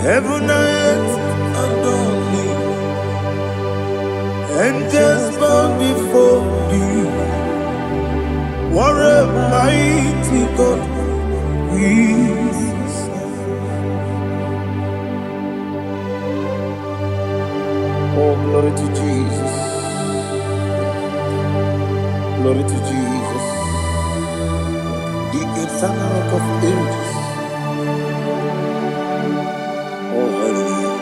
Heaven and earth adore thee, angels bow before thee. What a mighty God we serve. Oh, glory to Jesus. Glory to Jesus. The eternal rock of ages. Oh, hallelujah.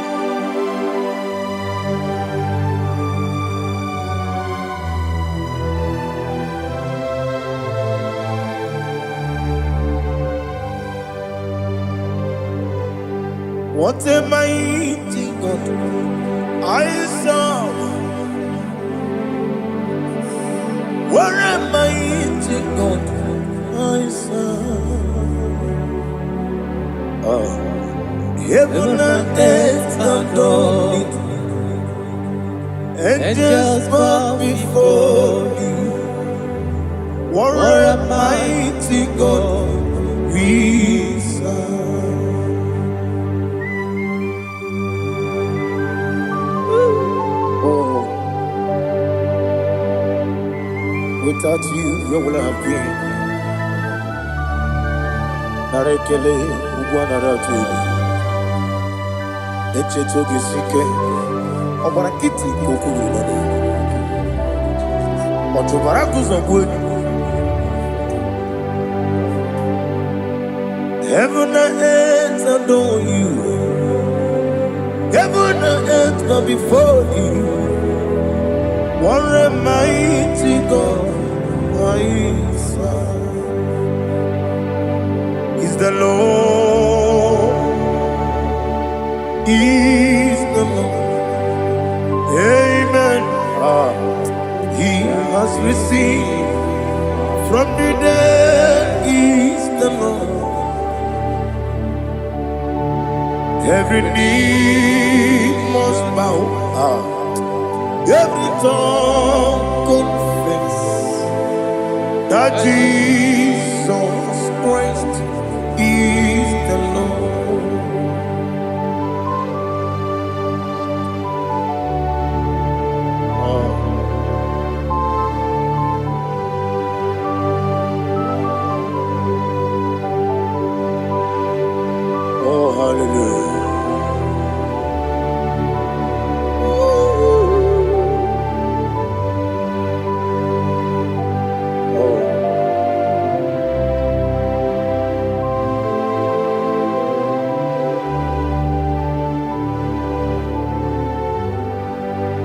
What a mighty God I serve. What a mighty God I serve. Oh. Heaven and earth adore thee, angels bow before thee. What a mighty God we serve. Oh, without you, where would I have been? Narekele, Ugwanaratu. Echetoge sike, obarakiti kokuru nade. Otobaraku zogwe. Heaven and earth adore you. Heaven and earth bow before you. What a mighty God I serve. Is the Lord. Is the Lord. Amen. He has received from the dead. Is the Lord. Every knee must bow. Every tongue confess that Jesus Christ is the Lord. Oh, hallelujah.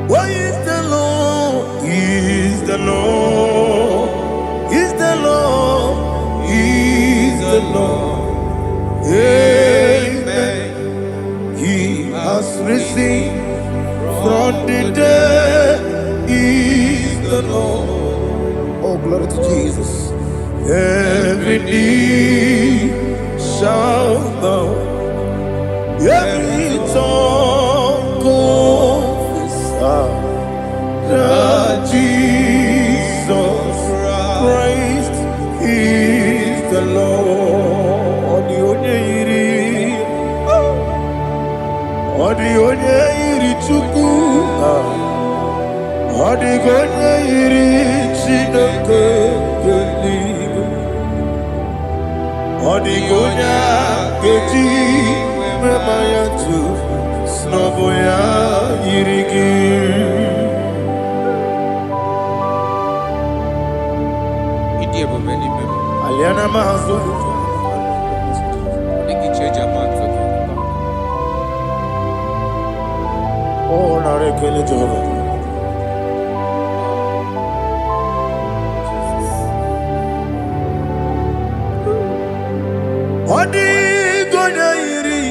Why is the Lord? Is the Lord? Is the Lord? Is the Lord? Amen. He has risen from the dead. Is the Lord. Oh, glory to Jesus. Every knee shall bow. Every tongue confess that Jesus Christ is the Lord. The onye iri Chukwu, the onye iri Chineke eluigwe, the onye ga-eji mema ya tu n'ọbụ ya yiri gị. Aliana mazo oh narekele Jehova. Odi gonya iri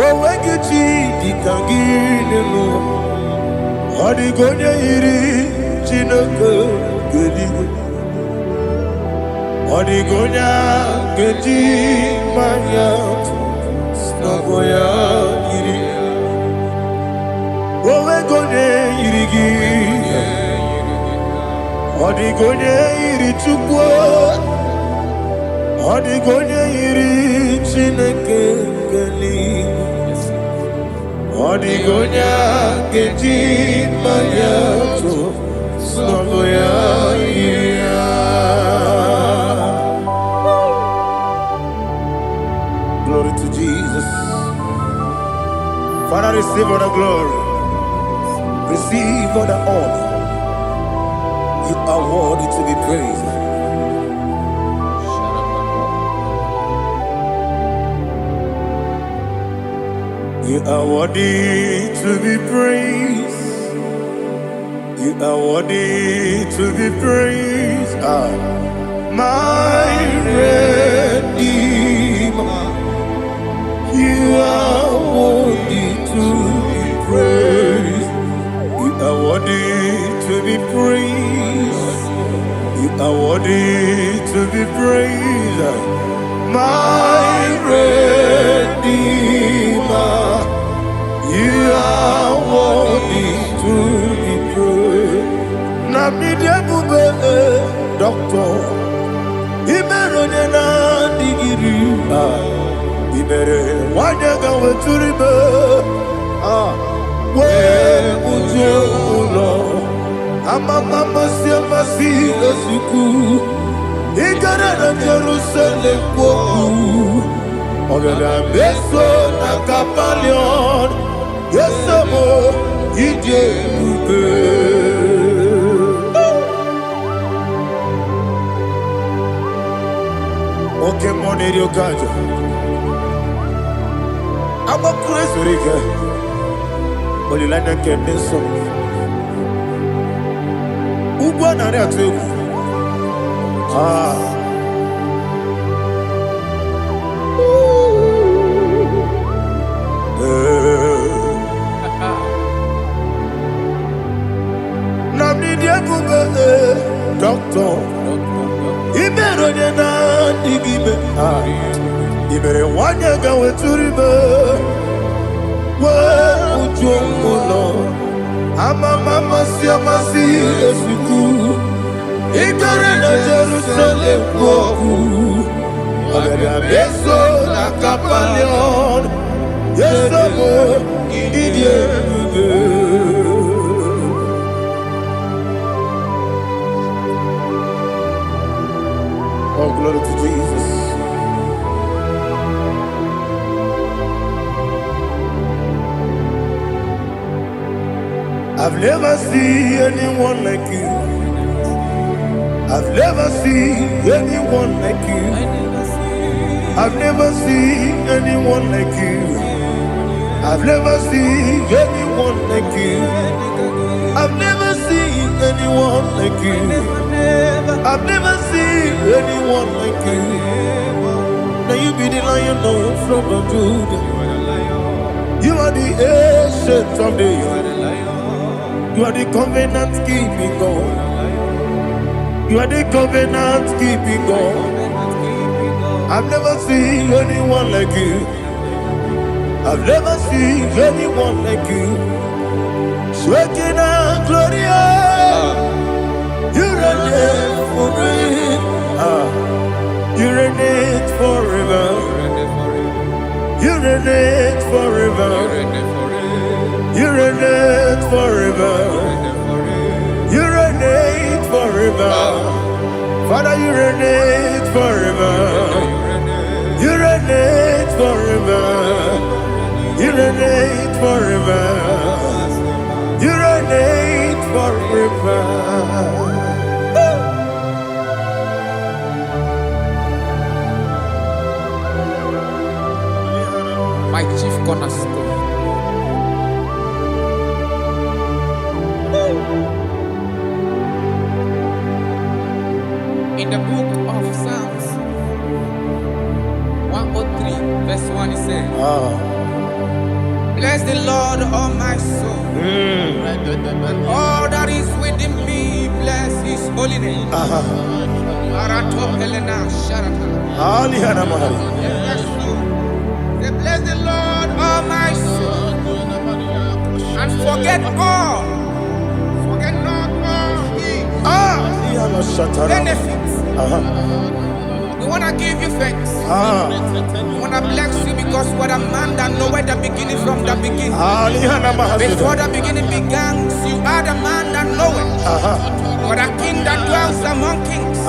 owegichi dikagine no. Odi gonya iri Chineke eluigwe. Odigonya geji manya snagoya iri. Owe gonye irigi. Odigonye iri Chukwu. Odigonye iri Chineke keli Odigonya keji mayato Soboya Glory to Jesus. Father, receive all the glory. Receive all the honor. You are worthy to be praised. You are worthy to be praised. You are worthy to be praised. My Redeemer. You are worthy to be praised. You are worthy to be praised. You are worthy to be praised. My Redeemer. You are worthy to be praised. Namidia bube doctor. Imerone na digiri. Ibere wanyaga weturibe. We ujo ulo. Mama siamasi esiku. Igara na Jerusalem kwoku. Ogada beso na kapalion. Yesamo ije ube. Okay, money rio kaja. I'm a crazy rigger. Only like a kenso. Ubana reatu. Namidia bube doctor. Ibero na digibe. Ibere wanyaga weturibe. We ujongulo. Mama siamasi esiku. Igare na Jerusalem kwoku. Ogada beso na kapalion. Yesamo idie bube. Oh, glory to Jesus. I've never seen anyone like you. I've never seen anyone like you. I've never seen anyone like you. I've never seen anyone like you. I've never seen anyone like you. I've never seen anyone like you. Now you be the lion from the Judah. You are the ancient of days. You are the covenant keeping God. You are the covenant keeping God. I've never seen anyone like you. I've never seen anyone like you. Shekinah Gloria, you reign forever. You reign forever. You reign forever. You reign forever. You reign forever. Father, you reign forever. You reign forever. You reign forever. You reign forever. My chief cornerstone. In the book of Psalms 103 verse 1 it says, bless the Lord, all my soul, and all that is within me, bless his holy name. Bless the Lord, all my soul, and forget not all his benefits. The want to give you thanks. I want to bless you because what a man that knoweth the beginning from the beginning. Before the beginning began, you are the man that knoweth. You are the king that dwells among kings.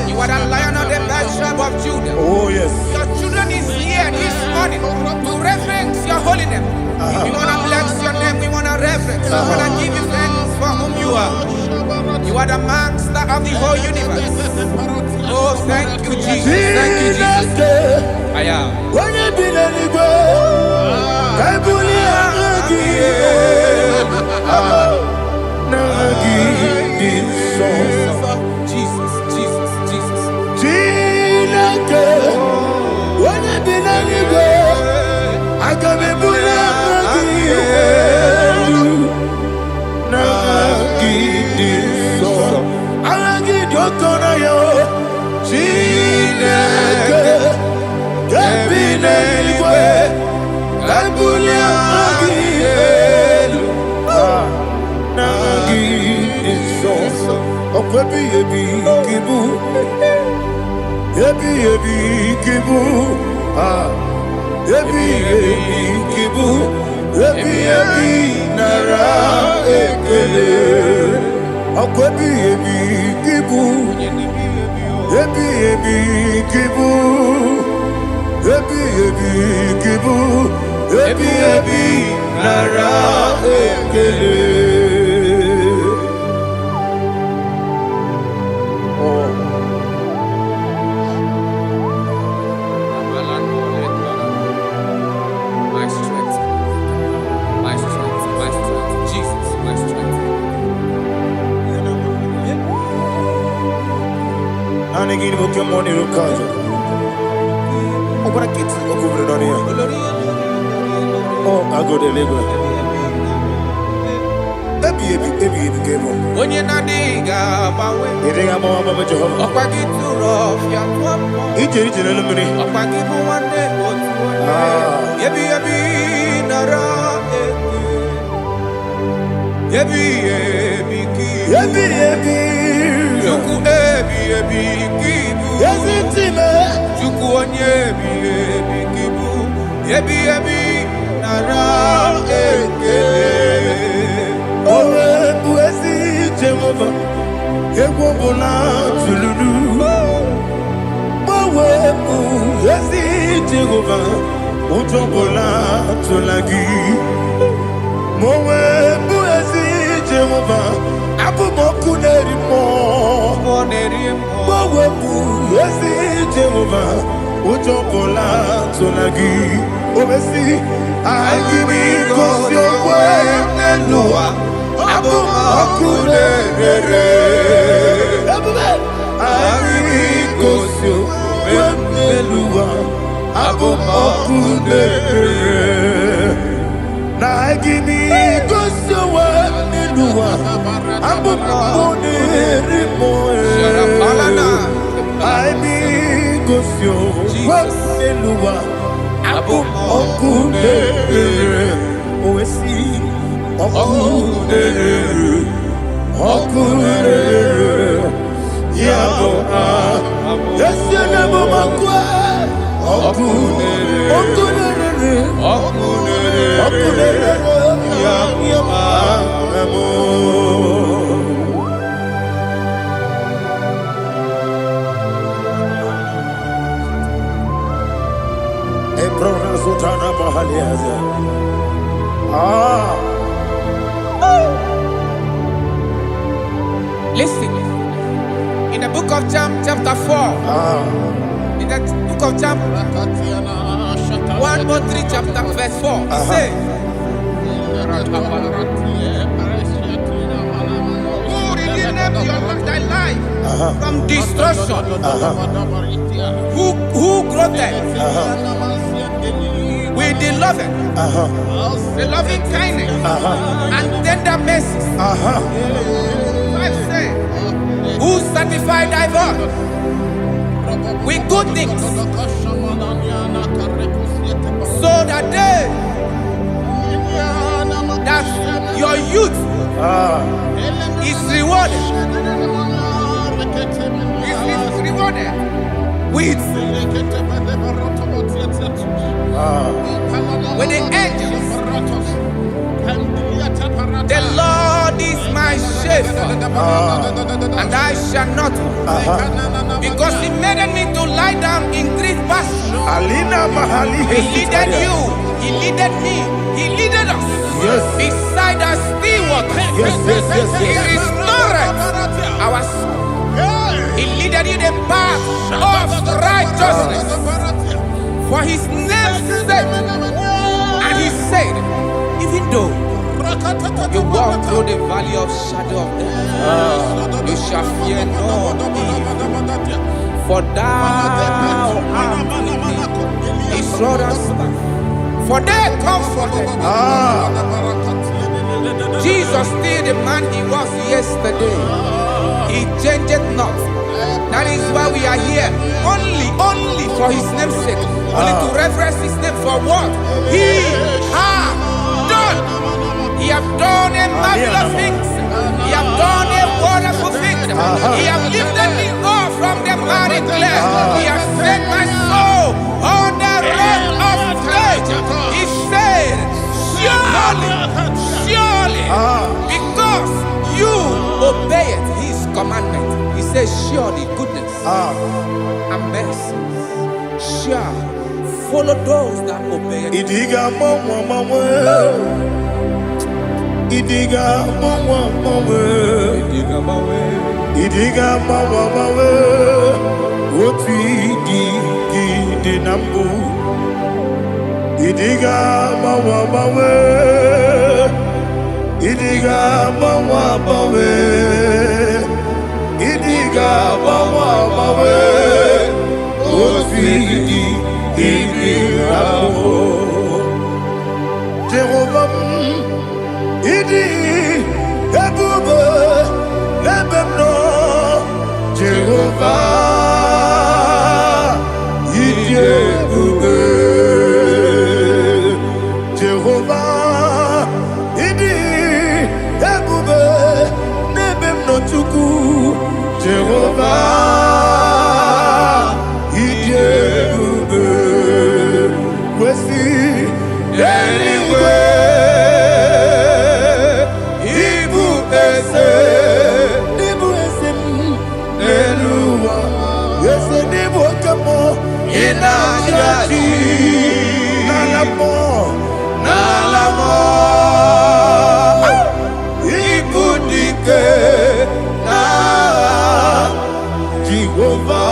You are the lion of the tribe of Judah. Oh yes. Your children is here this morning to reverence your holy name. We want to bless your name. We want to reverence. We want to give you thanks for whom you are. You are the master of the whole universe. Oh, thank you, Jesus. Thank you, Jesus. I am. Jesus, Jesus, Jesus. I can Listen, in the book of John, chapter 4, in the book of John 1:3, chapter verse 4, it says, who redeemed thy life from destruction, who groweth with the loving kindness and tender mercies. Who sanctify thy voice with good things, so that your youth is rewarded. Is rewarded with the angels. The Lord is my shepherd, and I shall not want, because He made me to lie down in green pastures. He leaded you, He leaded me, He leaded us beside the still waters. He restored our soul. He leaded you the path of righteousness for His name's sake. And He said, even though you walk through the valley of shadow of death, you shall fear no evil, for thou art with me. His rod and staff, for they comforted. Jesus still the man He was yesterday. He changed not. That is why we are here. Only for His name's sake. Only to reverence His name for what He has done. He has done a marvelous things. He has done a wonderful thing. He has lifted me up from the miry clay. He has set my soul on the rock of faith. He said, surely, because you obeyed His commandment. He says, surely goodness and mercy shall follow those that obey it. Idiga mama, Idiga mama, what we did nambu. Idiga mama, Idiga mama, Idiga mama, what we did nambu. Jehovah, Idi ebube lebemno Jehovah, Idi ebube Jehovah, Idi ebube lebemno Chukwu Jehovah, Idi ebube wesi anyway. Nalamo, Ibudike, na Jehovah,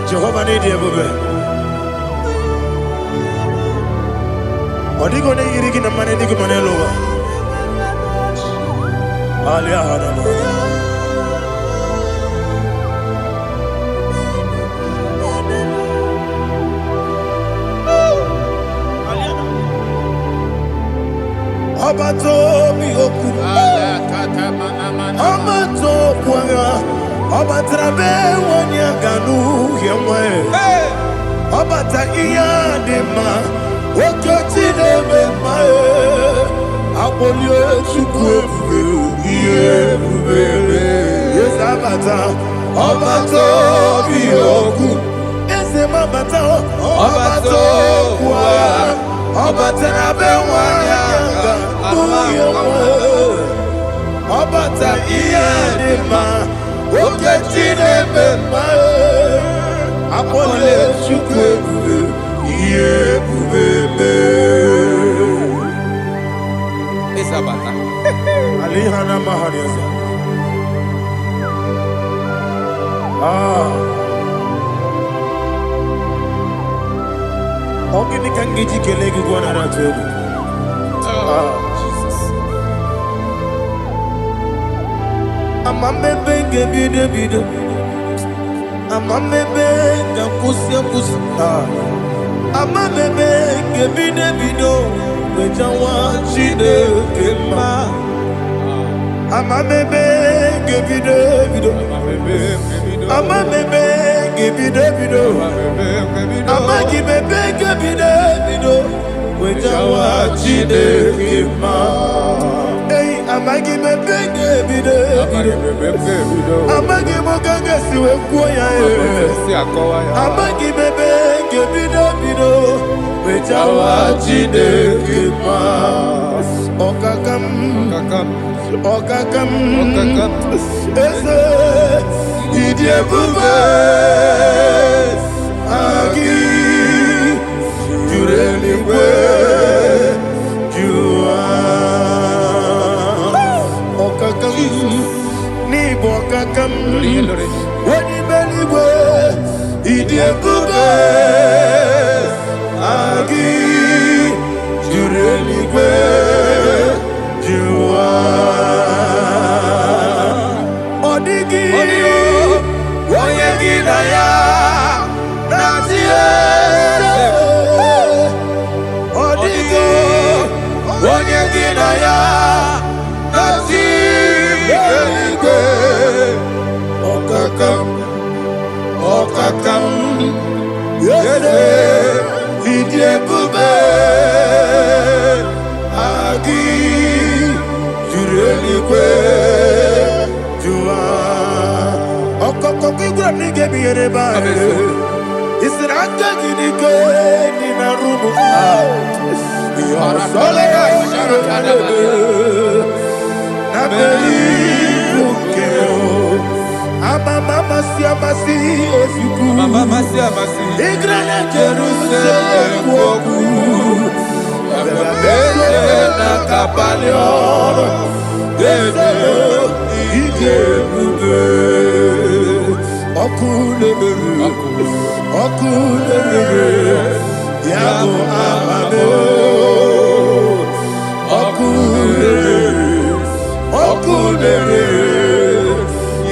Jehovah need you, Odigo ne yirigi na mane digo manelowa. Alia hana. Abato mi oku. Abato kwanga. Abatrabe wanya ganu yemwe. Abata iya dema. Okoti neme mae, abolio chukwu iye bubele. Yes abata, abato biyoku. Ese mabata, abato kwa, abata na bewanya uyemwe. Abata iye dema, okoti neme mae, abolio chukwu. Isabata. Alihana Mahariasa. Ogini kangiji kelegi gwana ratubu. Jesus. Amambe bide. Amambe kusi. Amambe bide. Wejawa chide kema. Amambe bide. Ama bebe gebide bido. Ama gibebe gebide bido. Wejawa chide kima. Hey, ama gibebe gebide bido. Ama gibogaga siwe kuya e. Ama gibebe gebide bido. Wejawa chide kima. Okakam. Ese idie bube agi jureligwe jua okakam ni bokakam wani beligwe idie bube agi jureligwe jua odigi oyegi na ya nazie odigi oyegi na ya nazie okakam yese idie bube agi jureligwe jua okokokigura nige biyereba isiranga gidike nina rumu yosolega nabeli ukeo mama siamasi ofiku igrana Jerusalem woku bebe na kapalion ese ije bube okulere yabo amabo okulere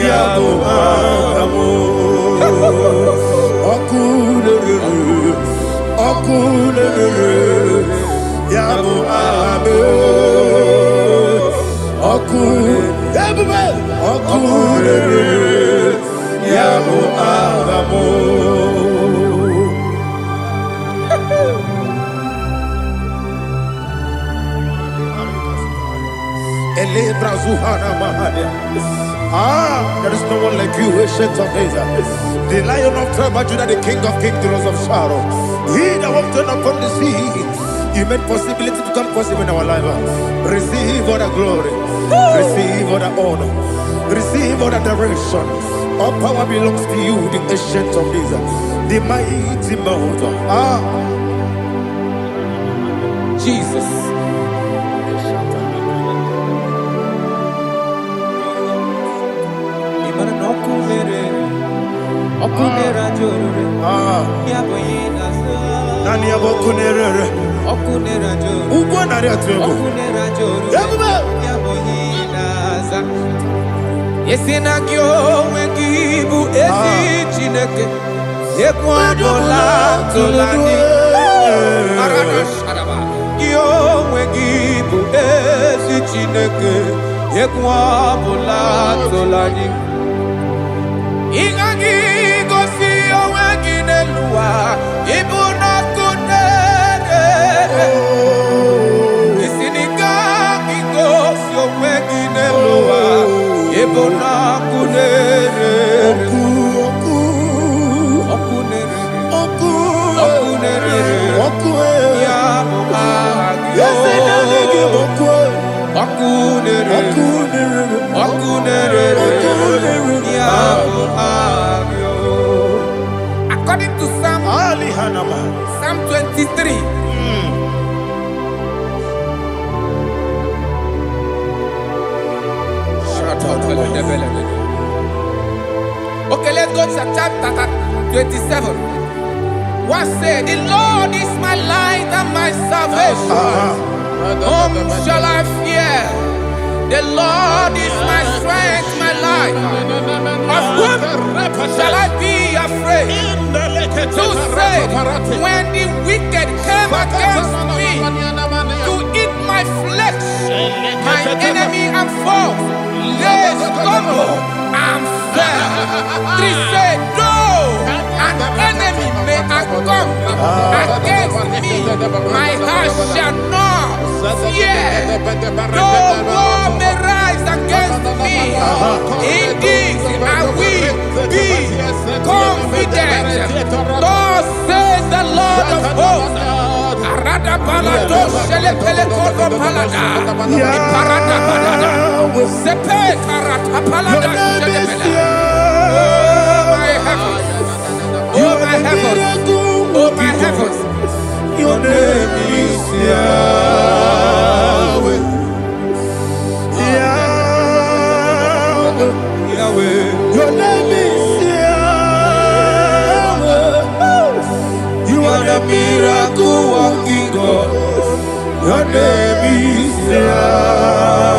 yabo amabo okulere yabo amabo okulere yabo amabo. There is no one like you, ancient of days. The Lion of tribe of Judah, the King of kings, the Rose of Sharon. He that walked upon the sea, He made possibility to come possible in our life. Receive all the glory, receive all the honor, receive all the direction. All power belongs to you, the ancient of days, the mighty mountain. Jesus. Okunera jorore, yaboyina sa. Nani abokunere? Okunera jorore. Ugwa nari atwego. Okunera jorore, yaboyina sa. Yesina kyo wengibu esi chineke. Yekwadola tolani. Arana sharaba. Kyo wengibu esi chineke. Yekwadola tolani. Ingagi gosi owegi nelua ibuna kunere isinika gosi owegi nelua ibuna kunere okunere ya muagio okunere according to Psalm 23. Okay, let's go to chapter 27. What said? The Lord is my light and my salvation. Whom shall I fear? The Lord is my strength, my life. Of whom shall I be afraid? To say, when the wicked came against me to eat my flesh, my enemy and foe, they stumble and fell. 3 say, though an enemy may come against me, my heart shall not fear. Though war may rise against me, in this I will be confident. Thus says the Lord of hosts. Arada balado shele pele kodo palada. Iparada balada. Sepe karata palada shele pele. Oh my heavens. Oh my heavens. Oh my heavens. Your name is Yahweh. Yahweh. Yahweh. Your name is Yahweh. You are the miracle working God. Your name is Yahweh.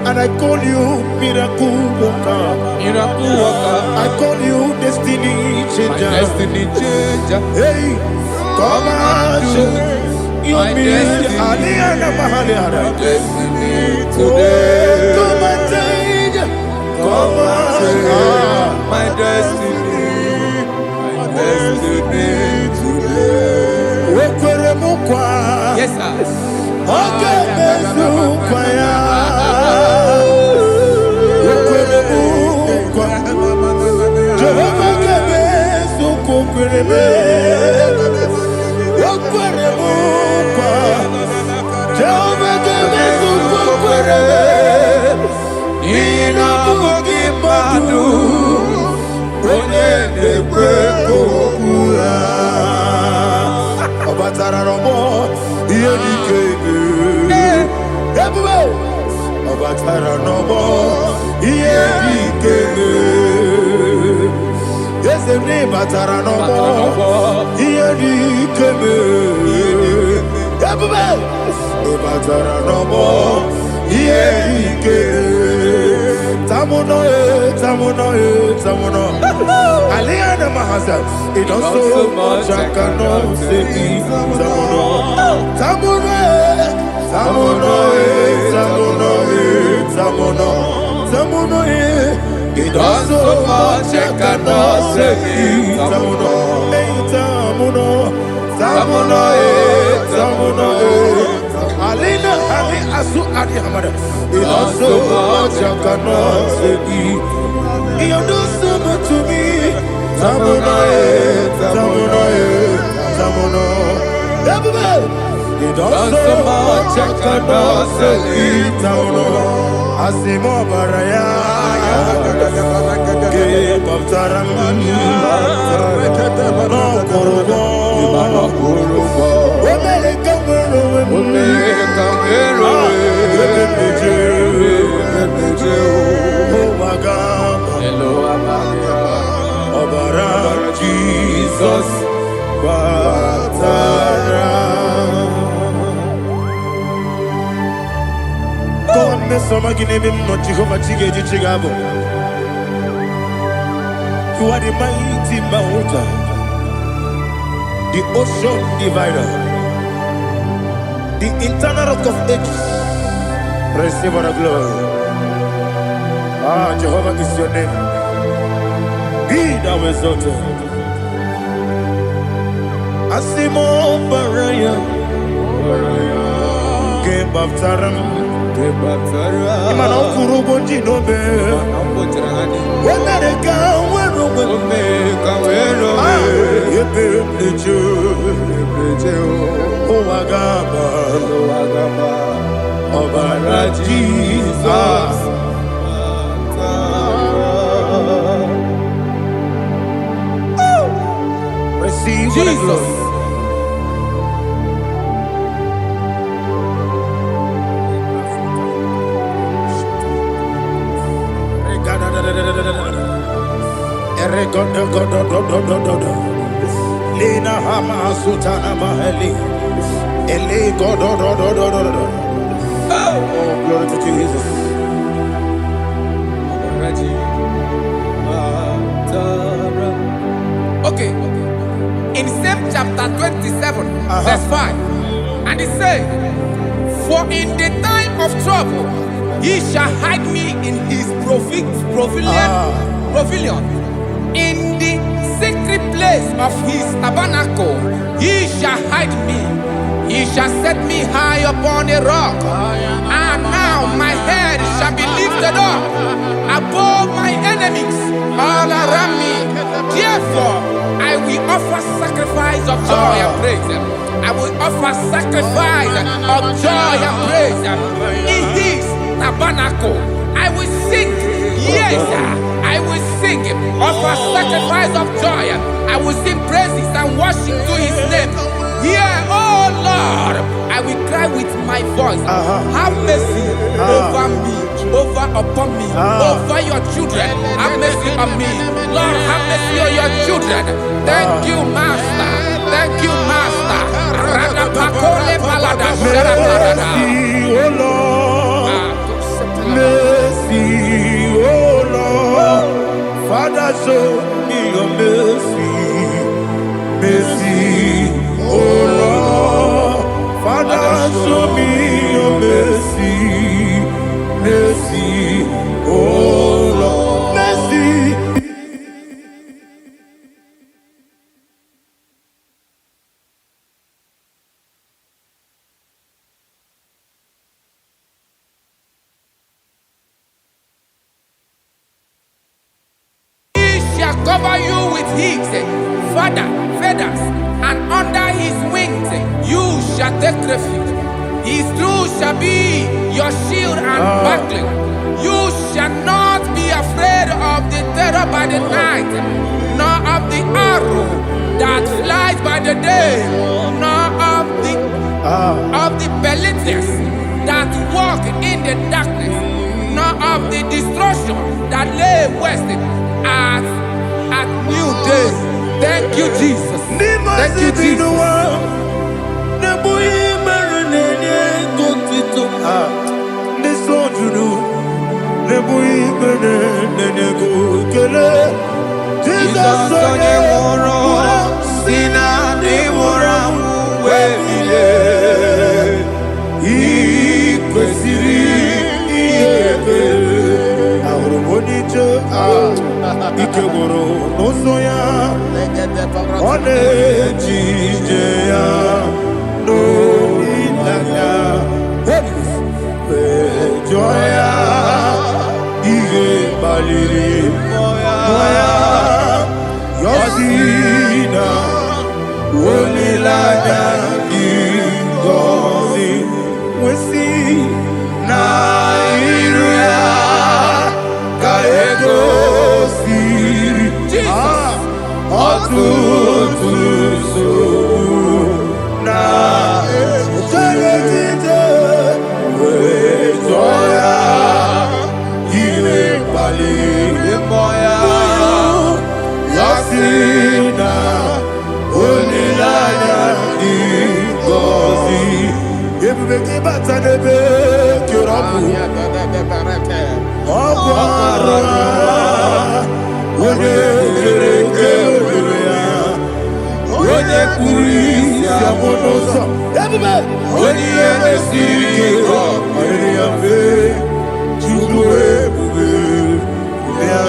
And I call you miracle worker. Miracle worker. I call you destiny changer. Destiny changer. Hey, come on, your destiny. Destiny today. Come and change. Come on, my destiny. My destiny today. Yes, sir. Okay, it also much I cannot say. It also much I cannot say. Alina Ali Asu Adi Hamada. It also much I cannot say. You do so much to me. Tamuno. It also much I cannot say. Tamuno. Asimo Baraya. Give up Taram. No Korogo. Jesus, God, me some give him no Jehovah Chigedi Chigabo. You are the mighty mountain, the ocean divider, the internal rock of ages. Receive all the glory. Ah, Jehovah is your name. Be thou exalted. Asimo Baraya, Game of Taram, Imano Kurubo Jinobe, when I go, when Jesus. Receive Jesus. Lina Hama Sutana Maheli. Ele God. Oh, glory to Jesus. Okay. In same chapter 27, verse 5, and it says, for in the time of trouble, He shall hide me in his pavilion. In the secret place of his tabernacle, he shall hide me. He shall set me high upon a rock. And now my head shall be lifted up above my enemies all around me. Therefore, I will offer sacrifice of joy and praise. I will offer sacrifice of joy and praise. In his tabernacle, I will sing. Yes, I will sing. Offer sacrifice of joy. I will sing praises and worship to his name. Here, oh Lord, I will cry with my voice. Have mercy over me, upon me, over your children. Have mercy on me. Lord, have mercy on your children. Thank you, Master. Thank you, Master. Mercy, oh Lord. Mercy, oh Lord. Father, show me your mercy. Mercy, oh Lord. Father, show me your mercy. Mercy, oh Lord. Mercy. Cover you with his feathers, and under his wings you shall take refuge. His truth shall be your shield and buckler. You shall not be afraid of the terror by the night, nor of the arrow that flies by the day, nor of the pestilence that walk in the darkness, nor of the destruction that lay west at new day. Thank you, Jesus. Thank you, Jesus. Ikegoro n'ụzọ ọ na-ejije ya n'olilanya jụọ ya ihe kpaliri mmụọ ya yọzi na olileanya dị ngọzi nwesị na iru ya ka ego ọtụtụ nsogbu na ejeje wee jụọ ya ihe kpaliri mmụọ ya sị na olileanya dị ngọzi. Ebube gị bata n'ebe kere ọgwụ ara onye kere eke were ya, onye kpụrụ isi abụ n'ụzọ, onye ihe mesiri ike ọ kpaliri ya mfe. Chukwu ebube ya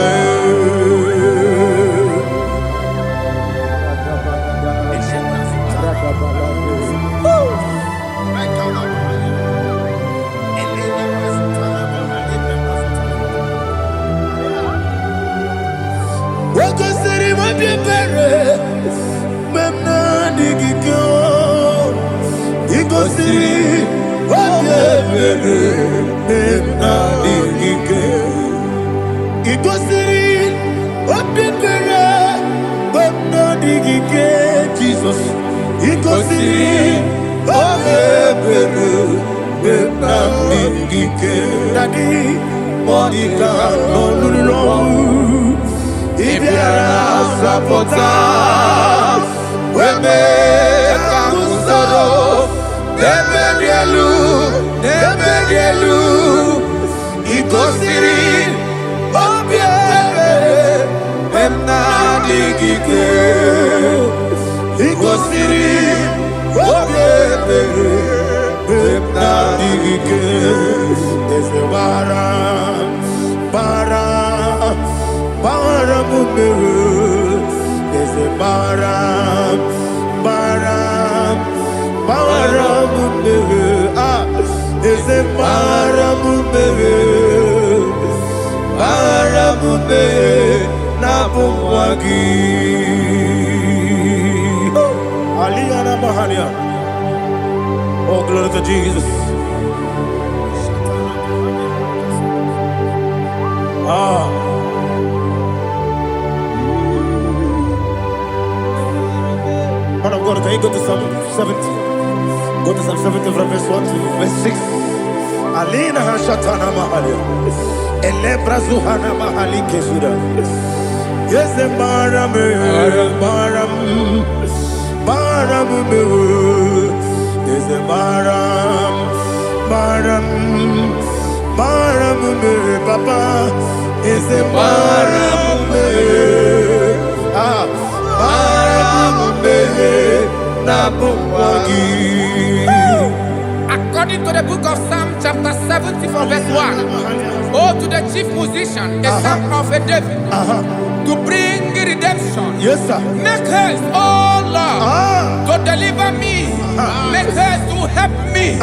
Jesus, he goes in, Daddy, Monica, no, if you are supporters, we make a sorrow, never yellow, he goes in, he goes in, Ese va Oh, glory to Jesus. Man of God, can you go to Psalm 70? Go to Psalm 70 from verse 1 to verse 6. Alina Hashatana Mahalia. Elebra Zuhana Mahali Kesuda. Yes, the Baram, yes, the Baram, Papa, is the Baram, According to the book of Psalm chapter 70 from verse 1, oh, to the chief musician, a psalm of a David, to bring redemption. Yes, sir. Make haste, oh Lord, to deliver me. Make haste to help me.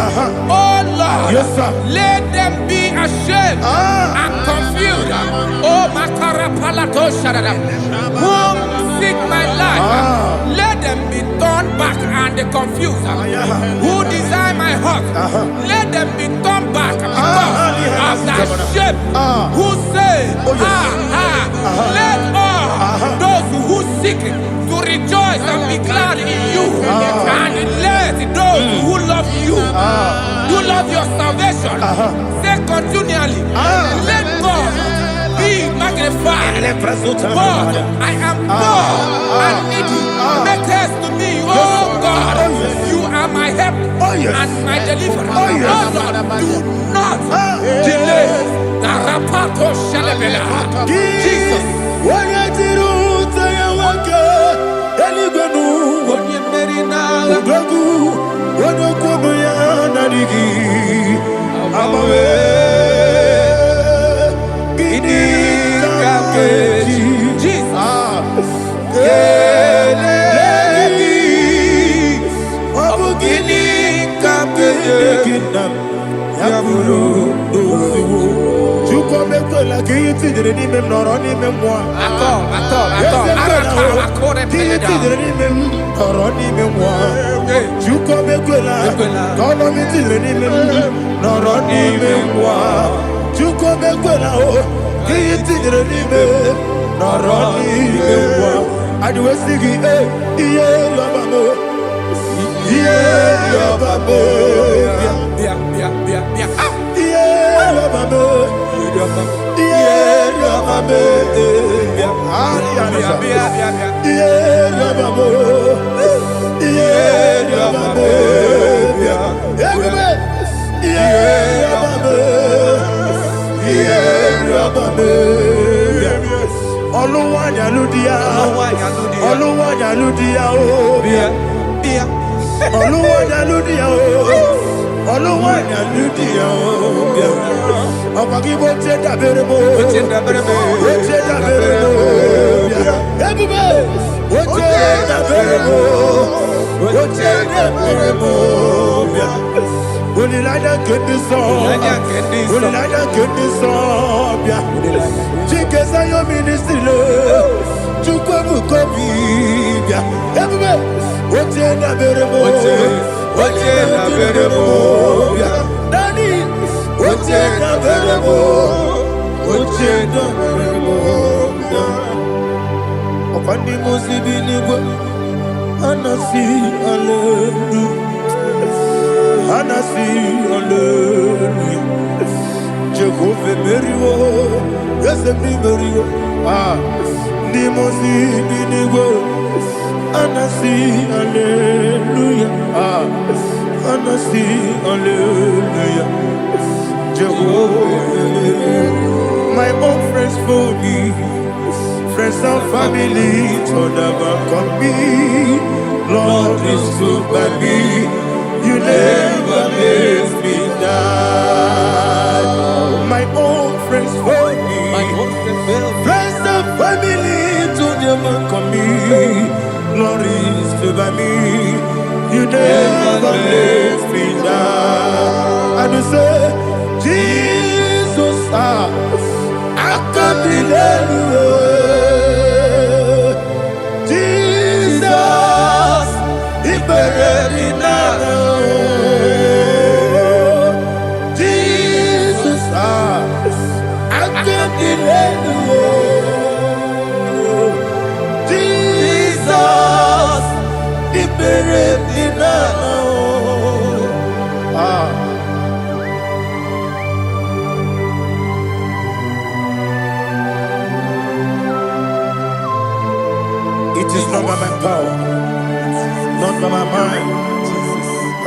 Oh Lord, yes, sir. Let them be ashamed and confused. Oh Makara Palato Shadadam, whom seek my life, let them be turned back and confused. Who desire my heart, let them be turned back because of that shame. Who say, let all those who seek to rejoice and be glad in you, and let those who love you, who love your salvation, say continually, let God be magnified. God, I am poor and needy. Make haste to me, oh God. You are my help and my deliverer. Oh Lord, do not delay. Jesus. My own friends for me, friends and family told about me. Lord is good by me, you never let me die. My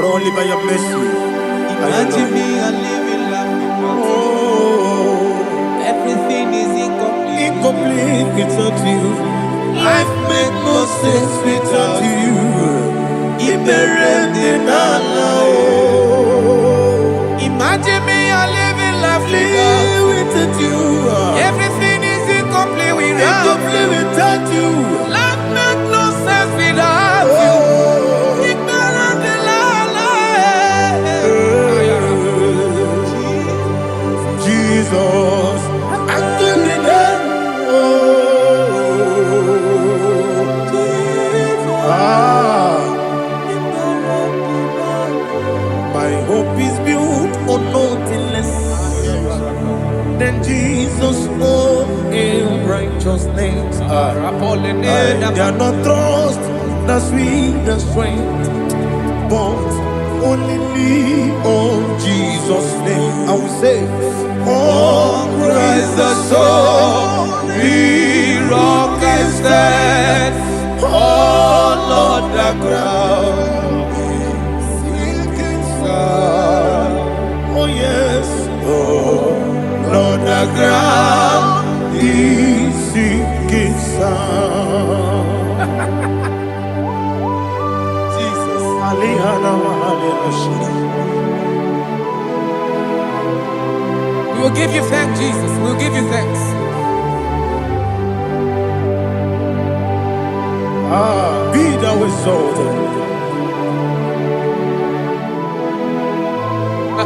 but only by your mercy. Imagine me and living life without you. Everything is incomplete. Incomplete without you. Life makes no sense without you. Imagine me and living life without you. Everything is incomplete without you. Life makes no sense without you. Jesus, I'm doing it. My hope is built on nothing less than Jesus' own righteousness. I cannot trust the sweetest strength, but only lean on Jesus' name. I will say, oh, Christ the solid rock and stand. Oh, Lord, the ground is sinking sand. Oh, yes, oh, Lord, the ground is sinking sand. Jesus, we will give you thanks, Jesus. We will give you thanks. Be thou exalted.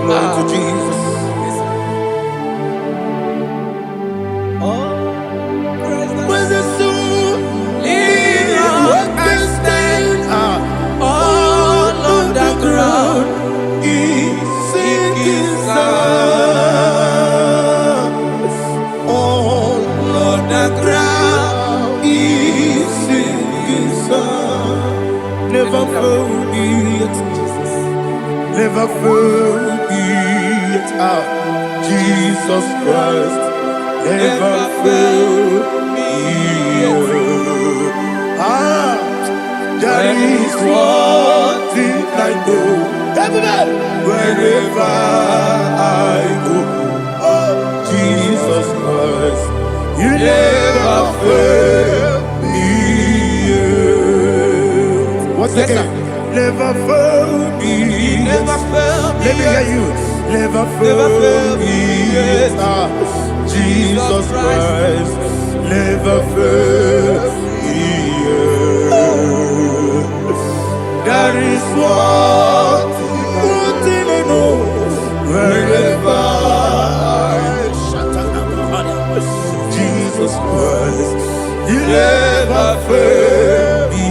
Glory to Jesus. Where's the soul? What can stand? All on the ground is sinking sand. All on the ground is sinking sand. Never forget, never forget, Jesus Christ. Never fail me. That is one thing I know. Wherever I go, oh Jesus Christ, you never fail me. What's again? Never fail me. Never fail me. Let me hear you. Never fail me. Jesus Christ, never fail me. That is one thing I know. Wherever Jesus Christ, you never fail me.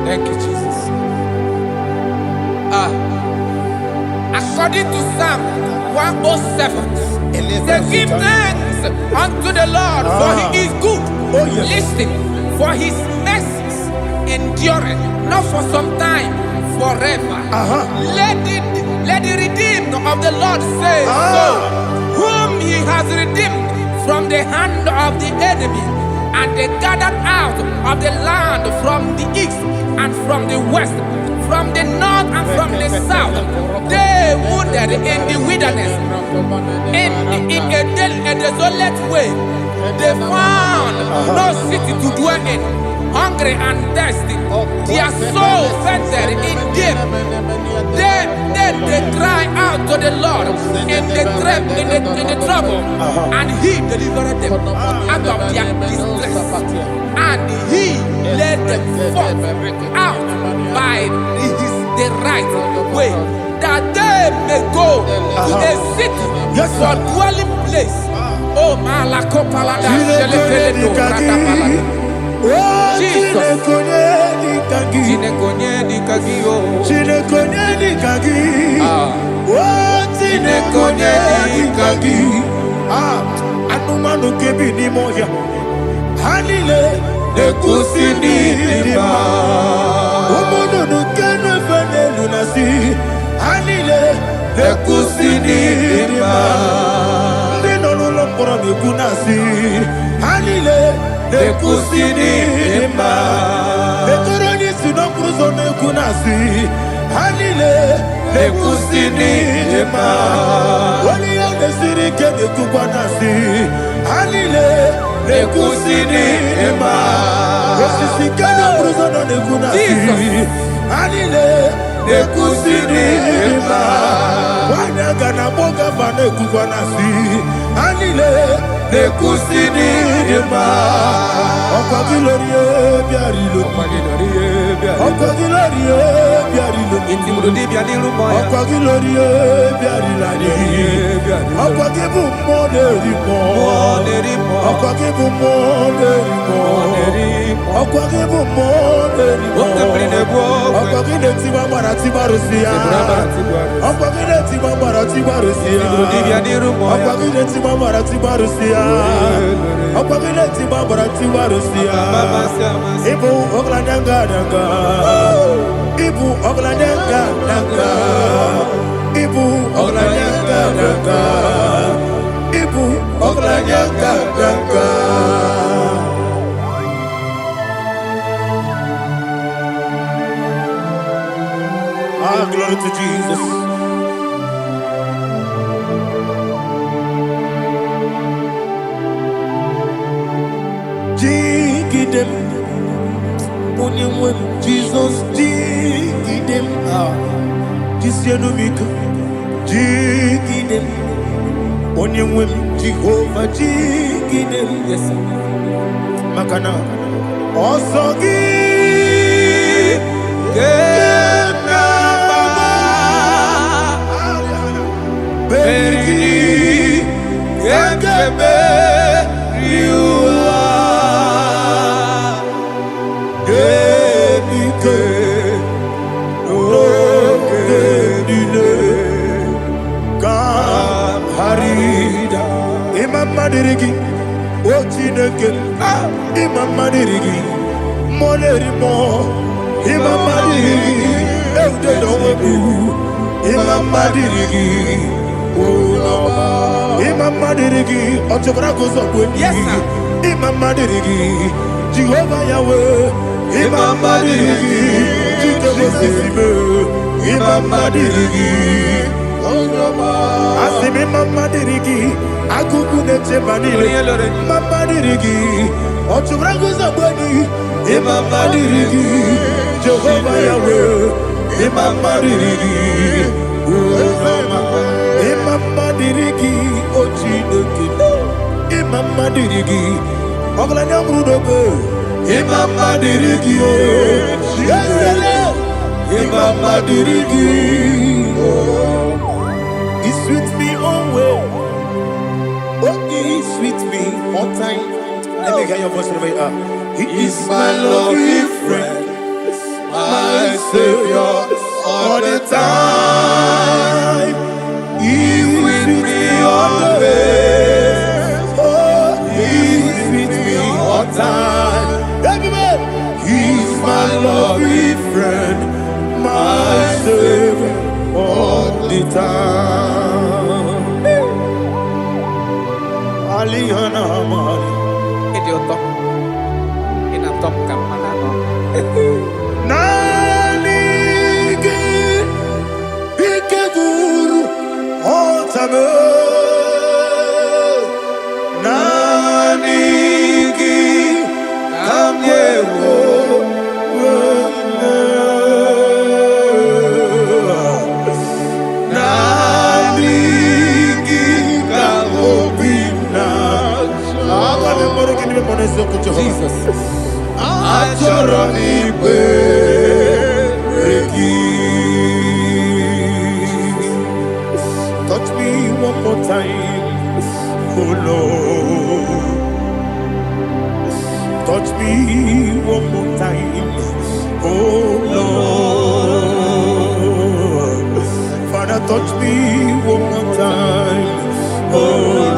Thank you, Jesus. According to Psalm 107, they give thanks unto the Lord, for he is good. Listen, for his mercies endureth, not for some time, forever. Let the redeemed of the Lord say so, whom he has redeemed from the hand of the enemy, and they gathered out of the land from the east and from the west, from the north and from the south. They wandered in the wilderness, in a desolate way. They found no city to dwell in, hungry and thirsty. Their soul fainted in death. Then they cry out to the Lord in the trouble, and he delivered them out of their distress. And he led them forth out by the right way, that they may go to a city for dwelling place. Oh, Malakopalada, Jesus. Chinekonye dikagi. Anumanu kebi ni moya. Hanile nekusi ni dima. Umudu nukenu fene lunasi. Hanile nekusi ni dima. Ndino luloporo nikunasi. Hanile nekusi ni dima. Nekoroni sinokruzo nekunasi. Hanile nekusi ni dima. Wali ya nesiri kene kukwanasi. Hanile nekusi ni dima. Osisi kene kruzo nekunasi. Hanile nekusi ni dima. Wanyaga na boga vane kukwanasi. Hanile nekusi ni dima. Okwa gilorie biarilo. Okwa gilorie biarilo. Intimudi bialiru moya. Okwa gilorie biarilani. Okwa gibu moderimo. Okwa gibu moderimo. Okwa gibu moderimo. Okwa gide tiba mara tiba rusia. Okwa gide tiba mara tiba rusia. Okwa gide tiba mara tiba rusia. Okwa gide tiba mara tiba rusia. Ibu ogladanga danga. Ibu ogladanga danga. Ibu ogladanga danga. Ibu ogladanga danga. Ah, glory to Jesus. Jigidem, Onyemwem, Jesus, Jigidem, Jisianumika, Jigidem, Onyemwem, Jehovah, Jigidem, yes, Makana, Osogi, Beri, Gekebe, Riua, Genike, Genine, Harida, Imam Madirigi, Ochineke, Imam Madirigi, Molerimo, Imam Madirigi, Eudedobu, Imam Madirigi. Imam Madirigi, Otobragos of Yes, sir. Imam Madirigi, Jehovah Yahweh, Imam Madirigi, Imam Madirigi, Asim Imam Madirigi, Akukune Chebanile, Imam Madirigi, Otobragos of Imam Madirigi, Jehovah Yahweh, Imam Madirigi, Imam Madirigi, Ochineke, Imam Madirigi, Oglanya Mudobe, Imam Madirigi, Imam Madirigi, He sweet me always, He sweet me all time. Let me hear your voice wherever you are. He is my lovely friend, my Savior, all the time. He with me always. Oh, He's with me all time. Everybody, He's my lovely friend, my Savior, all the time. Alihana Mari. Idioto. Inatop kamanano. Nanigi, Ikeguru, Otame. Nanigi, Kamyewo. Nanigi, Kamobina. Jesus. Touch me one more time, oh Lord. Touch me touch me one more time. Oh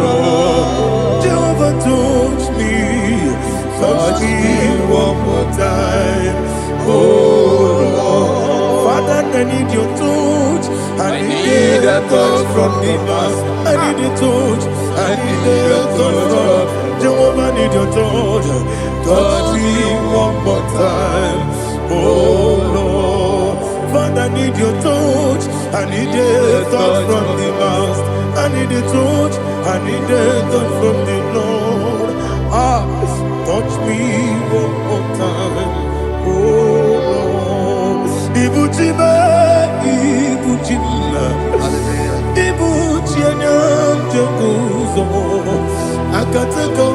Lord, Jehovah, touch me one more time. Oh Lord, Father, I need your touch. I need a touch from the Master. I need a touch. I need a touch from Jehovah. I need your touch. Touch me one more time. Oh Lord, Father, I need your touch. I need a touch from the Master. I need a touch. I need a touch from the Lord. Touch me one more time. Oh Lord, Ibuchima, Ibuchima, Ibuchina, Jaguzo, Akataka,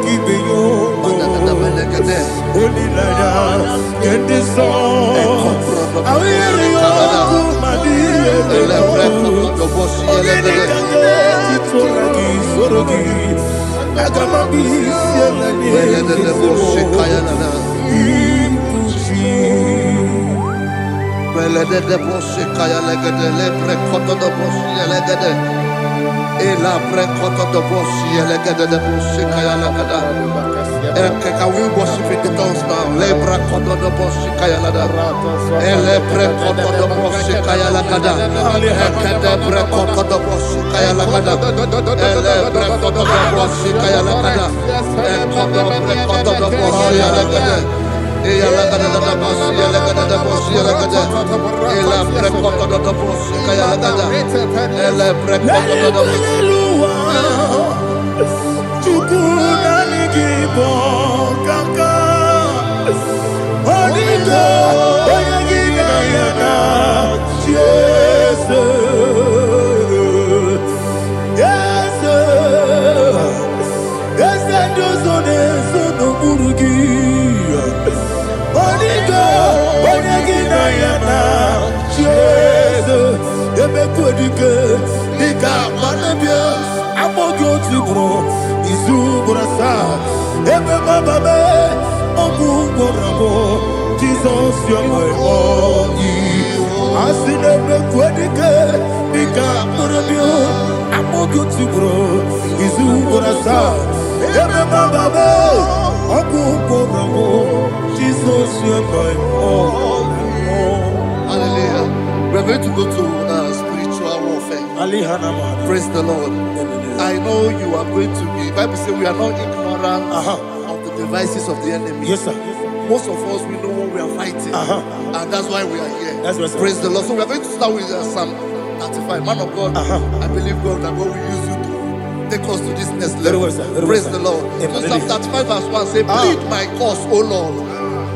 Gibeyo, Holy Lada, get this song. I will hear you, can we worship in the tongues now? Lebra koto do boshi kaya lada. Elebre koto do boshi kaya lada. Ekede bre koto do boshi kaya lada. Elebre koto do boshi kaya lada. Ekodo bre koto do boshi lada. Eya lada da boshi lada da boshi lada. Elebre koto do boshi kaya lada. Elebre koto do boshi. Jesus, you're my all. I see them quadrique, Nika, Morabio, I'm all good to grow. Is who I saw. Jesus, you're my all. Hallelujah. We're going to go to spiritual warfare. Praise the Lord. I know you are going to be. Bible says we are not ignorant of the devices of the enemy. Yes, sir. Most of us, we know what we are fighting. And that's why we are here. That's right, sir. Praise the Lord. So we are going to start with Psalm 35. Man of God, I believe God that God will use you to take us to this next level. Well, sir. Praise the Lord. So Psalm 35 verse 1 say, plead my cause, O Lord,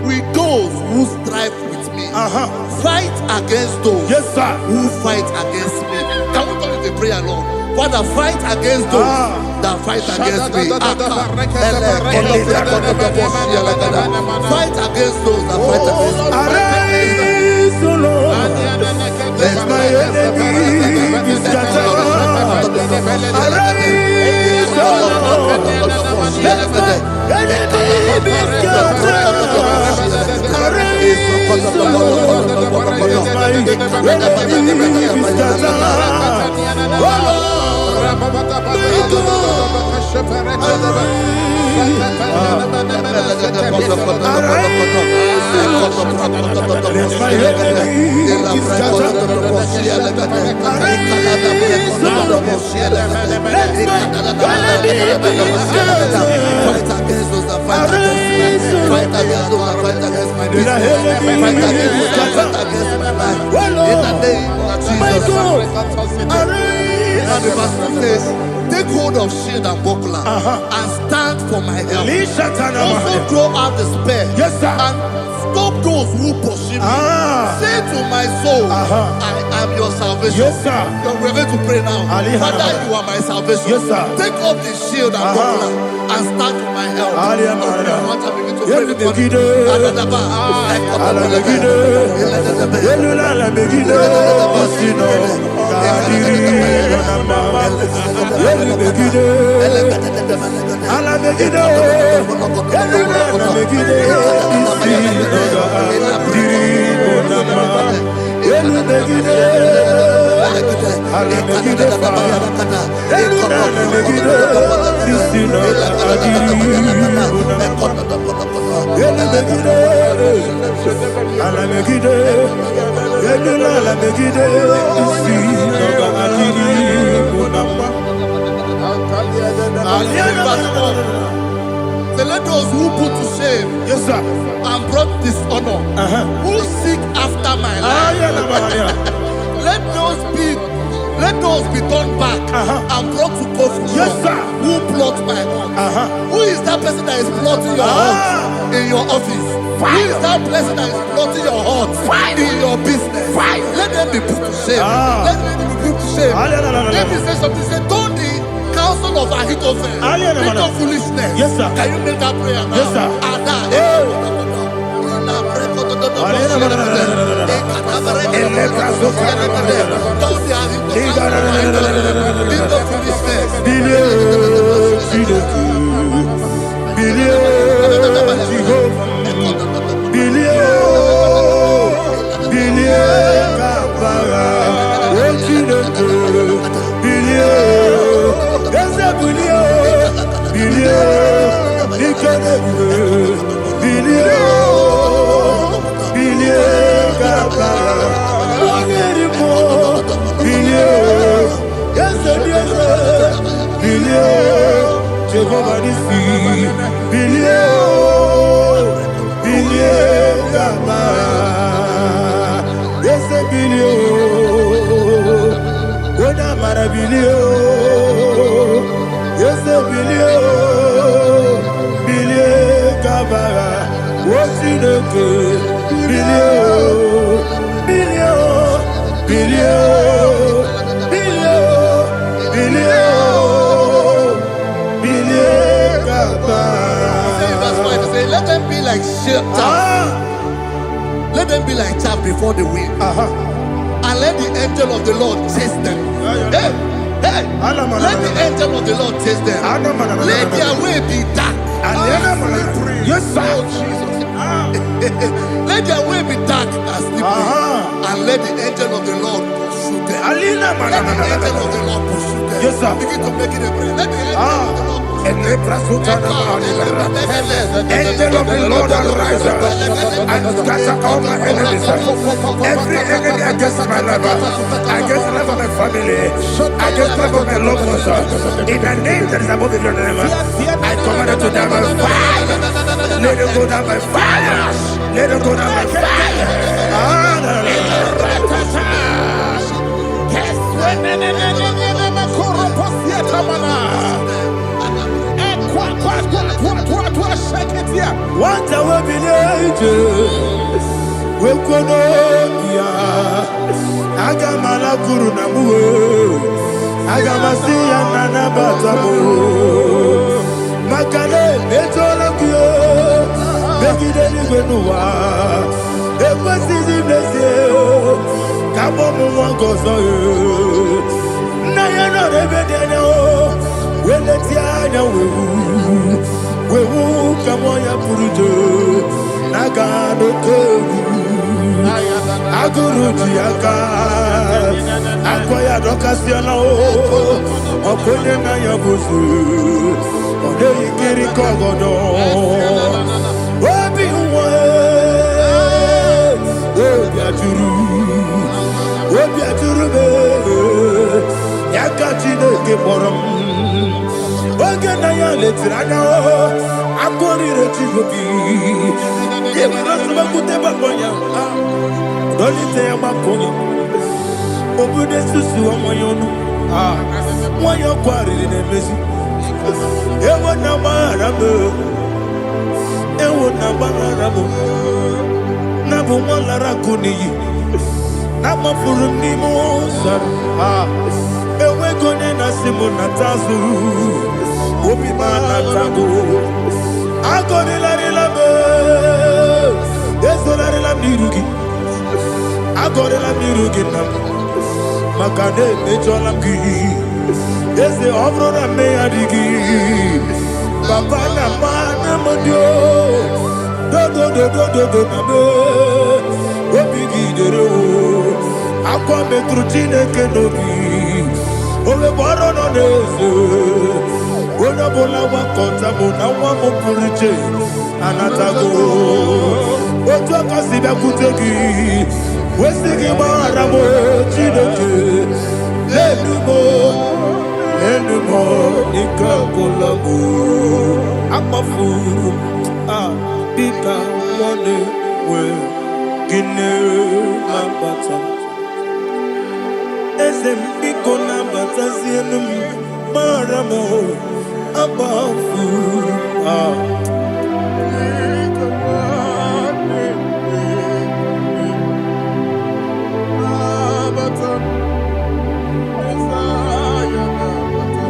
with those who strive with me. Fight against those who fight against me. Can we call it a prayer, Lord? Father, fight against those that fight against me. Fight against those that fight against me. Arise, O Lord, let my enemy be scattered. Arise, O Lord, let my enemy be scattered. Arise, O Lord, let my enemy be scattered. Oh Lord, and the verse 2 says, take hold of shield and buckler and stand for my help. Also draw out the spear and stop those who pursue me. Say to my soul, I am your salvation. We're going to pray now. Father, you are my salvation. Take up the shield and buckler and stand for my help. Let those who put to shame, yes, sir, and brought dishonor, who seek after my life, let those be turned back and brought to confusion. Yes, sir. Who plot my heart? Who is that person that is plotting your heart in your office? Who is that person that is plotting your heart in your business? Let them be put to shame. Let them be put to shame. Let me say something. Say, don't the counsel of Ahithophel become foolishness. Yes, sir. Can you make that prayer now? Yes, sir. Let them be like let them be like chaff before the wind, and let the angel of the Lord chase them. Hey, let the angel of the Lord chase them. Let their way be dark. Yes, sir. Let their way be dark as slippery, and let the angel of the Lord pursue them. Let the angel of the Lord pursue them. Yes, sir. Begin to make it a prayer. Let the angel of the Lord. Angel of the Lord arise and scatter all my enemies. Every enemy against my life, against the life of my family, against the life of my loved ones, in the name that is above your name, I command it to down by fire. Let it go down by fire. Let it go down by fire. What I will be angels, we could Agamala Guru Namu, Agamasia Nana Batamu, Makale, Betolakio, Begideni Benua, Equasisi Blessio, Kabomu Wangozo, Nayana Rebedeno, Weletiana Wewu Kamoya Purujo, Nagano Kogu, Aguru Tiaka, Akoya Dokasiano, Okone Nayabusu, Ode Ikiri Kogodo, Obi Uwe, Obi Aturu, Yakachino Keporum. Oganaya letrana akori retivobi yebara suba kuteba bonya dolite amakonya obude susu omoyonu moyo kwari nemezi ewo na marabe na bu molara kuniyi na mafuru ni mosa ewe gone na simona tazu Obi mana tago, agore la relabe, desolare la mirugi, agore la mirugi nam, makade mejola gi, dese ovro na me adigi, papa na mana modio, do na me, obi gi dero, akwa me krutine kenobi. Owe baro no nese. Ona bola wakota mona wamo puriche. Anatago. Otu akasiba kutegi. Wesigi maramo chineke. Lenumo ikakolamu. Akmafu. Bika one we gine lambata. Ese biko lambata zienum maramo abafu.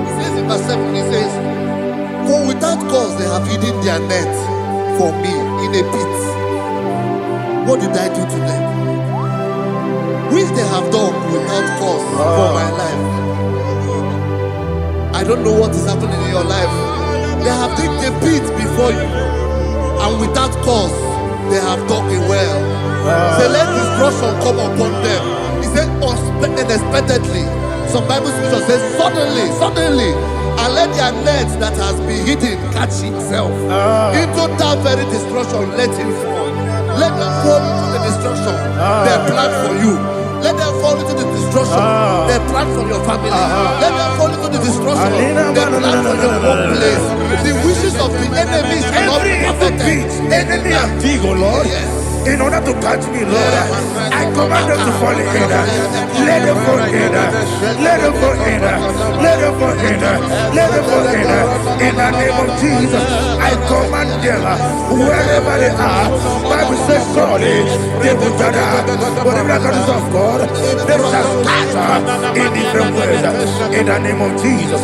He says in verse 7, he says, for without cause they have hidden their net for me in a pit. What did I do to them? Which they have done without cause for my life. I don't know what is happening in your life. They have digged a pit before you, and without cause they have dug it well. Say, let destruction come upon them. He said, unexpectedly. Some Bible scripture says, suddenly, and let their net that has been hidden catch itself. Into that very destruction, let him fall. Let them fall into the destruction they plan for you. Let them fall into the destruction they plan for your family. Let them fall into the destruction they plan for your workplace. The wishes of the enemies cannot be perfected. Enemy and dig, oh Lord. Yes. In order to catch me, Lord, I command them to fall in. Let them fall in. Let them fall in. Let them fall in. Let them fall in. In the name of Jesus, I command them wherever they are. Bible says surely they will gather. Whatever the is of God, they shall scatter in different ways. In the name of Jesus.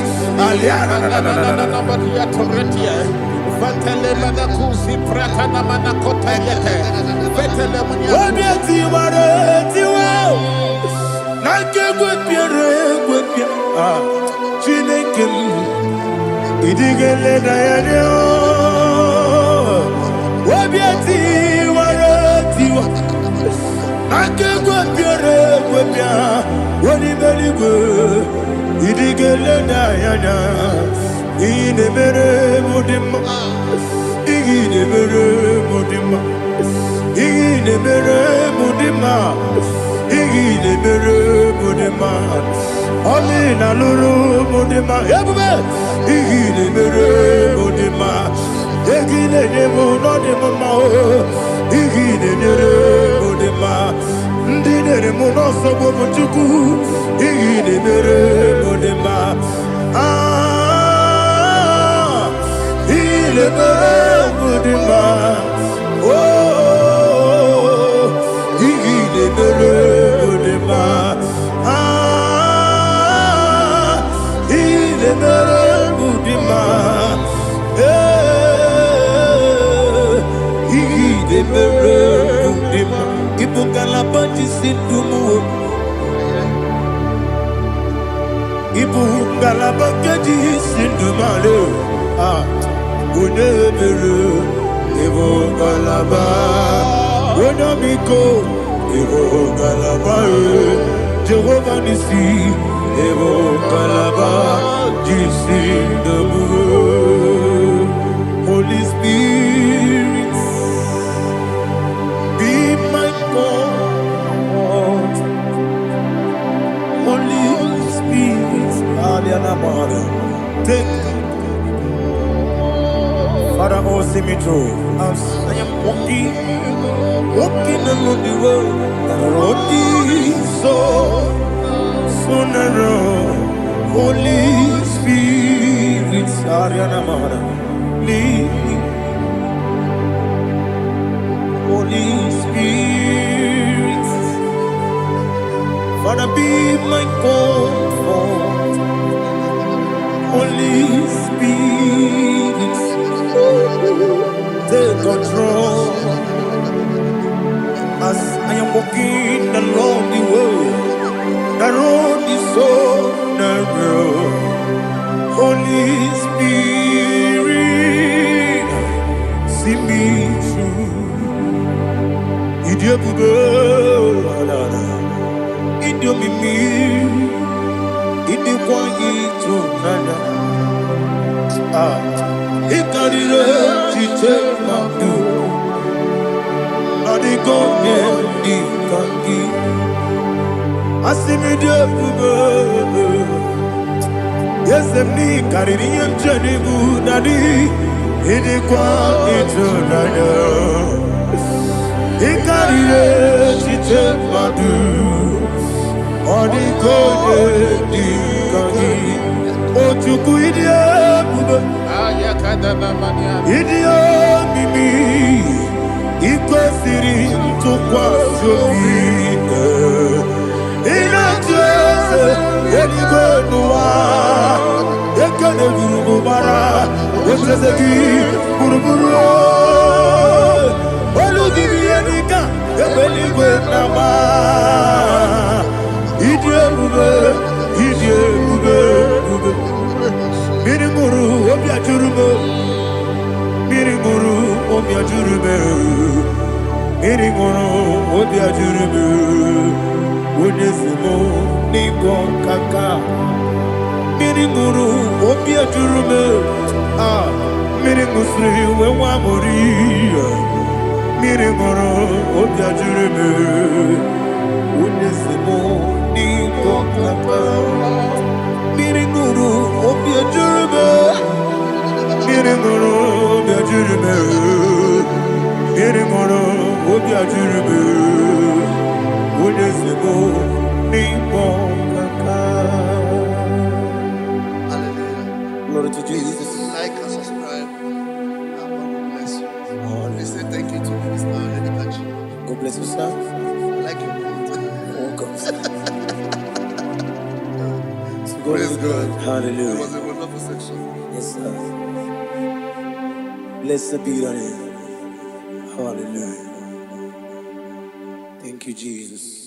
Olina luru mudima ebube igile mere mudima egile nemo no de mama o igile nere mudima ndinere muno sobo mutuku igile mere mudima igile mere mudima oh igile mere mudima Ibu galaba keji sindumale unebere Ibu galaba unamiko Ibu galaba Jehovah nisi Ibu galaba jisindumu Holy Spirit be my God. Holy Spirit, take Father, oh, see me through. As I am walking along the road, the road is so narrow. Holy Spirit, lead me. Holy Spirit, Father, be my comfort. Holy Spirit, take control. As I am walking along the road is so narrow. Holy Spirit, see me through. Idikwa itunanya. Ikarire chiche madu. Adigonye ikangi. Asimide bube. Yesemni kariri yenjeni budadi. Idikwa itunanya. Ikarire chiche madu. Adigonye ikangi. Ochuku idie bube. Idio mimi iko siri tukwa sobi ina jese yeniko nuwa yekane gurubu bara yesezeki buruburu olu gibi yenika yebeligwe nama idie bube Miringuru obia jurume Miringuru obia jurume Miringuru obia jurume Unesimo nigo kaka Miringuru obia jurume Miringusri wewa mori Miringuru obia jurume Unesimo nigo kaka Miringuru obia jurume Miringuru obia jurume Miringuru obia jurume Unesimo nigo kaka. Hallelujah. Glory to Jesus. Like and subscribe. And God will bless you. Please say thank you to Minister Edikachi. God bless you, sir. I like your mouth. Welcome. Praise God. Hallelujah. It was a wonderful section. Yes, sir. Blessed be your name. Hallelujah. Thank you, Jesus.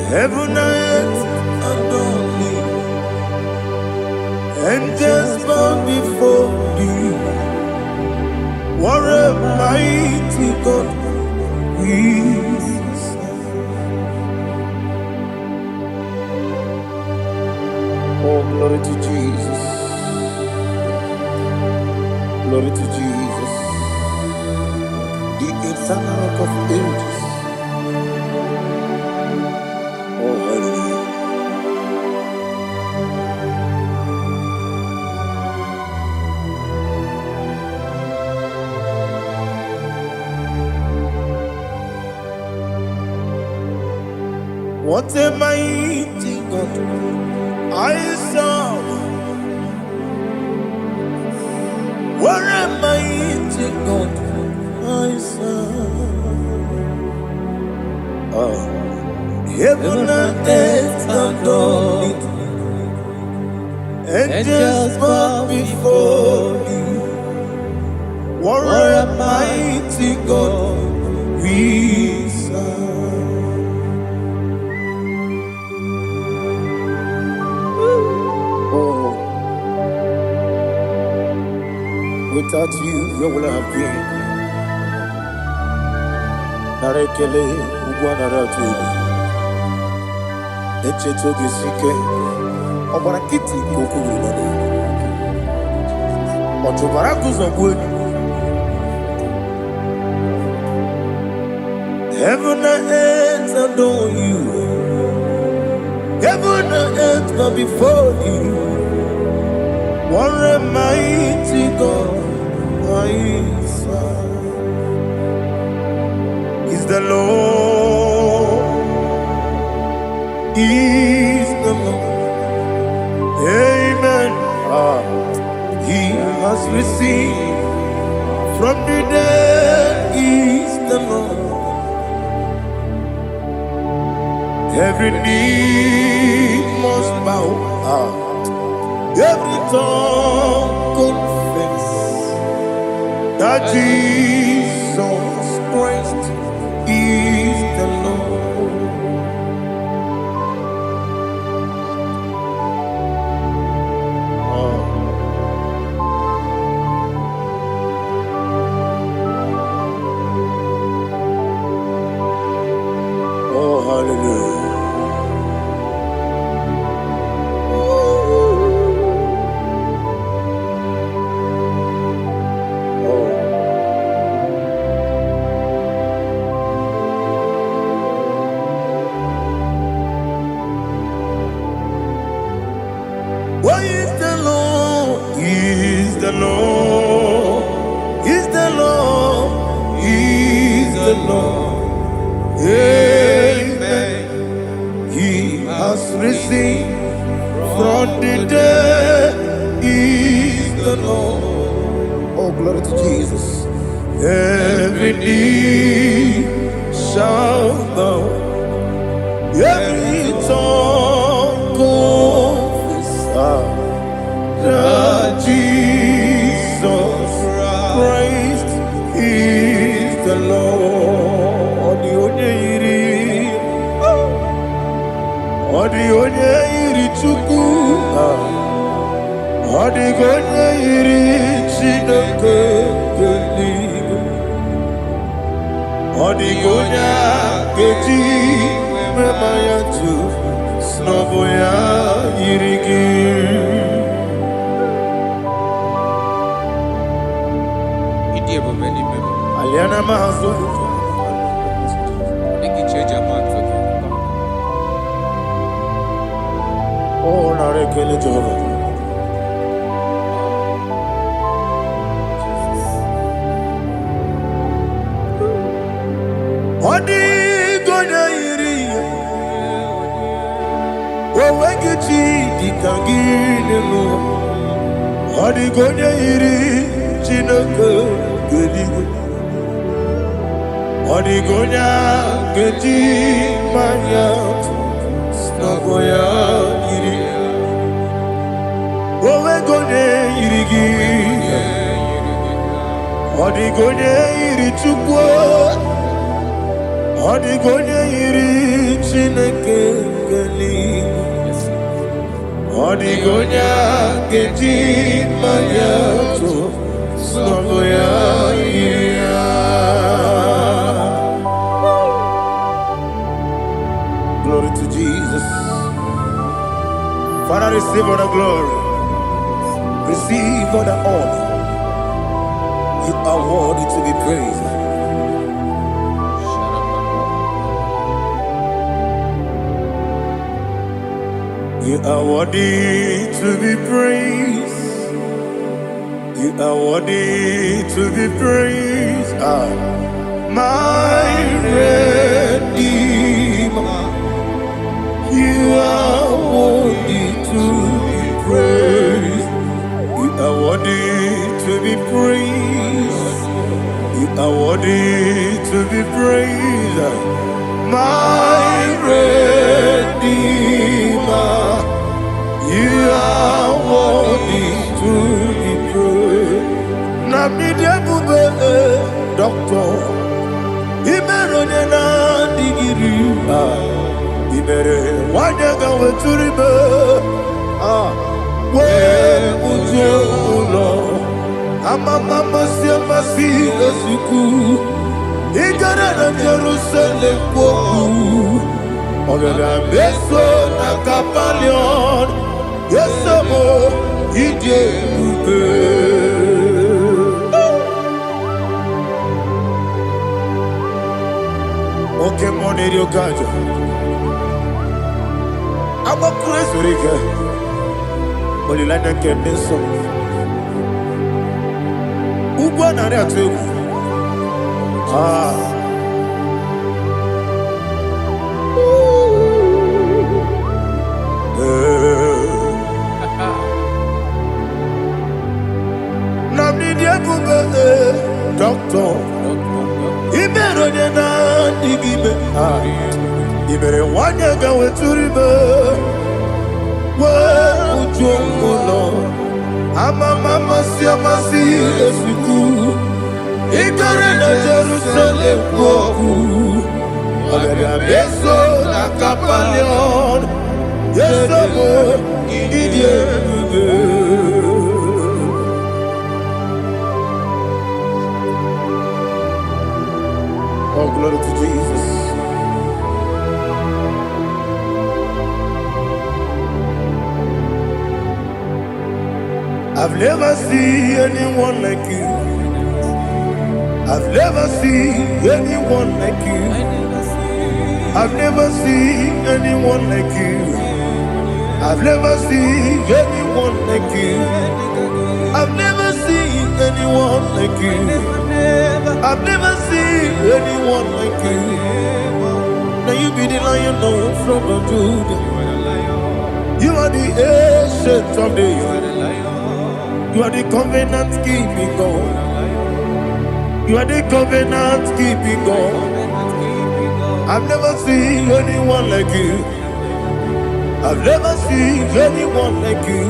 Heaven and earth adore me, angels bow before thee. What a mighty God we serve. Oh, glory to Jesus. Glory to Jesus. The eternal rock of ages. Oh, hallelujah. What a mighty God I serve. What a mighty God I serve. Oh. Heaven and earth adore it. Angels bow before thee. What a mighty God we serve. Oh, without you, where would I have been? Narekele, Ugwanaratu. Echetoge sike ọgbara kiti kokuru nọdụ ọtụbara guzogbu elu. Heaven and earth adore you. Heaven and earth bow before you. What a mighty God I serve. Is the Lord. Is the Lord. Amen. He has received from the dead. Is the Lord. Every knee must bow. Every tongue confess that Jesus Christ is the Lord. Oh, hallelujah. Why is the Lord? Is the Lord? Is the Lord? Is the Lord? Amen. He has risen from the dead. Is the Lord? Oh, glory to Jesus. Every knee shall bow. Every tongue confess that Jesus Christ is the Lord. Odi onye iri Chukwu, odi onye iri Chineke eluigwe, odi onye keji mema ya tu snobo ya iri gị. Aliana mazo. Oh, narekele Jehovah. Odi gonya iri, owegichi dikangine mo. Odi gonya iri, Chineke eluigwe. Odi gonya keji manya snobo ya iri. Owe gonya iri gi. Odi gonya iri Chukwu. Odi gonya iri Chineke eluigwe. Odi gonya keji manya snobo ya iri. Glory to Jesus. Father, receive all the glory. Receive all the honor. You are worthy to be praised. You are worthy to be praised. You are worthy to be praised. My Redeemer. You are worthy to be praised. You are worthy to be praised. You are worthy to be praised. My Redeemer. You are worthy to be praised. Namidebube, Doctor. Imerone na digiri. Ibere wanyaga weturibe we uje ulo amama masi esuku igara na Jerusalem kwoku ogara beso na Kapalion yesemo ije ube oke moneri okajo I'm a crazy rigger. Only like a kitten so. Ugo na rea tu. Namni dia buga doctor. Ibero de na digibe. Ibere wanya ga weturibe. We ujongulo. Mama si esuku. Igore na Jerusalem woku. Agari abeso na kapalion. Yesobo idie. Oh, glory to Jesus. I've never seen anyone like you. I've never seen anyone like you. I've never seen anyone like you. I've never seen anyone like you. I've never seen anyone like you. I've never seen anyone like you. Now you be the lion from the Judah. You are the ancient of days. You are the covenant keeping God. You are the covenant keeping God. I've never seen anyone like you. I've never seen anyone like you.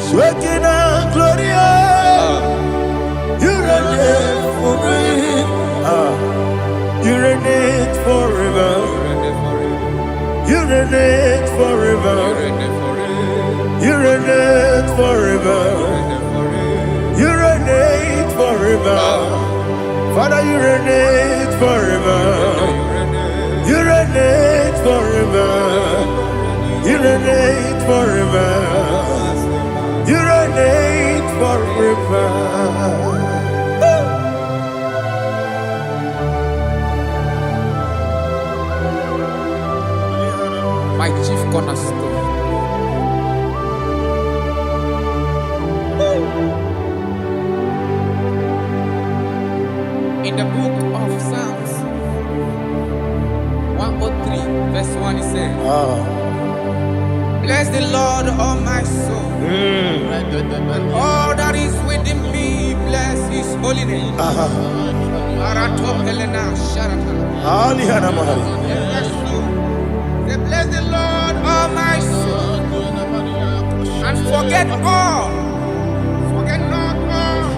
Shekinah Gloria, you reign for me. You reign forever. You reign forever. You reign forever. You reign forever. Father, you reign forever. You reign forever. You reign forever. You reign forever. My chief cornerstone. In the book of Psalms 103 verse 1 it says, bless the Lord, all my soul, and all that is within me, bless his holy name. Bless the Lord, all my soul, and forget not all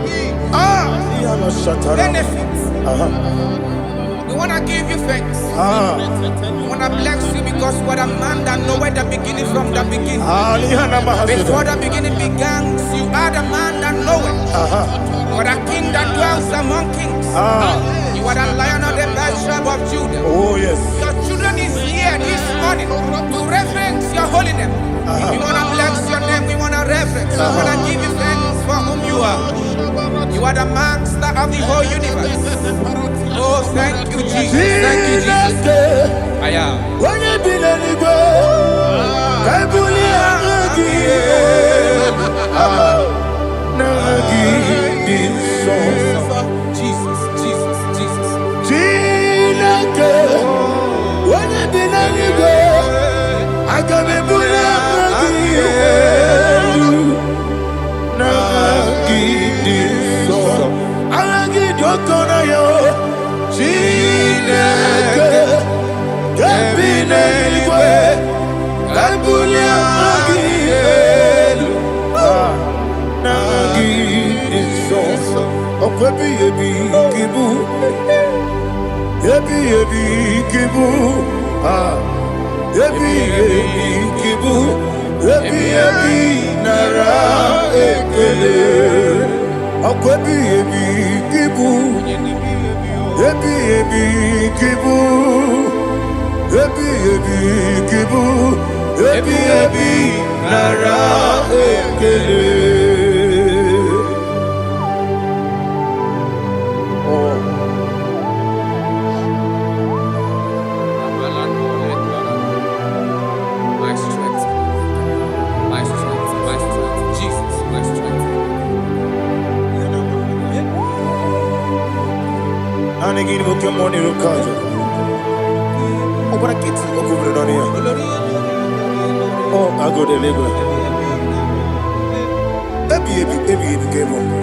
his benefits. We want to give you thanks. We want to bless you because what a man that knoweth the beginning from the beginning. Before the beginning began, you are the man that knoweth. You are the king that dwells among kings. You are the lion of the tribe of Judah. Oh yes. Your children is here this morning to reverence your holy name. We want to bless your name. We want to reverence. We want to give you thanks for whom you are. You are the master of the whole universe. Oh, thank you, Jesus. Thank you, Jesus. I am. Jesus, Jesus, Jesus.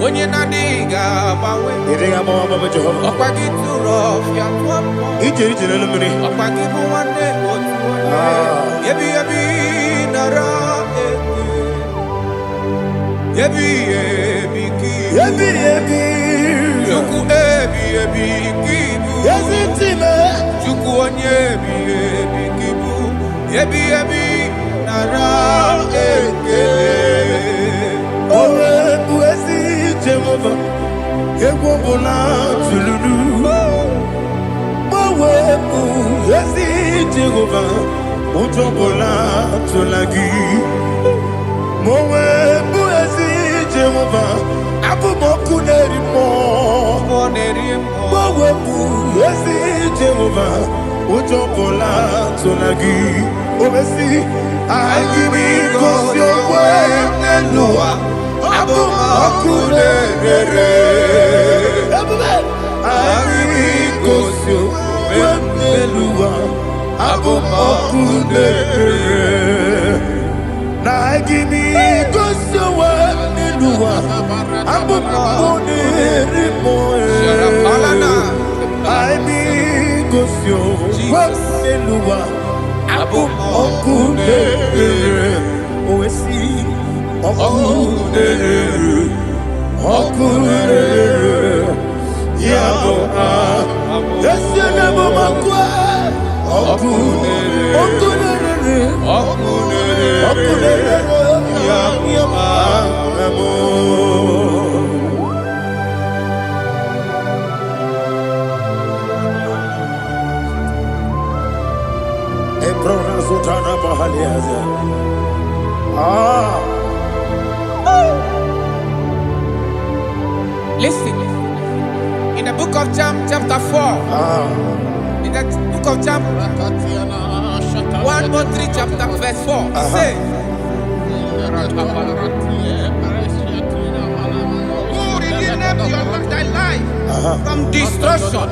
Onye nadiga bawe. Okwagi turo fia twampo. Okwagi buwane otuwane. Yebi nara eke. Yebi ki. Juku kibu. Juku onye kibu. Yebi nara eke. Owe buezi Jehova, Egwobola tululu. Owe buezi Jehova, Ojobola tulagi. Owe buezi Jehova, Abumoku nerimo. Owe buezi Jehova, Ojobola tulagi. Obesi, I give you cause your way, Nelua. Abumoku nerere. I give you cause your way, Nelua. Abumoku nerere. Na I give you cause your way, Nelua. Abumoku nerere. I give cause your way, Nelua. Okudere, oesi, okudere, yabo yesene bomakwa, okudere, yabo Listen, in the book of Psalm chapter 4, in the book of Psalm 113 chapter verse 4, it says, who redeemed thy life from destruction?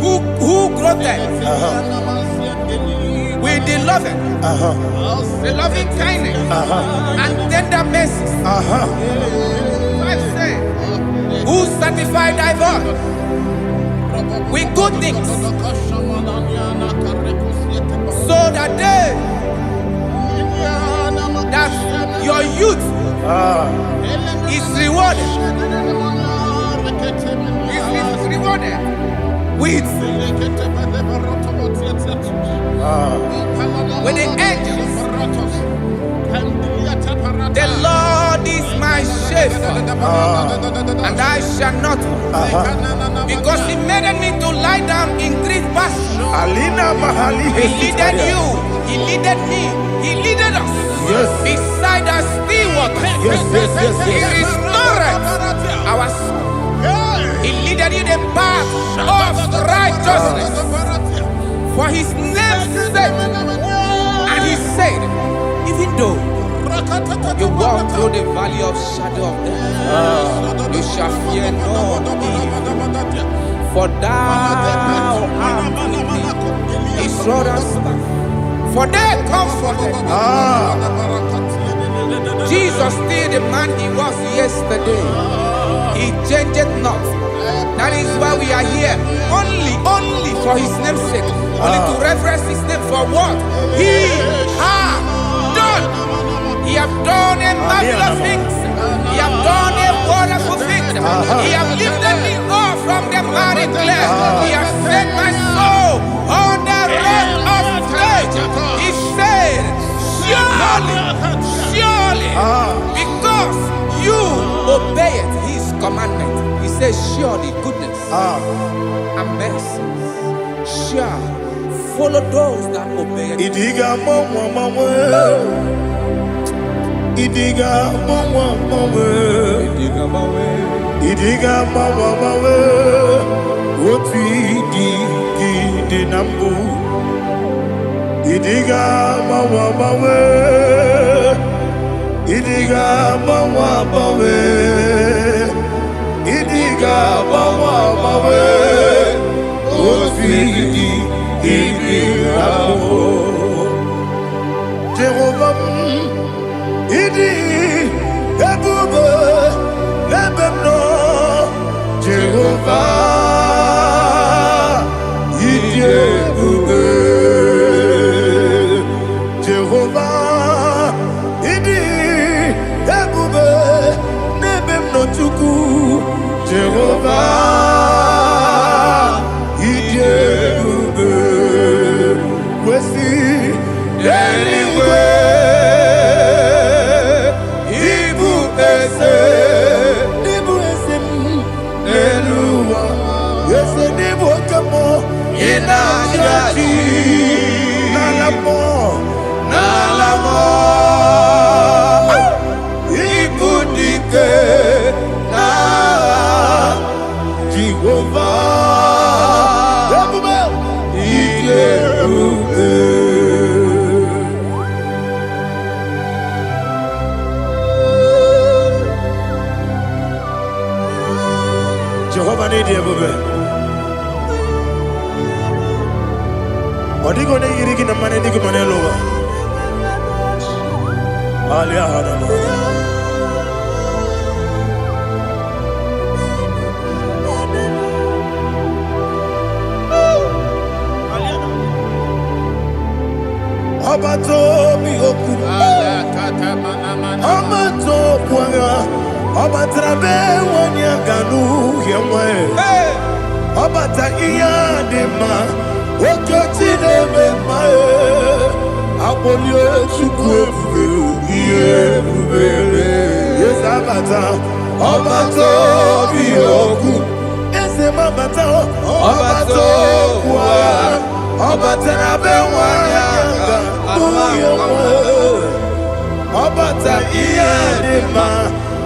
Who groweth with the loving kindness and tender mercies? Who sanctify thy voice with good things, so that your youth is rewarded. Is rewarded with the angels. The Lord is my shepherd, and I shall not want, because He made me to lie down in green pastures. He leaded you, He leaded me, He leaded us beside the still waters. He restored our soul. He leaded you the path of righteousness for His name's sake. And He said, even though you walk through the valley of shadow of death, you shall fear no evil, for thou art with me. His rod and staff, for they comforted. Jesus still the man He was yesterday. He changed not. That is why we are here. Only for His name's sake. Only to reverence His name for what He has done. He has done a marvelous things. He has done a wonderful thing. He has lifted me up from the miry clay. He has set my soul on the rock of faith. He said, surely, because you obeyed His commandment. He says, surely goodness and mercy shall follow those that obey Him. Idiga mawe, oti di nambu. Idiga mawe, idiga mawe, idiga mawe, oti di nambu. Jehovah, idi Yes, and they woke up more. Inajaji. Nalamo. Nalamo. Ibudike. Na. Jehovah. Jehovah need you, baby. What are you going to eat in the money? You can lower. Alia Hadam. Abato mi oku. Abato puanga. Abatrabe wanya ganu yemwe. Abata iya dema. Okoti deme mae. Abolio chukwe iye bubele. Yes abata. Abato mi oku. Ese mabata. Abato puanga. Abatrabe wanya ganu yemwe. Abata iya dema.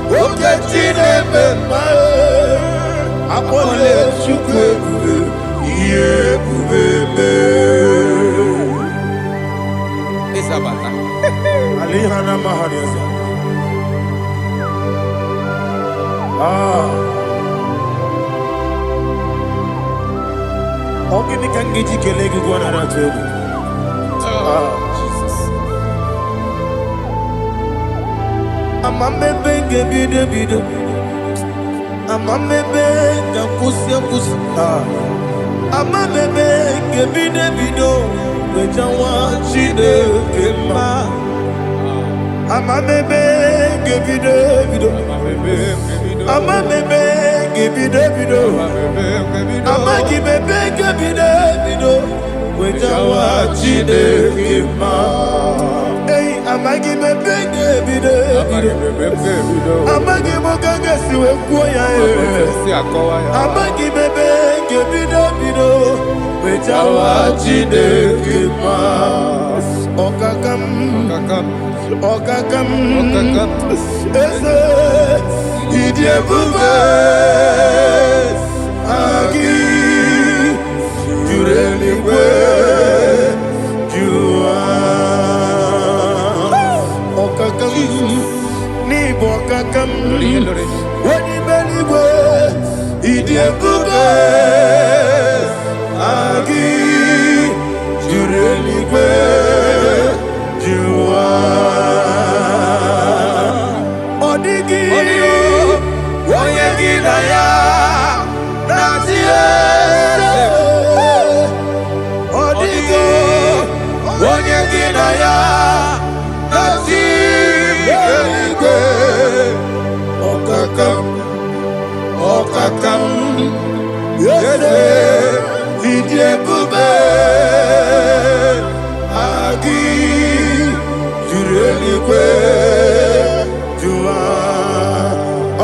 Oketi deme mae. Apole chukwe iye bubele. Isabata. Alihana mahariasa. Ogini kangiji kelegi gwana ratubu. Jesus. Amamebe gebide bido. Amamebe gakusia kusi. Amamebe gebide bido. Wejawa chide kema. Amamebe gebide bido. Amamebe gebide bido. Amagibebe gebide bido. Wejawa chide kema. Hey, amagibebe gebide bido. Amagimogaga siwe kuya e. Amagibebe gebide bido. Wejawa chide kema. Okakam. Ese idie bube agi jureli kwe jua okakam ni bokakam wani beli kwe idie bube agi jureli kwe jua odigi oyegi na ya natie odigi oyegi na ya natie okakam yese idie bube agi jurelikwe jua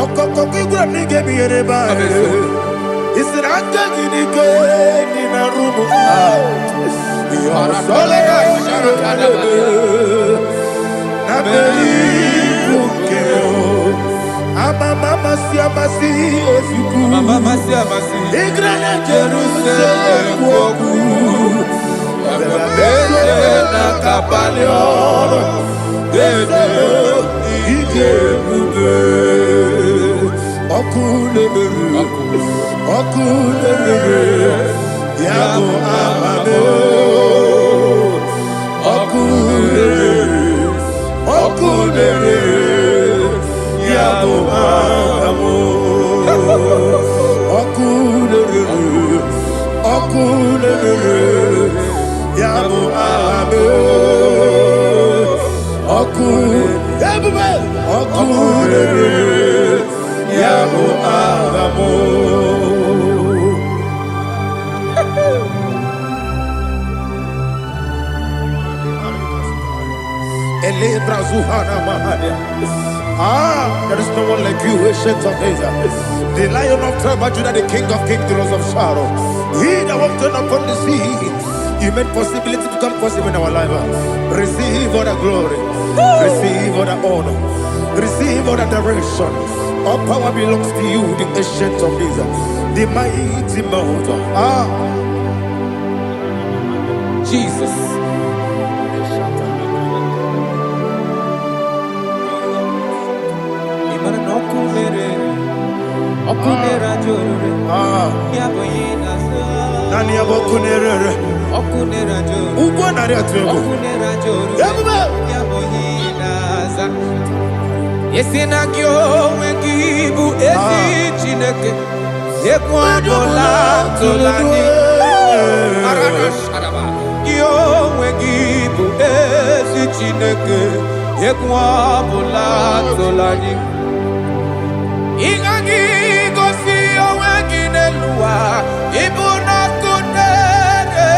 okoko kigura nige biyere ba isira gini ke ni na rumu ya sole na beli ukeo ama mama si ofiku Mama si igrana Jerusalem woku bele na kapalion dede ije bube okulere yabo amabo okulere yabo amabo okulere yabo amabo okulere yabo amabo. Elebra zuhana mahade There is no one like you, ancient of days. The Lion of tribe of Judah, the King of kings, the Rose of Sharon. He that walked upon the sea. You made possibility to come possible in our life. Receive all the glory. Receive all the honor. Receive all the direction. All power belongs to you, the ancient of days, the mighty mountain. Jesus. Nani abokunere. Ugbo nari atuego. Yesina kyo wekibu esi chineke. Yekwa bola tolani. Kyo wekibu esi chineke. Yekwa bola tolani. Ingagi gosi owegine luwa. Ibuna kunere.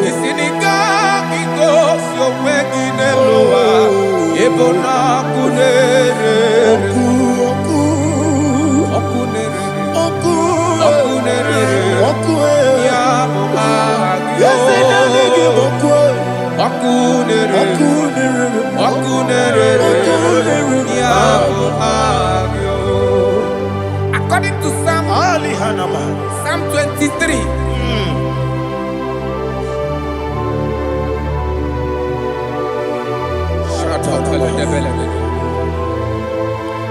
Isinika gosi owegine luwa. Ibuna kunere. According to Psalm 23.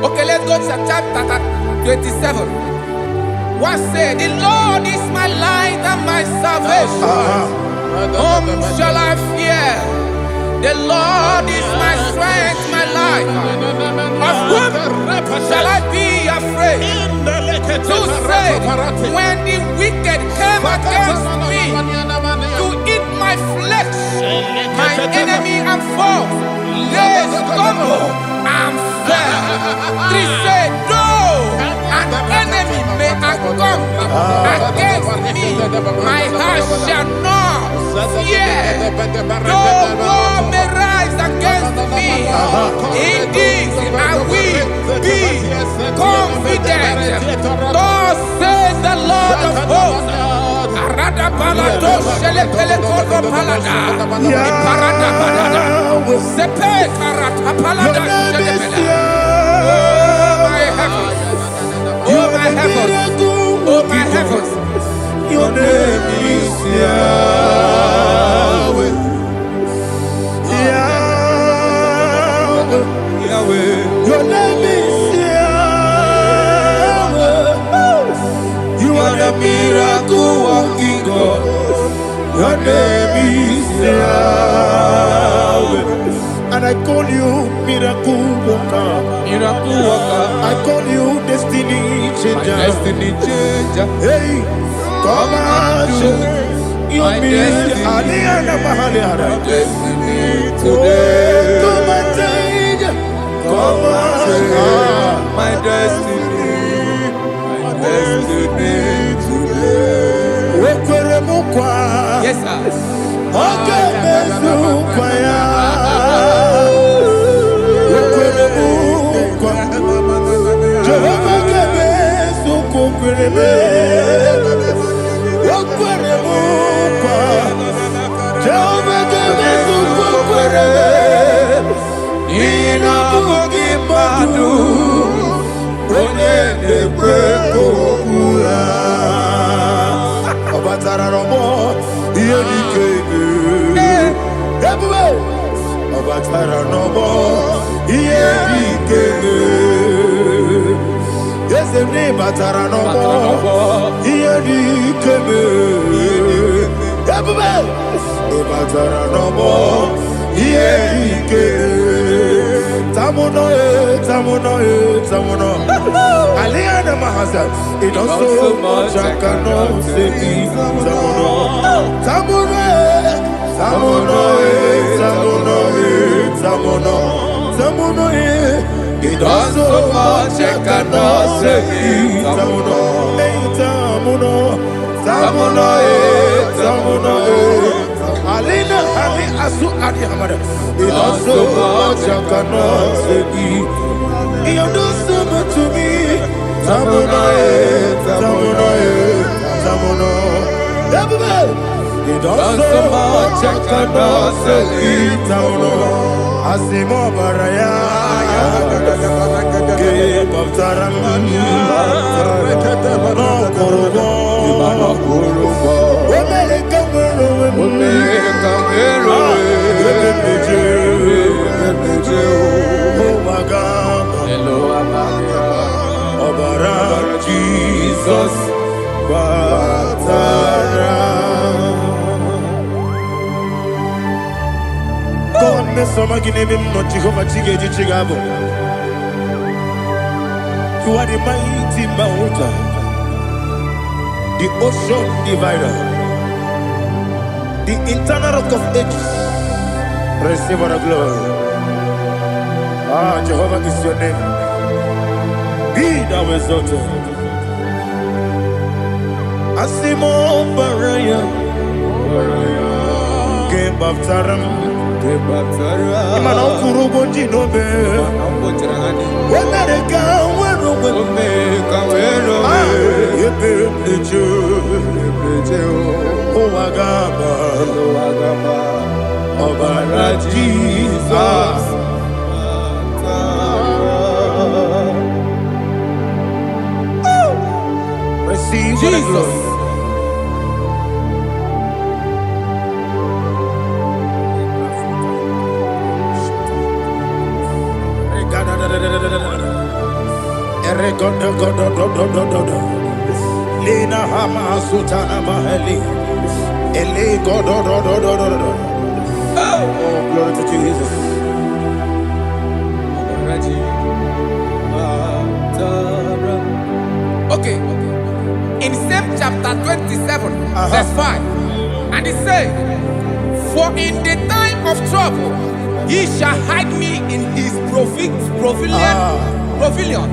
Okay, let's go to chapter 27. What said? The Lord is my light and my salvation. Whom shall I fear? The Lord is my strength, my life. Of whom shall I be afraid? To say, when the wicked came against me to eat my flesh, my enemy and foe, they stumble and fell. 3 said, though an enemy may come against me, my heart shall not fear. Though war may rise against me, in this I will be confident. Thus says the Lord of hosts. Arada palado shele pele kodo palada. Iparada palada. Sepe karata palada shele pele. Oh my heavens. Oh my heavens. Oh my heavens. Your name is Yahweh. Yahweh. Yahweh. Your name is Yahweh. You are the miracle working God. Your name is Yahweh. And I call you miracle worker. Miracle worker. I call you destiny changer. My destiny changer. Hey, come on, your destiny. My destiny today. Come on, change. Come on, my destiny. My destiny today. Yes, sir. Okay, Batara no more. Here he came. Batara no more. Here he came. Tamuno, tamuno, tamuno. Aliana Mahasa. It don't so much I cannot say. Tamuno, tamuno, tamuno, tamuno, tamuno, tamuno. It does so much I cannot say. Tamuno, tamuno, tamuno, tamuno. Alina, Asu Adi Hamada. It does so much I cannot say. You do so much to me. Tamunae, Tamunae, Tamunae. Everybody. It does so much I cannot say. Tamunae. Asimo Baraya. Give up Taramani. No Korogo. Jesus, God, Miss Somaginebim, not Jehovah Chigagi Chigabo. You are the mighty mountain, the ocean divider, the internal rock of ages. Receive our glory. Ah, Jehovah is your name. Be thou exalted. Asimo Baraya, Game of Taram, Imano Kuruboji Nobe, when I go, where will make a oh, Agaba, Obara Jesus. Receive Jesus. Lena Hama Sutana Maheli. Ele God. Oh, glory to Jesus. Okay. In same chapter 27, verse 5, and it says, for in the time of trouble, he shall hide me in his pavilion.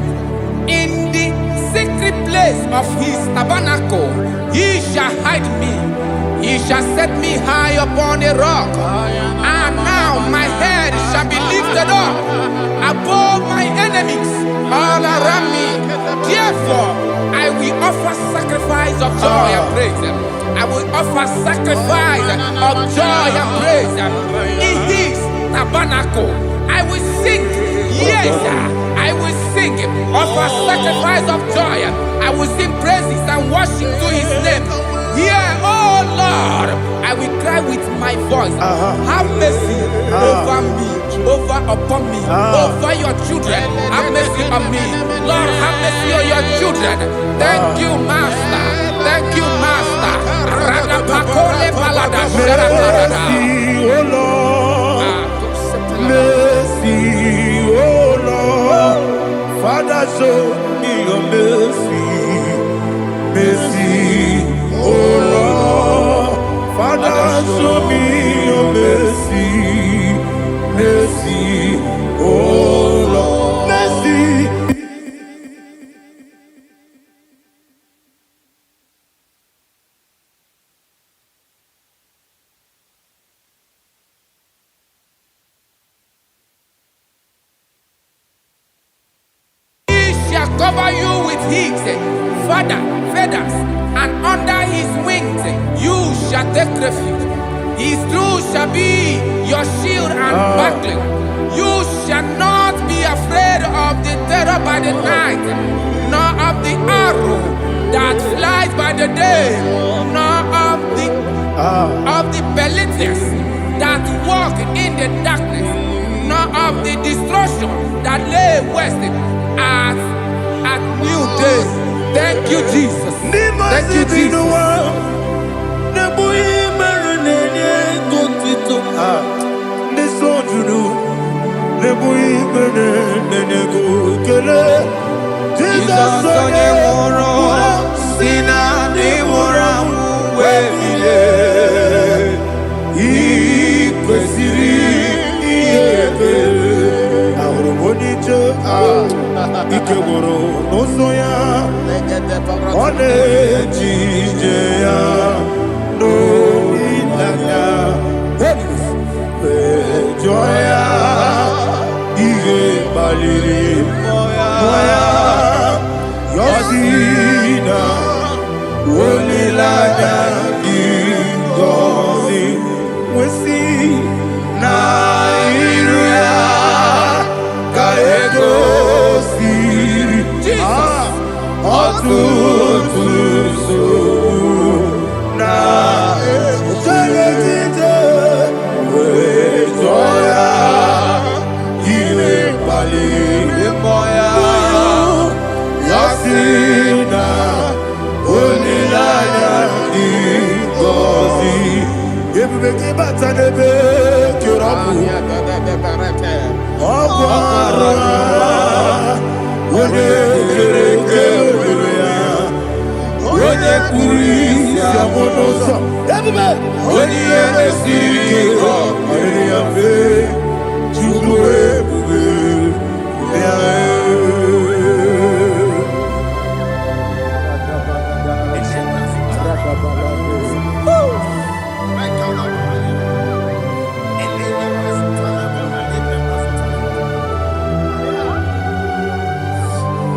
In the secret place of his tabernacle, he shall hide me. He shall set me high upon a rock. And now my head shall be lifted up above my enemies all around me. Therefore, I will offer sacrifice of joy and praise. I will offer sacrifice of joy and praise. In his tabernacle, I will sing. Yes, I will sing. Offer sacrifice of joy. I will sing praises and worship to his name. Yeah, oh Lord, I will cry with my voice. Have mercy over me, upon me, over your children. Have mercy on me. Lord, have mercy on your children. Thank you, Master. Thank you, Master. Mercy, oh Lord. Mercy, oh Lord. Father, show me your mercy. Mercy, oh Lord. Father, show me your mercy. Mercy, oh Lord. Mercy. Cover you with his feathers, and under his wings you shall take refuge. His truth shall be your shield and buckler. You shall not be afraid of the terror by the night, nor of the arrow that flies by the day, nor of the pestilence that walk in the darkness, nor of the destruction that lay waste at new day. Thank you, Jesus. Thank you, Jesus. Ikegoro nosoya one jijeya no ilaya. paliri moya yosina olilanya ingozi wesi na iruya kaego siri otutuso na etelekite wetoya ile paliri moya yosina olilanya ingozi ebubeke batanebe kirabu ọgbara onye kereke ya onye kpuru isi abụ n'ụzọ ebube onye ihe esiri ike ọrịrị ya mfe chukwu ebube ya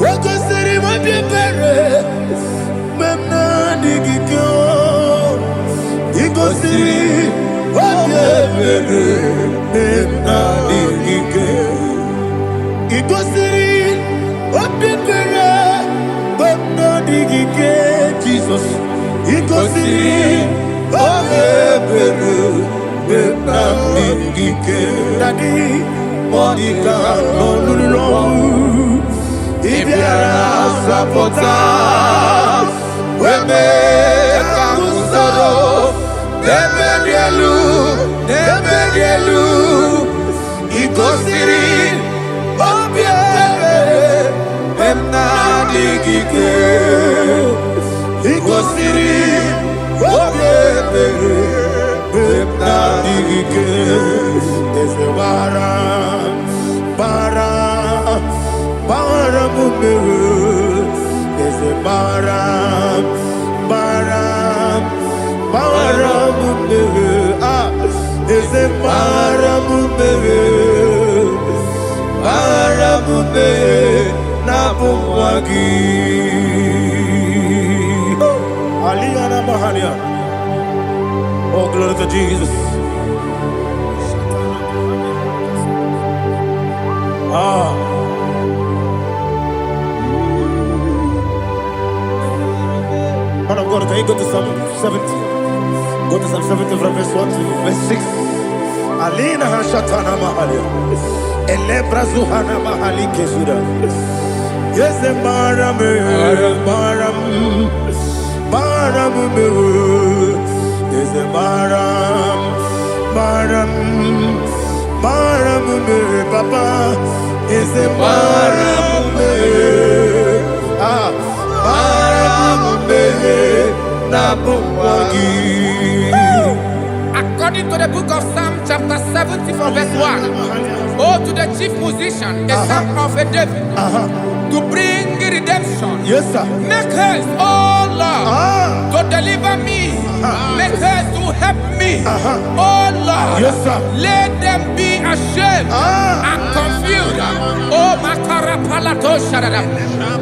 Wakosiri mabibere memna digikyo ikosiri mabibere memna digikyo ikosiri mabibere memna digikyo Jesus ikosiri mabibere memna digikyo Daddy Monica Lulu Ibiara sapota weme kamusoro nebedielu ikosiri obiere emna digike ikosiri obiere emna digike ezewara Baram, there's a baram, there's a baram, Nabuwagi. Aliyana Mahalia. Oh, glory to Jesus. Man of God, can you go to Psalm 70? Go to Psalm 70 from verse 1 to verse 6. Alina Hashatana Mahalia. Elebra Zuhana Mahali Kesuda. Yes, the Baram. Yes, the Baram. Papa. Yes, the Baram. According to the book of Psalm chapter 70 from verse 1, oh, to the chief musician, a son of a David, to bring redemption. Yes, sir. Make haste, oh Lord, to deliver me. Make haste to help me. Oh Lord, yes, sir. Let them be ashamed and confused. Oh, Makara Palato Shadada,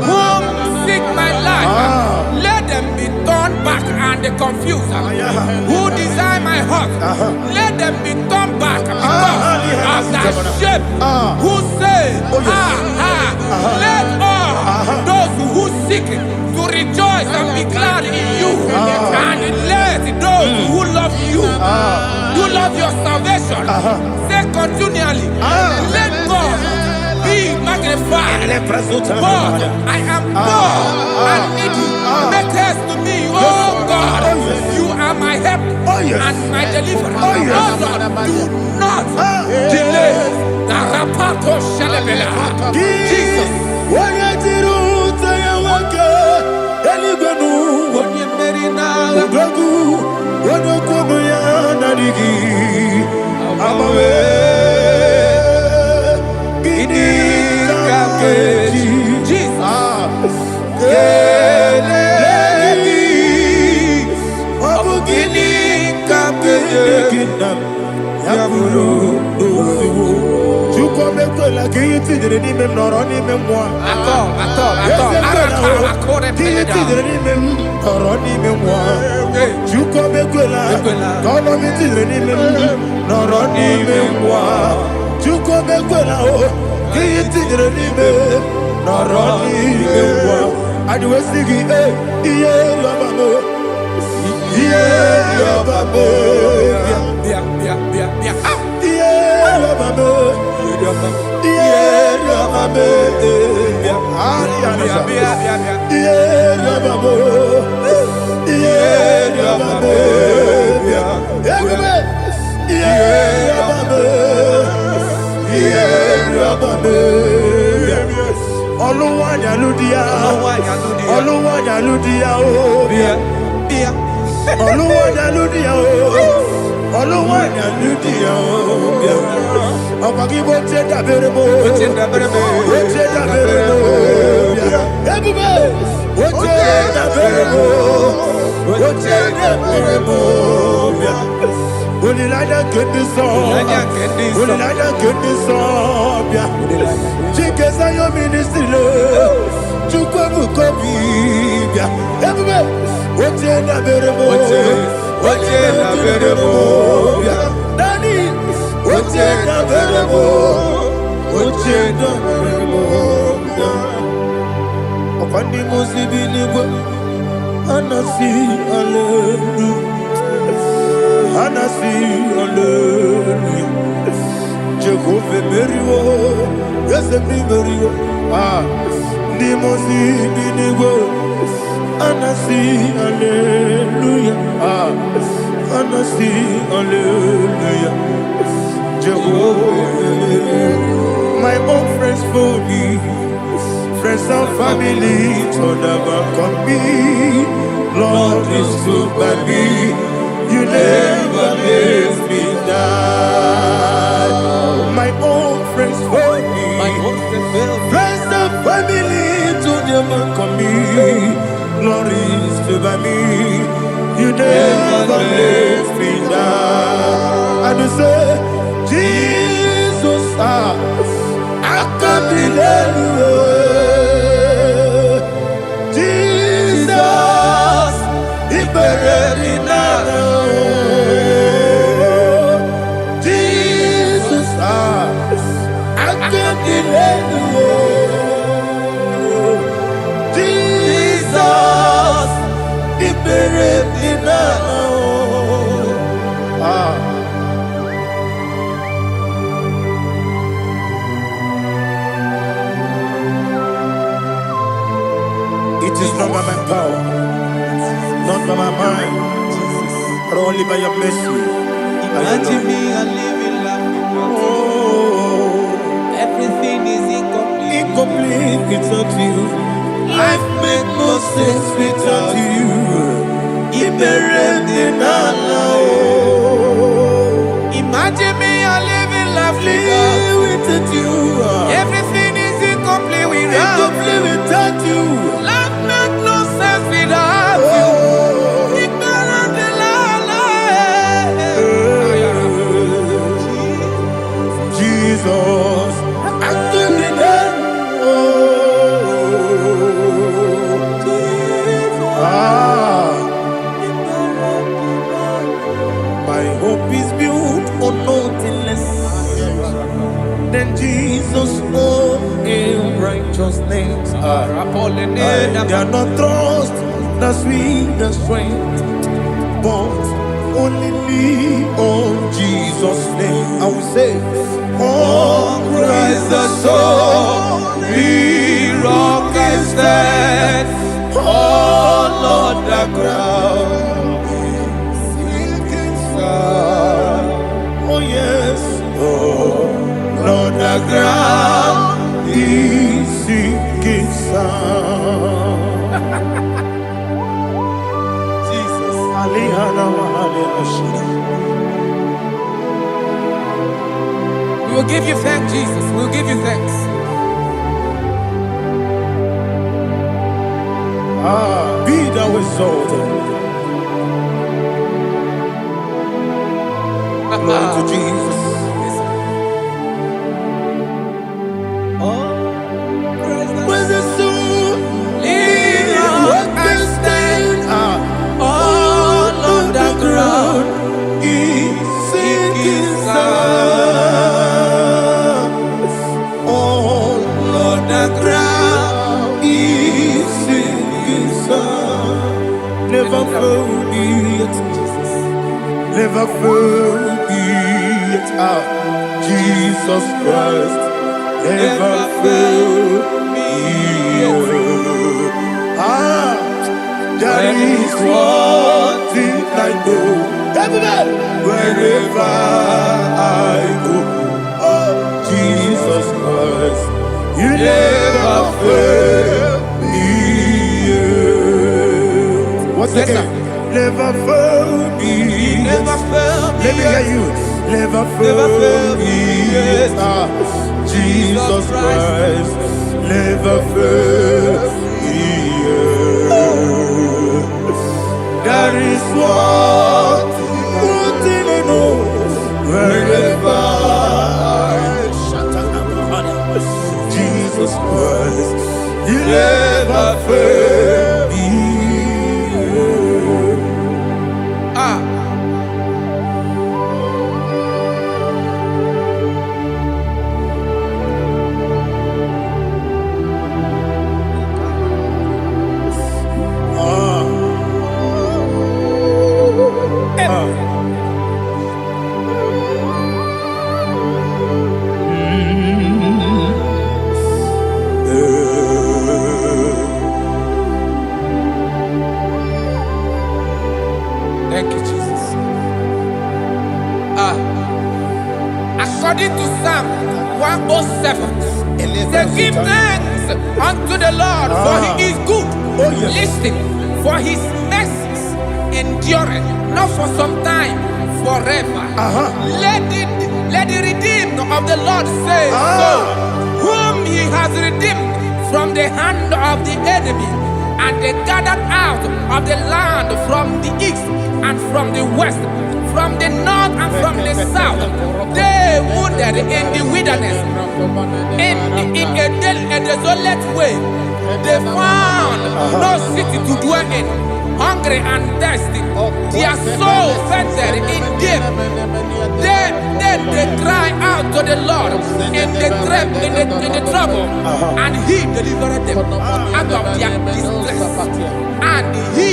whom seek my life, let them be turned back and confused. Who desire my heart, let them be turned back because of that shape. Who say, let all those who seek to rejoice and be glad in you, and let those who love you, who love your salvation, say continually, let God be magnified. God, I am poor and needy. Make haste to me, oh God. You are my help and my deliverer. Oh Lord, do not delay. Jesus. tidere ni mem noro ni mem wa. Kini tidere ni mem noro ni mem wa. Juko bekwela. Tolo mi tidere ni mem noro ni mem wa. Juko bekwela o. Kini tidere ni mem noro ni mem wa. Adiwe sigi iye lobamo. Iye lobamo. Iye lobamo. My own friends for me, friends and family, told never come me. Lord is good by me, you never leave me die. My own friends for me, friends and family, told never come me. Lord is good by me, you never leave me die. And you say, Jesus, I can't believe you. Jesus, He buried in Jesus, I can't believe you. Jesus, He buried in It is not by my power, not by my mind, but only by your mercy. Imagine me and living life without you. Everything is incomplete. Incomplete without you. Life makes no sense without you. Imagine me and living life without you. Everything is incomplete Without you. Life makes no sense without you. Jesus, I can't be done. My hope is built on nothing less than Jesus' own righteousness. I cannot trust the sweetest strength, but only lean on Jesus' name. I will say, on Christ the solid rock I stand. Oh Lord, the ground is sinking sand. Oh yes, oh Lord, the ground is sinking sand. Jesus, We will give you thanks, Jesus. We will give you thanks. Be thou exalted. Glory to Jesus. Oh, never failed me yet. Never failed me yet. Jesus Christ never failed me yet. That is one thing I know. Wherever I go, Jesus Christ, you never fail me. What's again? Never fail me. Never fail me. Let me hear you. Never fail me. Jesus Christ, never fail me. That is what thing I know. Wherever Jesus Christ, you never fail me. Thank you, Jesus. According to Psalm 107, they give thanks unto the Lord, for he is good. Listen, for his mercies endureth not for some time, forever. Let the redeemed of the Lord say so, whom he has redeemed from the hand of the enemy, and they gathered out of the land from the east and from the west, from the north and from the south. They wandered in the wilderness, in a desolate way. They found no city to dwell in, hungry and thirsty. Their soul fainted in them. Then they cry out to the Lord in the trouble, and he delivered them out of their distress. And he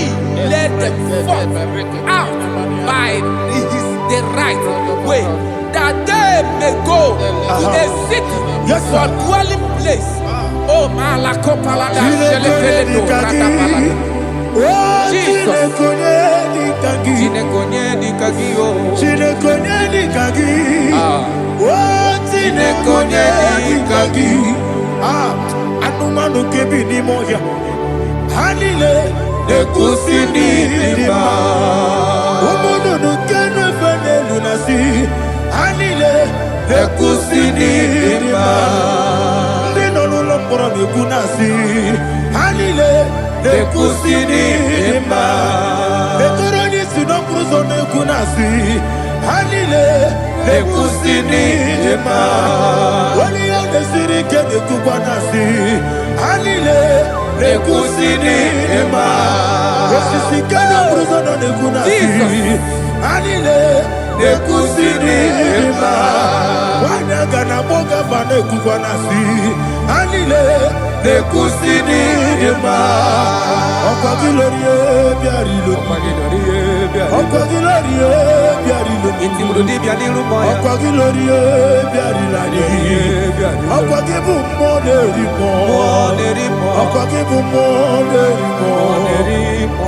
led them forth out by the right way, that they may go to a city for dwelling place. Oh, Malakopalada, Jesus. Anumanu kebi ni moya. Hanile ekusini dima. Omono no kenu fene lunasi. Hanile ekusini dima. Ndino lulo poro ni kunasi. Hanile ekusini dima. Etoroni sino kruzo ne kunasi. Hanile ekusini dima. Wali ya nesiri kene kubanasi. Hanile ekusini dima. Osisi kene kruzo ne kunasi. Hanile ekusini dima. Wanaga na boga vane kubanasi. Hanile ekusini dima. Okwa gilorie biarilo. Okwa gilorie biarilo. Itimrudi bialiru moya. Okwa gilorie biarilani. Okwa gibu moderimo. Okwa gibu moderimo.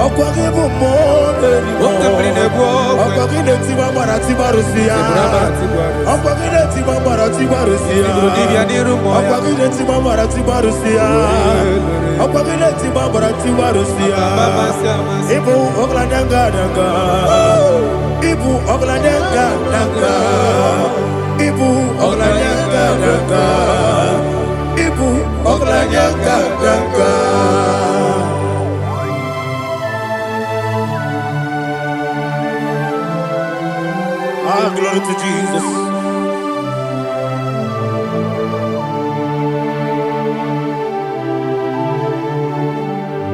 Okwa gibu moderimo. Okwa gine tiba barati barusia. Okwa gine tiba barati barusia. Okwa gine tiba barati barusia. Okwa gine tiba barati barusia. Ibu ogladanga danga. Ibu ogladanga danga. Ibu ogladanga danga. Ibu ogladanga danga. Glory to Jesus.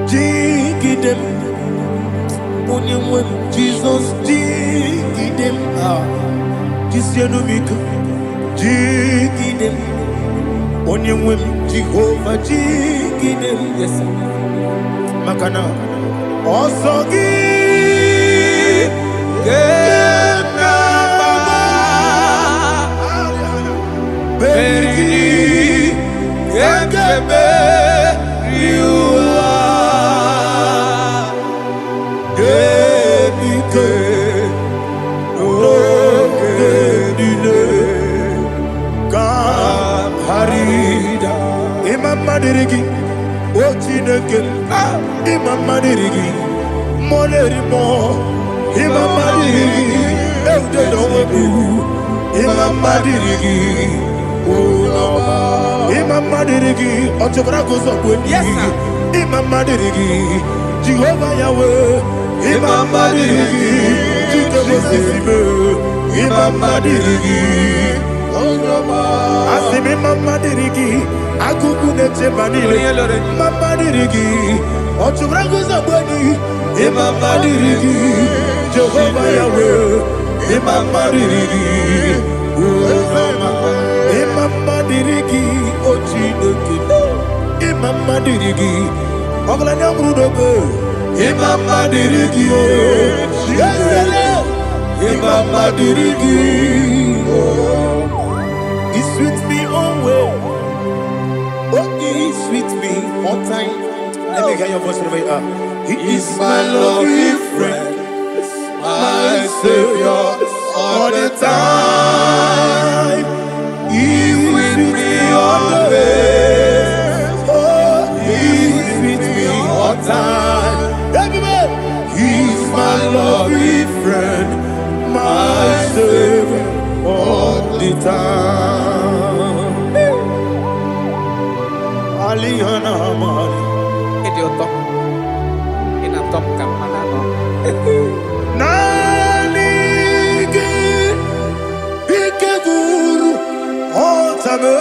Jigidem, Jesus, jigidem, Kisianomika, jigidem, Onyemwem, Jehovah, jigidem, yes, Makana, also give. Enike Oge Dile Kam Harida Imam Madirigi Ochineke Imam Madirigi Molerimo Imam Madirigi Eude Dowebu Imam Madirigi Imam Madirigi Otobrago Zobweni Imam Madirigi Jehovah Yahweh Imam Madirigi Jitobosisibe Imam Madirigi Asim Imam Madirigi Agugune Chebanile Imam Madirigi Otobrago Zobweni Imam Madirigi Jehovah Yahweh Imam Madirigi Imam Madirigi Ochineke Imam Madirigi Oglanya Murudobe Imam Madirigi Imam Madirigi He sweet me always. Oh, he sweet me all time. Let me hear your voice wherever you are. He is my lovely friend, my Savior all the time. He is with me always. Oh, he is with me all time. Everybody, he is my lovely friend, my Savior all the time. Alihana Mari. Idiot. In a top camera. Nanigi Ikeguru Otame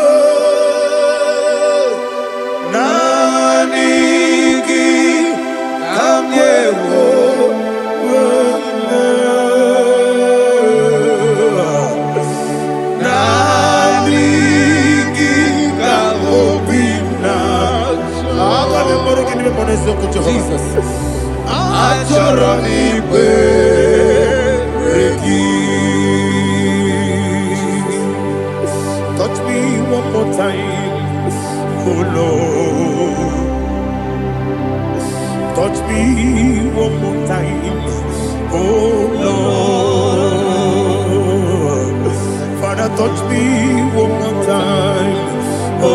Nanigi Kamyewo Nanigi Kamobina Jesus Achoronipe touch me one more time, oh Lord. Touch me one more time, oh Lord. Father, touch me one more time, oh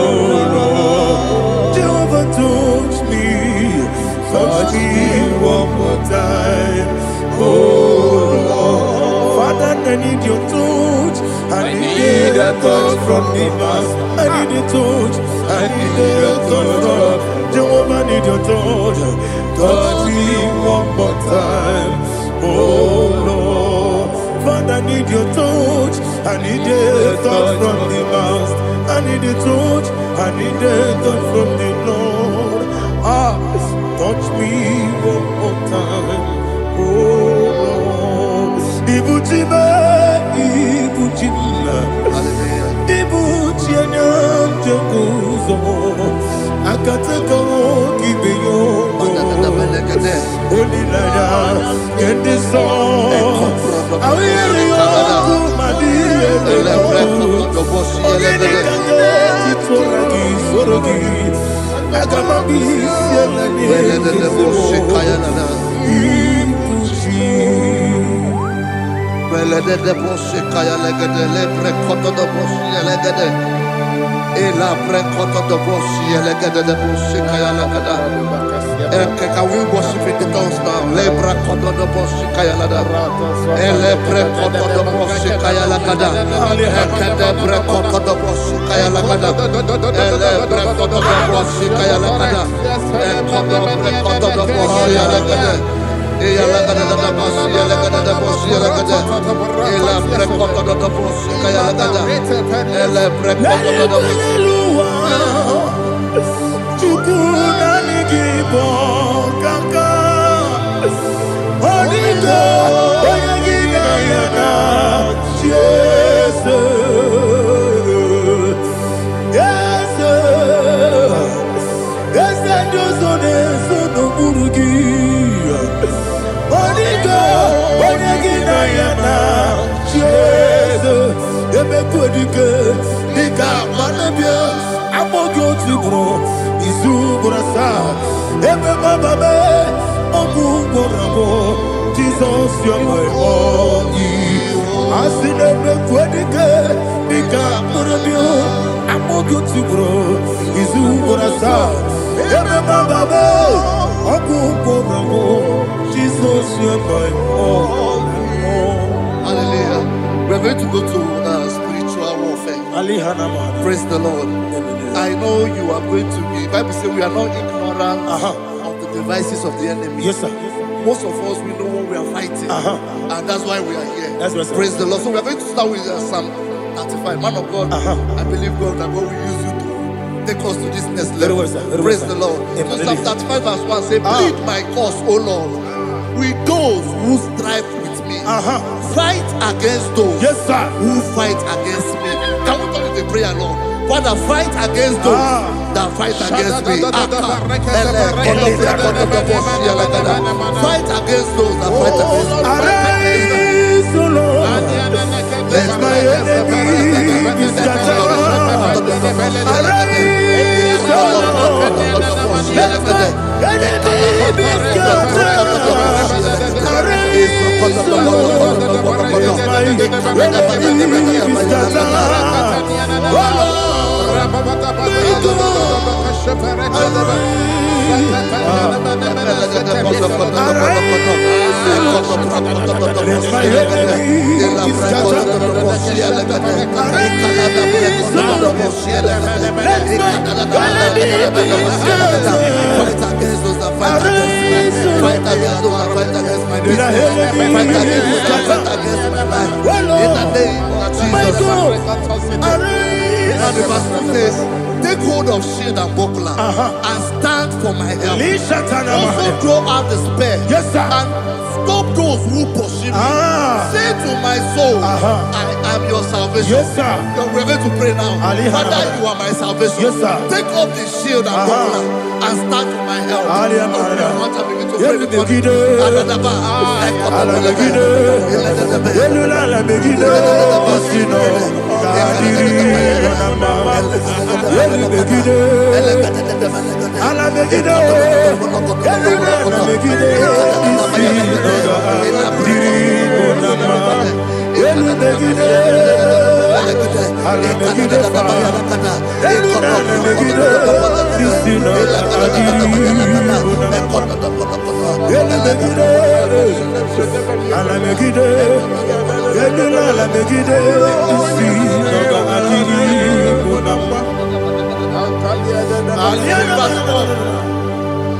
Lord. Jehovah, touch me one more time, oh Lord. Father, I need your touch. I need a touch from the master. I need a touch. I need a touch from Jehovah. I need your touch. Touch me one more time, oh Lord. Father, I need your touch. I need a touch from the master. I need a touch. I need a touch from the Lord. Touch me one more time, oh Lord. Ibuchime, Ibuchime, Ibuchianyam Jaguzo, Akataka Kibeyo, Holy Lada, get this song. I will hear you, Madi, Ela precoto do bossi, elegada de bossi, kayalagada. Can we worship in the tongues now? Lebra koto do bossi, kayalada. Ele precoto do bossi, kayalagada. Ekede precoto do bossi, kayalagada. Ele precoto do bossi, kayalagada. Ekodo precoto do bossi, kayalagada. Eyalagada da bossi, elegada da bossi, elegada. Ela precoto do bossi, kayalagada. Ele precoto do bossi. Chukuna nigibo kaka Onigo oyagina yana Jesus Yes Dozone sono burugi Onigo oyagina yana Jesus Ebe kodike Nika manabia Amogo tibro Izu burasa Ebe bababe Ogu Jesus, you're my all. I see them quadricate, become Muramio, I'm more good to grow. Is who gonna start? Jesus, you're my all. Hallelujah. We're going to go to spiritual warfare. Praise the Lord. I know you are going to be. Bible says we are not ignorant of the devices of the enemy. Yes, sir. Most of us, we know what we are fighting. And that's why we are here. That's right, sir. Praise the Lord. So we are going to start with Psalm 35. Man of God, I believe God that God will use you to take us to this next level. Praise the Lord. So Psalm 35 verse 1 say, plead my cause, O Lord, with those who strive with me. Fight against those who fight against me. Can we turn the prayer, Lord? Father, fight against those that fight against me. Fight against those that fight against me. Arise, O Lord. Let my enemy be scattered. Arise, O Lord. Let my enemy be scattered. Arise, O Lord. Let my enemy be scattered. Oh Lord. Now the verse says, take hold of shield and buckler and stand for my help. Also throw out the spear and stop those who pursue me. Say to my soul, I am your salvation. We're going to pray now. Father, you are my salvation. Take up the shield and buckler and stand for my help.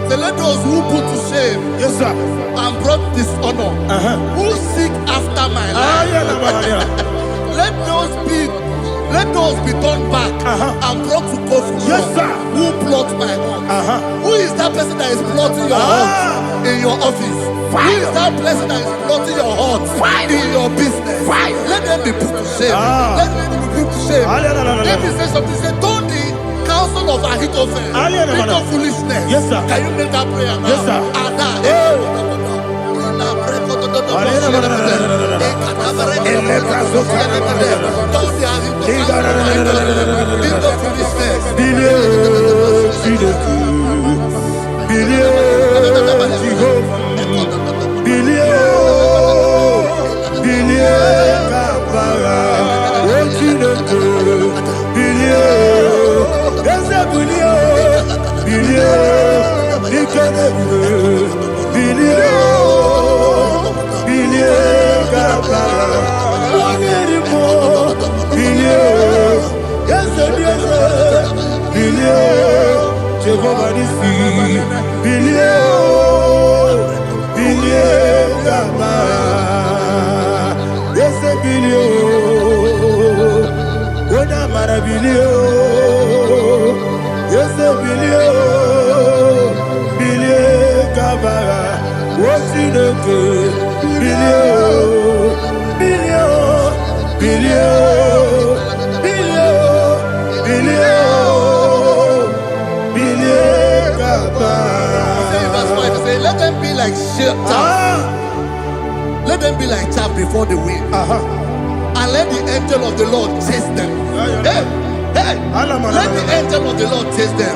So let those who put to shame and brought dishonor, who seek after my life, let those be turned back and brought to confusion. Who plot my heart? Who is that person that is plotting your heart in your office? Who is that person that is plotting your heart in your business? Let them be put to shame. Let them be put to shame. Let me say something. Say, don't the counsel of Ahithophel into foolishness. Can you make that prayer now? Let them be like chaff. Let them be like chaff before the wind. And let the angel of the Lord chase them. Hey, let the angel of the Lord chase them.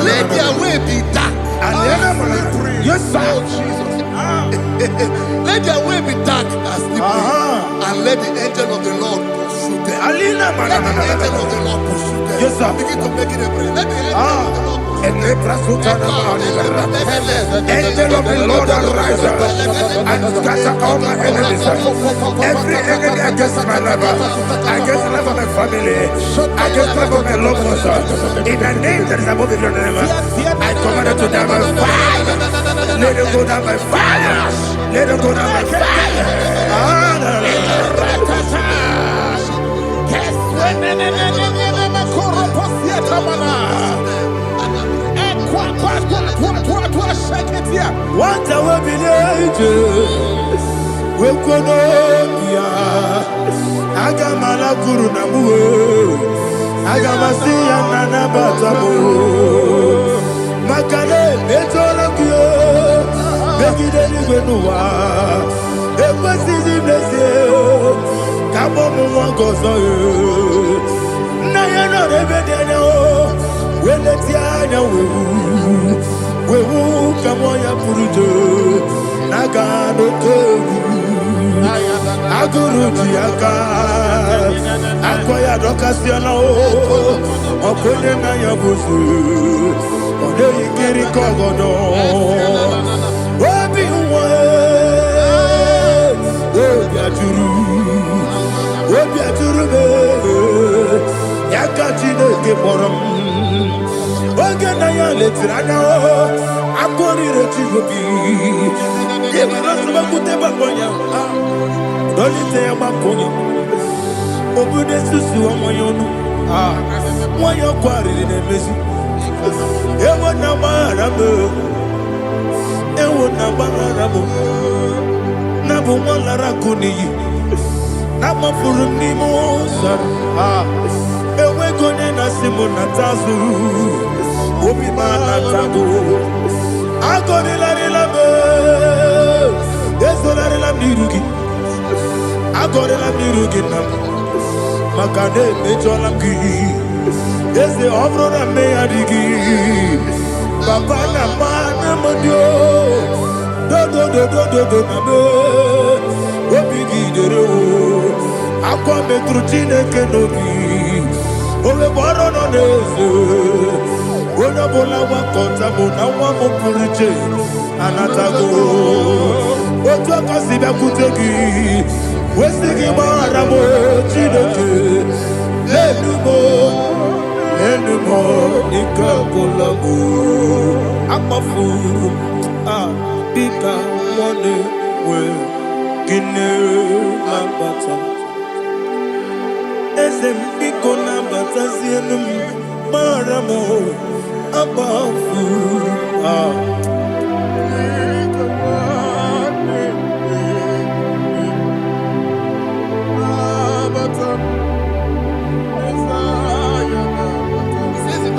Let their way be dark. Yes, sir. Jesus. Let their way be dark as sleeping, and let the angel of the Lord pursue them. Let the angel of the Lord pursue them. Yes, sir. Begin to make it a prayer. Let the angel of the Lord pursue them. Angel of the Lord arise and scatter all my enemies. Every enemy against my life, against the life of my family, against the life of my loved ones, in the name that is above your name, I command it to down by fire. Let it go down by fire. Let it go down by fire. What I will be angels, we could not be. I got my guru namu, I got my see and nana batamu. Makale, Metola Kyo, make it any Genua. It was easy, bless you. Come on, one goes on you. Now you're not even there. When the Tiana we will come on your Purujo. Nagano Kogu. Aguru Tiaka. Akoya Docasiano. Okone Naya Busu. Ode Ikiri Kogodo. Obi Uwe. Obi Aturu be. Yakachine Keporam. Oge Naya Letrana. Akori Rechigobi. Yemirasuma Kuteba Bonya. Dolite Yamakonya. Obude Susu Amoyonu. Moyo Kwari Nemesi. Ewo Namarabo. Ewo Namarabo. Nabu Malara Kuni. Nama Furuni Mosa. Ewe Gone Nasimona Tazu. Obi Manatago. Agoni Larilabe. Esolarilam Nirugi. Agorela Nirugi Nam. Makade Mejolamgi. Ese Obrona Meadigi. Papa Namana Modio. Do Nabe. Obigi Dero. Aqua Metrutine Kenobi. Ole Borono Nese. Ona Bola Wakota Mona Wamopuriche. Anatago. Ojo Kasiba Kutegi. Westigi Maramo Chideke. Lenumo Nikabolago. Amafu. Bika One Way. Gine Lambata. Esembiko Lambata Zienum. Maramo. Abafu.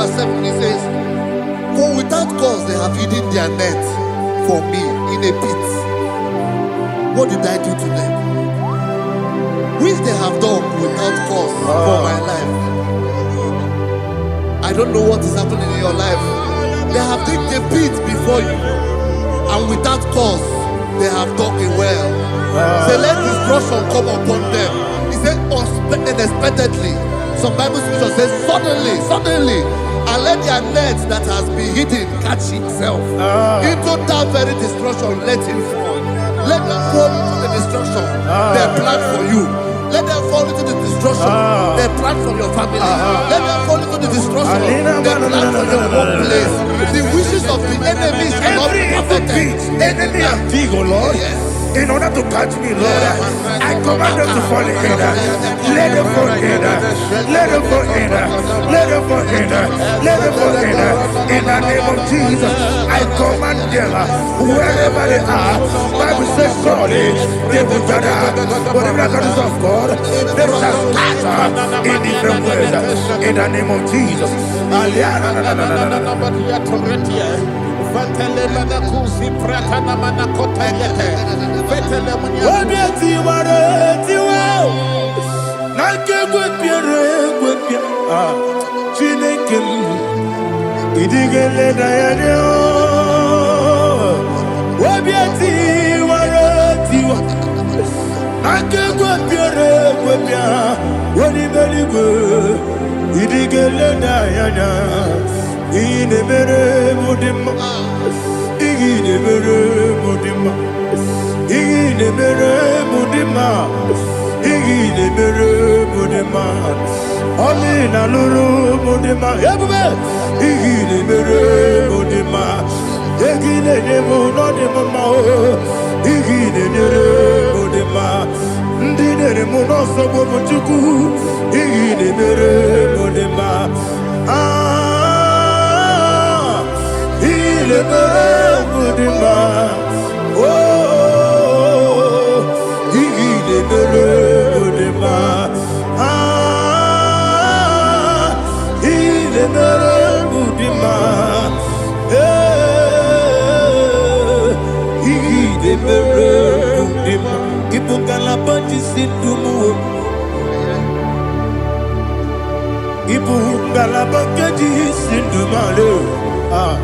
Verse 7, he says, for without cause they have hidden their net for me in a pit. What did I do to them? Which they have done without cause for my life. I don't know what is happening in your life. They have digged a pit before you, and without cause they have dug a well. Say, let destruction come upon them. He said, unexpectedly. Some Bible scripture says, suddenly, and let their net that has been hidden catch itself. Into that very destruction, let it fall. Let them fall into the destruction they plan for you. Let them fall into the destruction they plan for your family. Let them fall into the destruction they plan for your workplace. The wishes of the enemies cannot be perfected. Enemy and big, oh Lord. Yes. In order to catch me, Lord, I command them to fall in. Let them fall in. Let them fall in. Let them fall in. Let them fall in. In the name of Jesus, I command them wherever they are. Bible says surely they will gather. Whatever that is of God, they shall scatter in different ways. In the name of Jesus. Obiati waretiwa Ake gwapiere gwapia Wani beligwe Idigele na yana Ine mere mudima Ine mere mudima Ine mere mudima Ine mere mudima Amina luru mudima Ebube Ine mere mudima Egine nemo no demo mao Igine nere modema Ndine nemo no sobo mochuku Igine nere modema Ah Ile nere modema Oh Igine nere modema Ah Ile nere modema Ibu galabati sindumu Ibu galabati sindumale Ah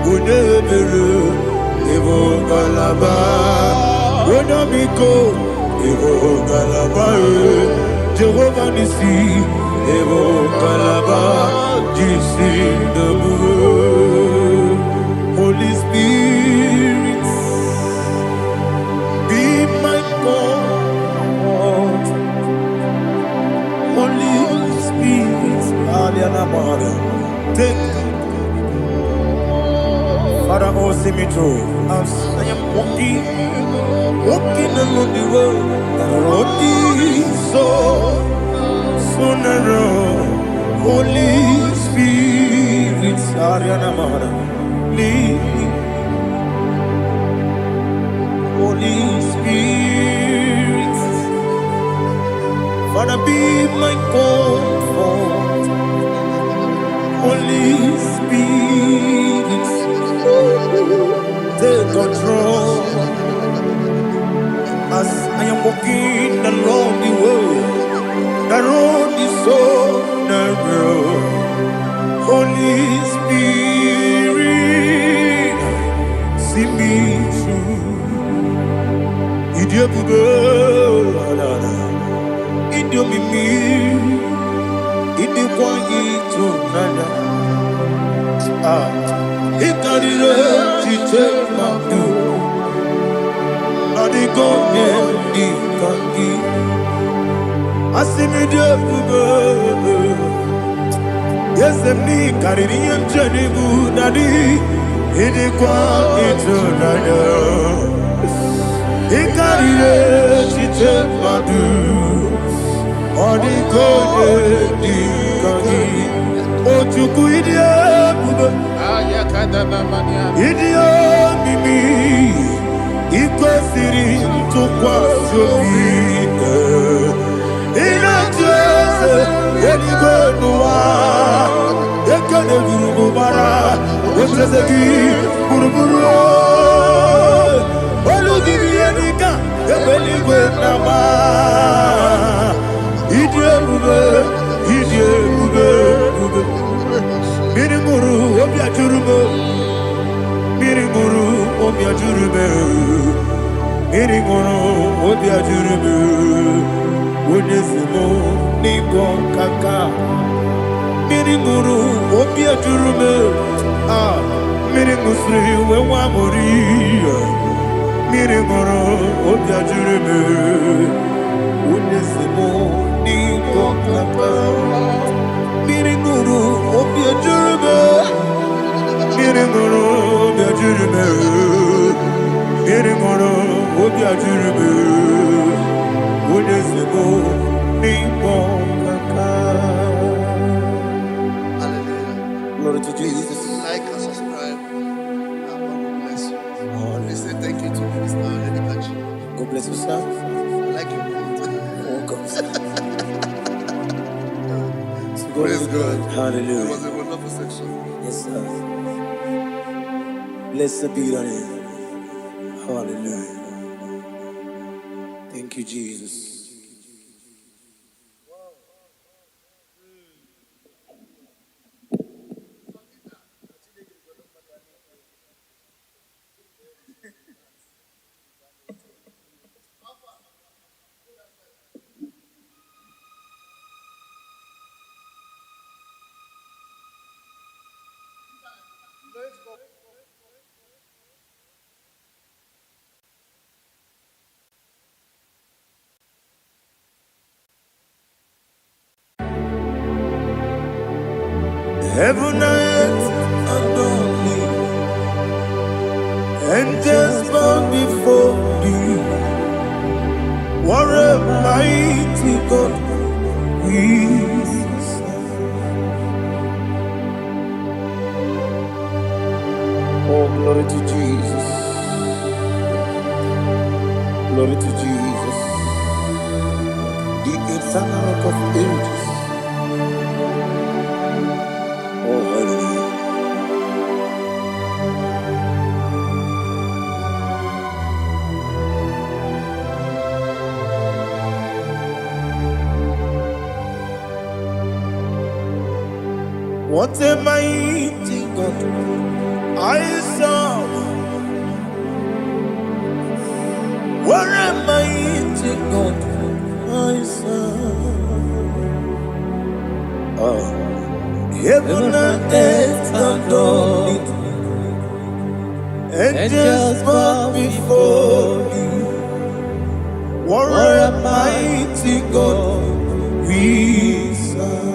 Unebere Ibu galaba Unabiko Ibu galaba Jehovah Nisi Ibu galaba Jisindumu Holy Spirit Be my God, Holy Spirit, take Father, oh, see me through. As I am walking along the road is so narrow. Holy Spirit, lead me. Holy Spirit, Father, be my comfort. Holy Spirit, take control as I am walking along the way. The road is so narrow. Holy Spirit, see me through. Idiopube, Idiomimi, Idikwanyi tunanya. Ah, Ikarire chiche mabu, Adigonye ikangi. Asimi Idiopube, Yesemi kariri yemcheni budadi, Idikwanyi tunanya. Ikarire chiche madu Odikone dikani Ochuku idie bube Idie mimi Iko siri mtukwa sobi Inatese Yeniko nuwa Ekane gurubara Ocheseki guruburu Oludibiyenika, ebeligwe nama. Idiebube. Mirimuru obiajurube. Mirimuru obiajurube. Onesimo nigo kaka. Mirimuru obiajurube. Ah, mirimusri wewa mori. Mirimoro obiajurebe Unesimo niko kaka Mirimoro obiajurebe Mirimoro obiajurebe Mirimoro obiajurebe Unesimo niko kaka. Hallelujah. Glory to Jesus. Like and subscribe. God bless you. They say thank you to Minister Lady Kachi. God bless you, sir. I like your mouth. Welcome. Praise God. Hallelujah. It was a wonderful section. Yes, sir. Blessed be thy name. Hallelujah. Thank you, Jesus. Heaven and earth adore me, angels bow before you. What a mighty God we serve. Oh, glory to Jesus. Glory to Jesus. The eternal rock of ages. Oh, hallelujah. What a mighty God I serve. What a mighty God I serve. Heaven and earth adore it. Angels bow before you. What a mighty God we serve.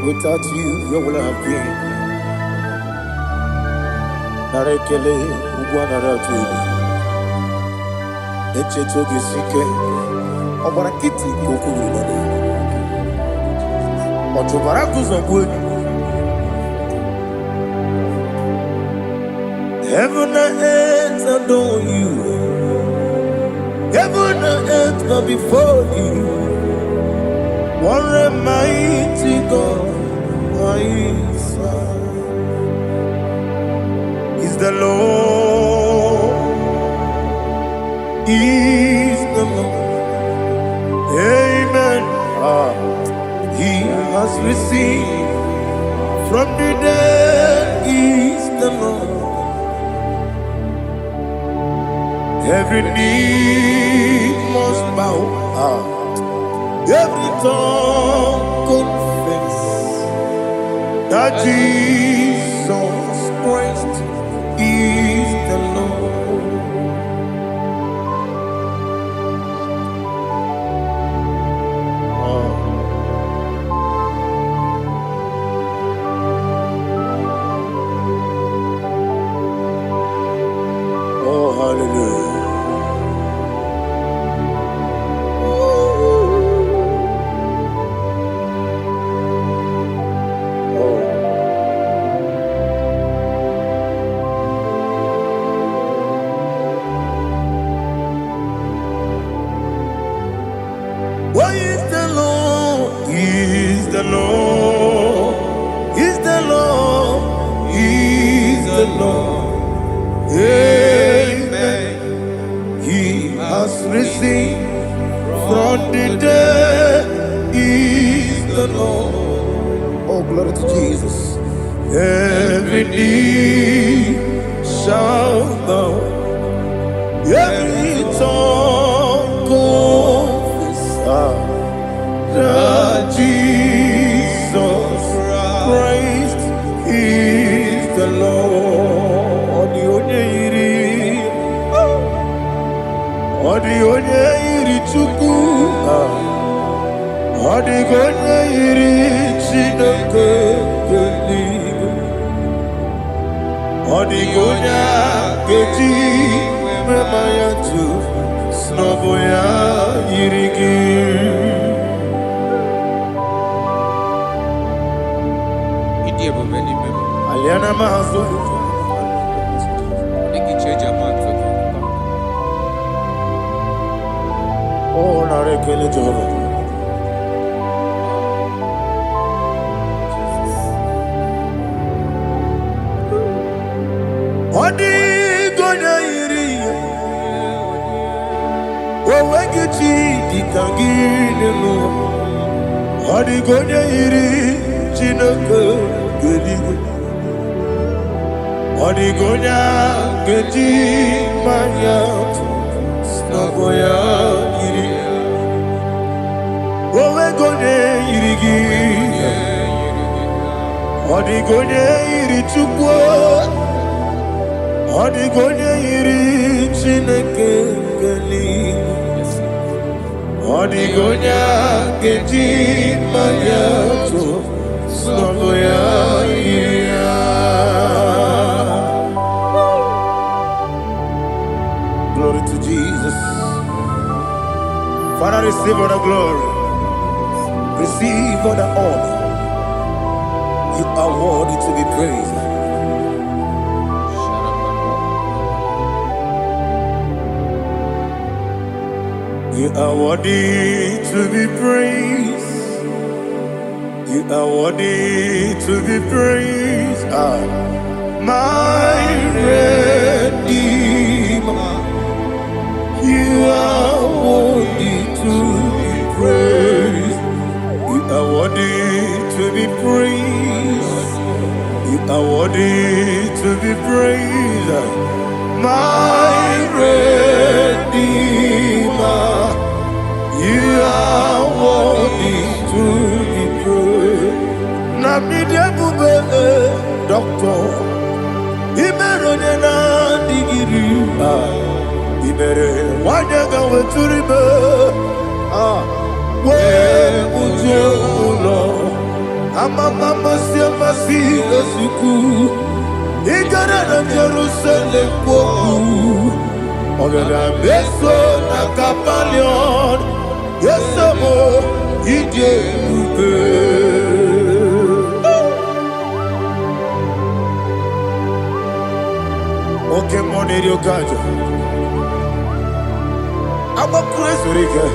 Without you, where would I have been? Narekele, Uguanaratu, Echetoge Sike, Obarakiti, Kokuru, Otobarakus of wood. Heaven and earth adore you. Heaven and earth bow before you. What a mighty God I serve. Is the Lord, is the Lord. Amen. He has received from the dead, is the Lord. Every knee must bow. Every tongue confess that Jesus Christ is the Lord. Oh, hallelujah. Why is the Lord? Is the Lord? Is the Lord? Is the Lord? Amen. He has risen from the dead. Is the Lord? Oh, glory to Jesus. Every knee shall bow. Every tongue confess that Jesus Christ is the Lord. Odi onye iri Chukwu, odi onye iri Chineke eluigwe, odi onye ga-eji mema ya tu n'ọbụ ya yiri gị. Aliana mazo oh narekele Jehova. Odi gonya iri owegichi dikangile no. Odi gonya iri Chineke eluigwe. Odi gonya geji manya n'ọbụ ya yiri. Owe gonya yiri gị. Odi gonya yiri Chukwu. Odigonya iri Chineke geli. Odigonya keji mayato sogoya ira. Glory to Jesus. Father, receive all the glory. Receive all the honor. You are worthy to be praised. You are worthy to be praised. You are worthy to be praised. My Redeemer. You are worthy to be praised. You are worthy to be praised. You are worthy to be praised. My Redeemer. You are worthy to be praised. Nabidebube doctor. Imeronena digiri. Ibere wanyaga weturibe. We ujo ulo. Mama siamasi esuku. Igara na Jerusalem woku. Ogada beso na kapalion. Yesamo ije ube. Oke moneri okajo. Aba praise rike.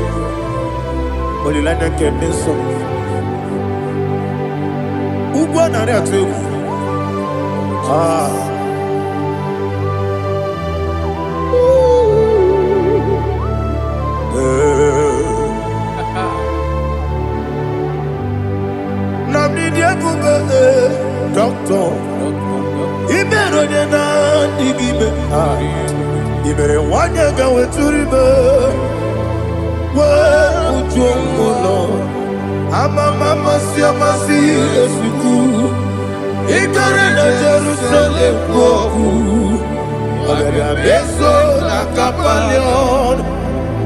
Olilanya keneso. Ugwa na re ategu. Doctor, Ibero na digibe. Ibere wanyaga weturibe. We ujongulo. Mama siamasi esuku. Igara na Jerusalem woku. Ogada beso na kapalion.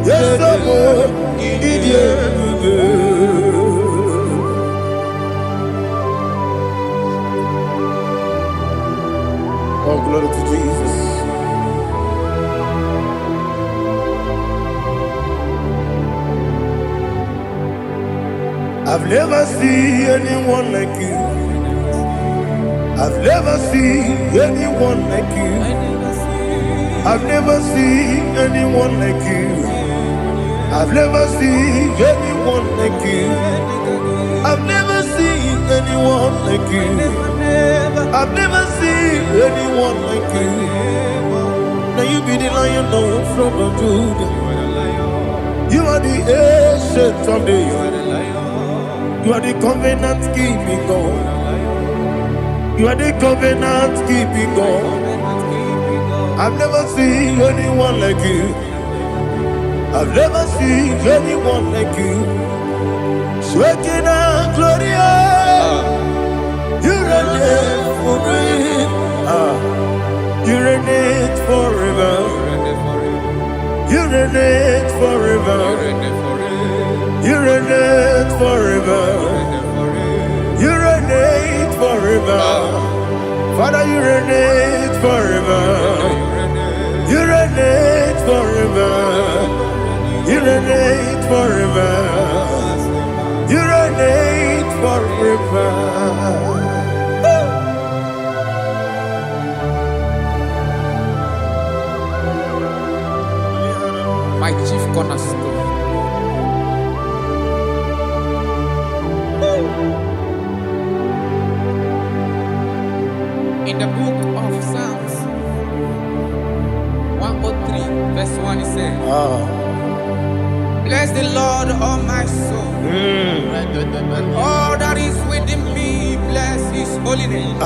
Yesamo idie buge. Oh, glory to Jesus. I've never seen anyone like you. I've never seen anyone like you. I've never seen anyone like you. I've never seen anyone like you. I've never seen anyone like you. I've never seen anyone like you. Now you be the Lion from the Judah. You are the ancient of days. You are the covenant keeping God. You are the covenant keeping God. I've never seen anyone like you. I've never seen anyone like you. Shaking and glorious. You reign forever. You reign forever. You reign forever. You reign forever. You reign forever. Father, you reign forever. You reign forever. You reign forever. You reign forever. My chief cornerstone. In the book of Psalms 103 verse 1 it says, bless the Lord, all my soul, and all that is within me, bless his holy name.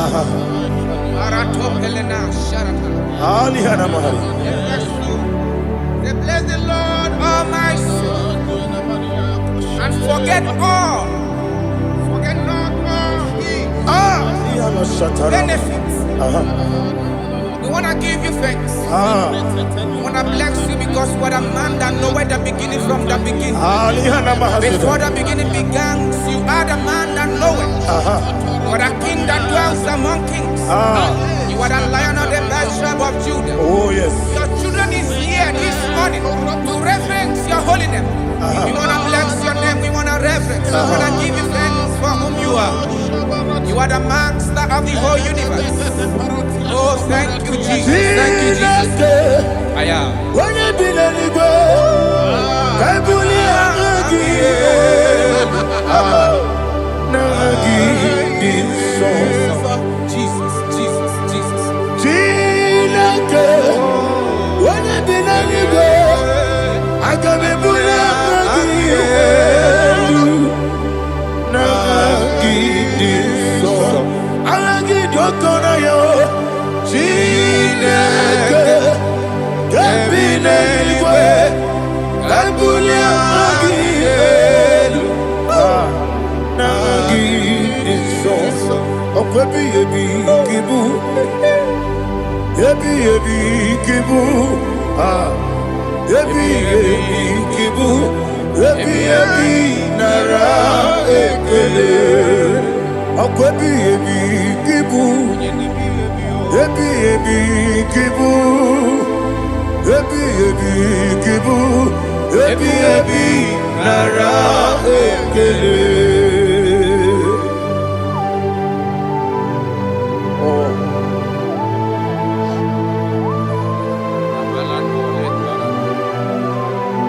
Bless the Lord, all my soul, and forget not all his benefits. The want to give you thanks. We want to bless you because you are the man that know where the beginning from the beginning. Before the beginning began, you are the man that know it. You are the king that dwells among kings. You are the lion of the tribe of Judah. Oh yes. Your children is here this morning to reverence your holiness. We want to bless your name. We want to reverence. We want to give you thanks for whom you are. You are the master of the whole universe. Oh, thank you, Jesus. Thank you, Jesus. I am. Jesus, Jesus, Jesus.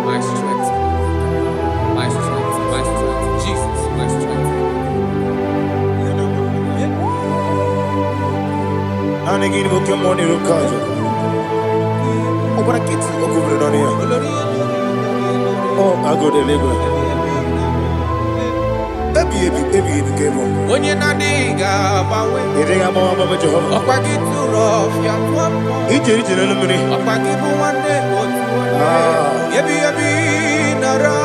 My strength, my strength, my strength, Jesus, my strength. Oh, I go to Lagos. When you're not digging, You think I'm on my job? up I get too rough, yeah. Each in a minute. Up I give you one day, Yebi, Nara,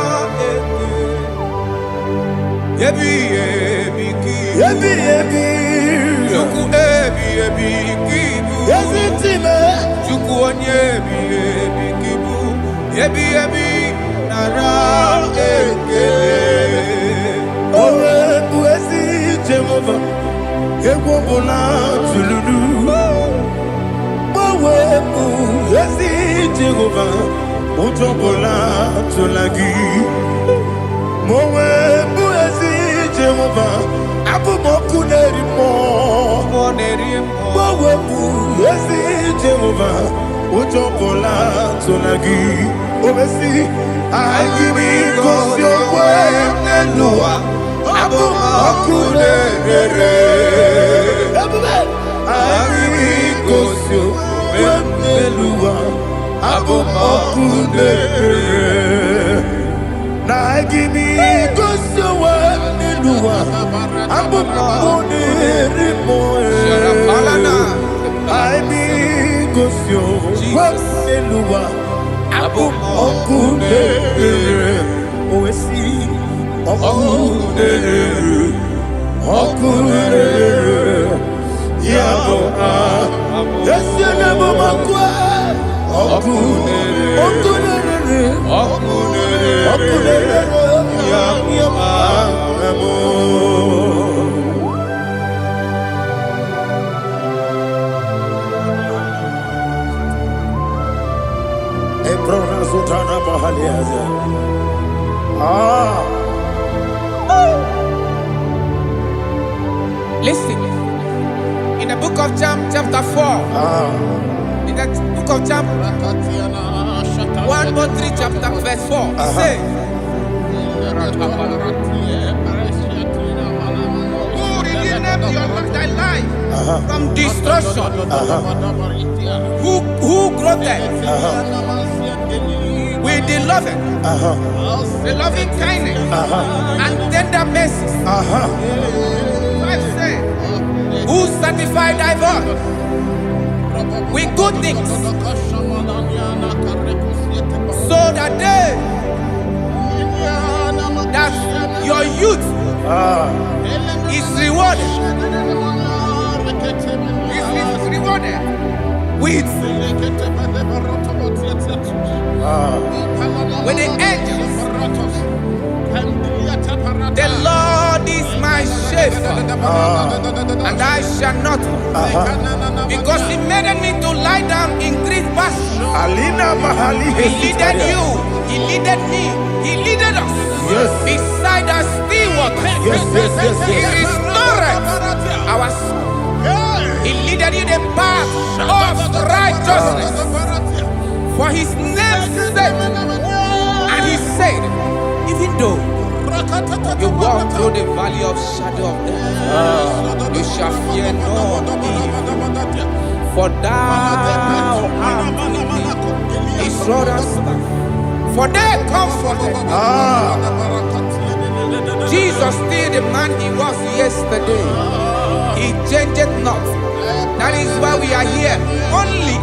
Yebi, Juku, Kibu, Yes, it's him. Juku, Yebi, Kibu, Yebi, Nara, Oh, Buesi, Jehovah. Ewobola Tululu. Buesi, Jehovah. Utobola Tulagi. Buesi, Jehovah. Abu Mokuneri Mo. Buesi, Jehovah. Utobola Tulagi. Obesi, I give me cause your way, Nelua. Abu Makunere. I give me cause your way, Nelua. Abu Makunere. I give me cause your way, Nelua. Abu Makunere. I be cause your way, Nelua. Abu Makunere. Oesi. Okunere, Yabo, yes, you never makwa. Okunere, Yabo. Ebrona Sultana Bahaliaza. Listen, in the book of John, chapter 4, in the book of John, 1:3, chapter verse 4, it says, who redeemed thy life from destruction? Who growth with the loving kindness and tender mercies. Who sanctify thy body with good things, so that your youth is rewarded. Is rewarded with it with the angels. The Lord is my shepherd, and I shall not want, because He made me to lie down in green pastures. He leaded you, He leaded me, He leaded us beside the still waters. He restored our soul. He leaded you the path of righteousness for His name's sake. And He said, even though you walk through the valley of shadow of death, you shall fear no evil, for thou art with me. His rod and staff, for they comforted. Jesus still the man He was yesterday. He changed not. That is why we are here. Only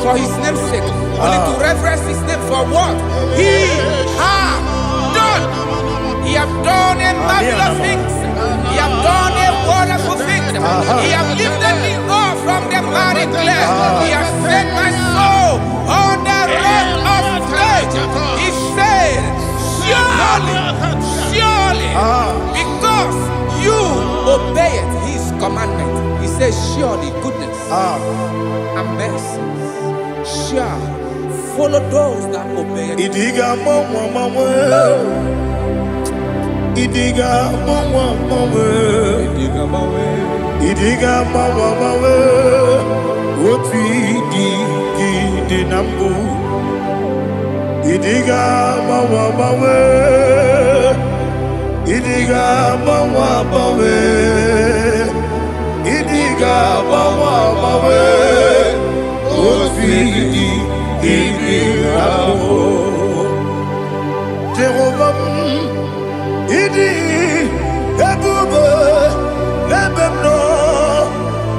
for His name's sake. Only to reverence His name for what He has done. He has done a marvelous things. He has done a wonderful thing. He has lifted me up from the miry clay. He has set my soul on the rock of faith. He said, surely, because you obeyed His commandment. He says, surely goodness and mercy shall follow those that obey. Idiga mama, Idiga mama, what we did nambu. Idiga mama, Idiga mama, Idiga mama, what we did Jehovah, Idi Ebube Lebemno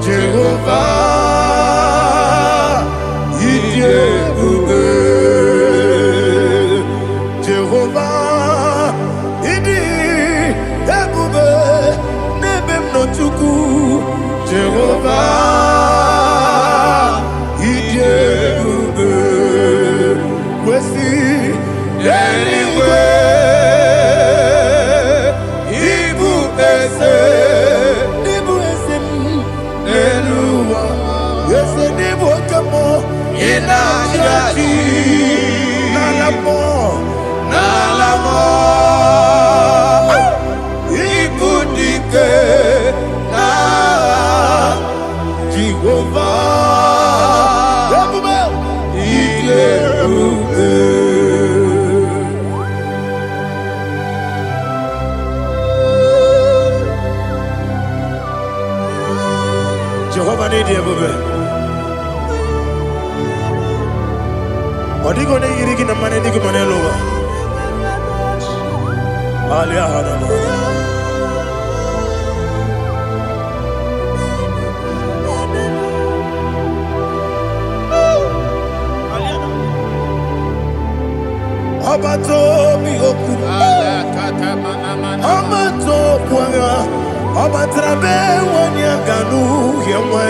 Jehovah, Idi Ebube Jehovah, Idi Ebube Lebemno Chuku Jehovah, Idi Ebube Wesi anyway. Jehovah need you, baby. Odi gone yirigi na mane digi mane lowa. Alia hana. Abato mi oku. Abato kwanga. Obatrabe wanya ganu yemwe.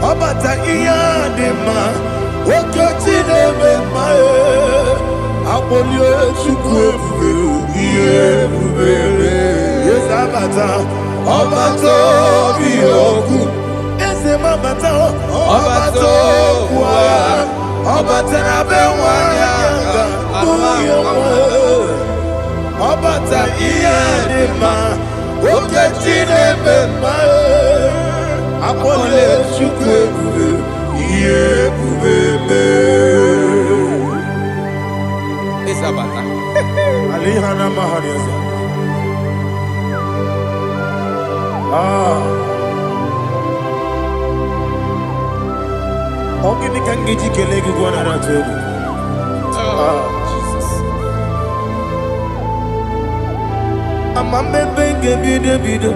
Obata iya dema. Okoti nebe mae. Abolio chukwe iye bubere. Yes abata. Obato biyoku. Ese mabata. Obato kwa. Obatrabe wanya ganu yemwe. Obata iya dema. Oketine bemae, apole chukwe iye bubebe. Isabata. Alihana mahariza. Ogini kangiji kelegi gwana ratobu. Amamebe gebide bido,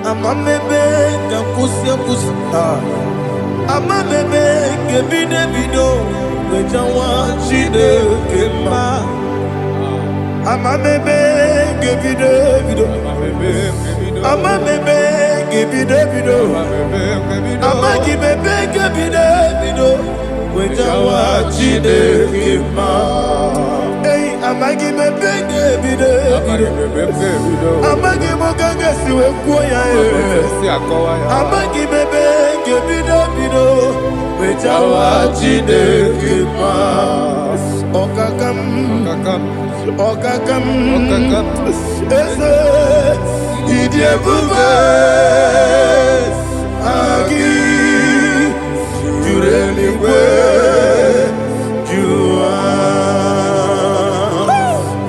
amamebe gakusi. Amamebe gebide bido, wejawa chide kema. Amamebe gebide bido, amamebe gebide bido, amagibebe Amagi Moganga Siwe Koya, Amagi Bebe, Gebido, Wejawa Jide Kipa, Okakam, Ese, Idie Bube, Agi, Jureliwe, Jua,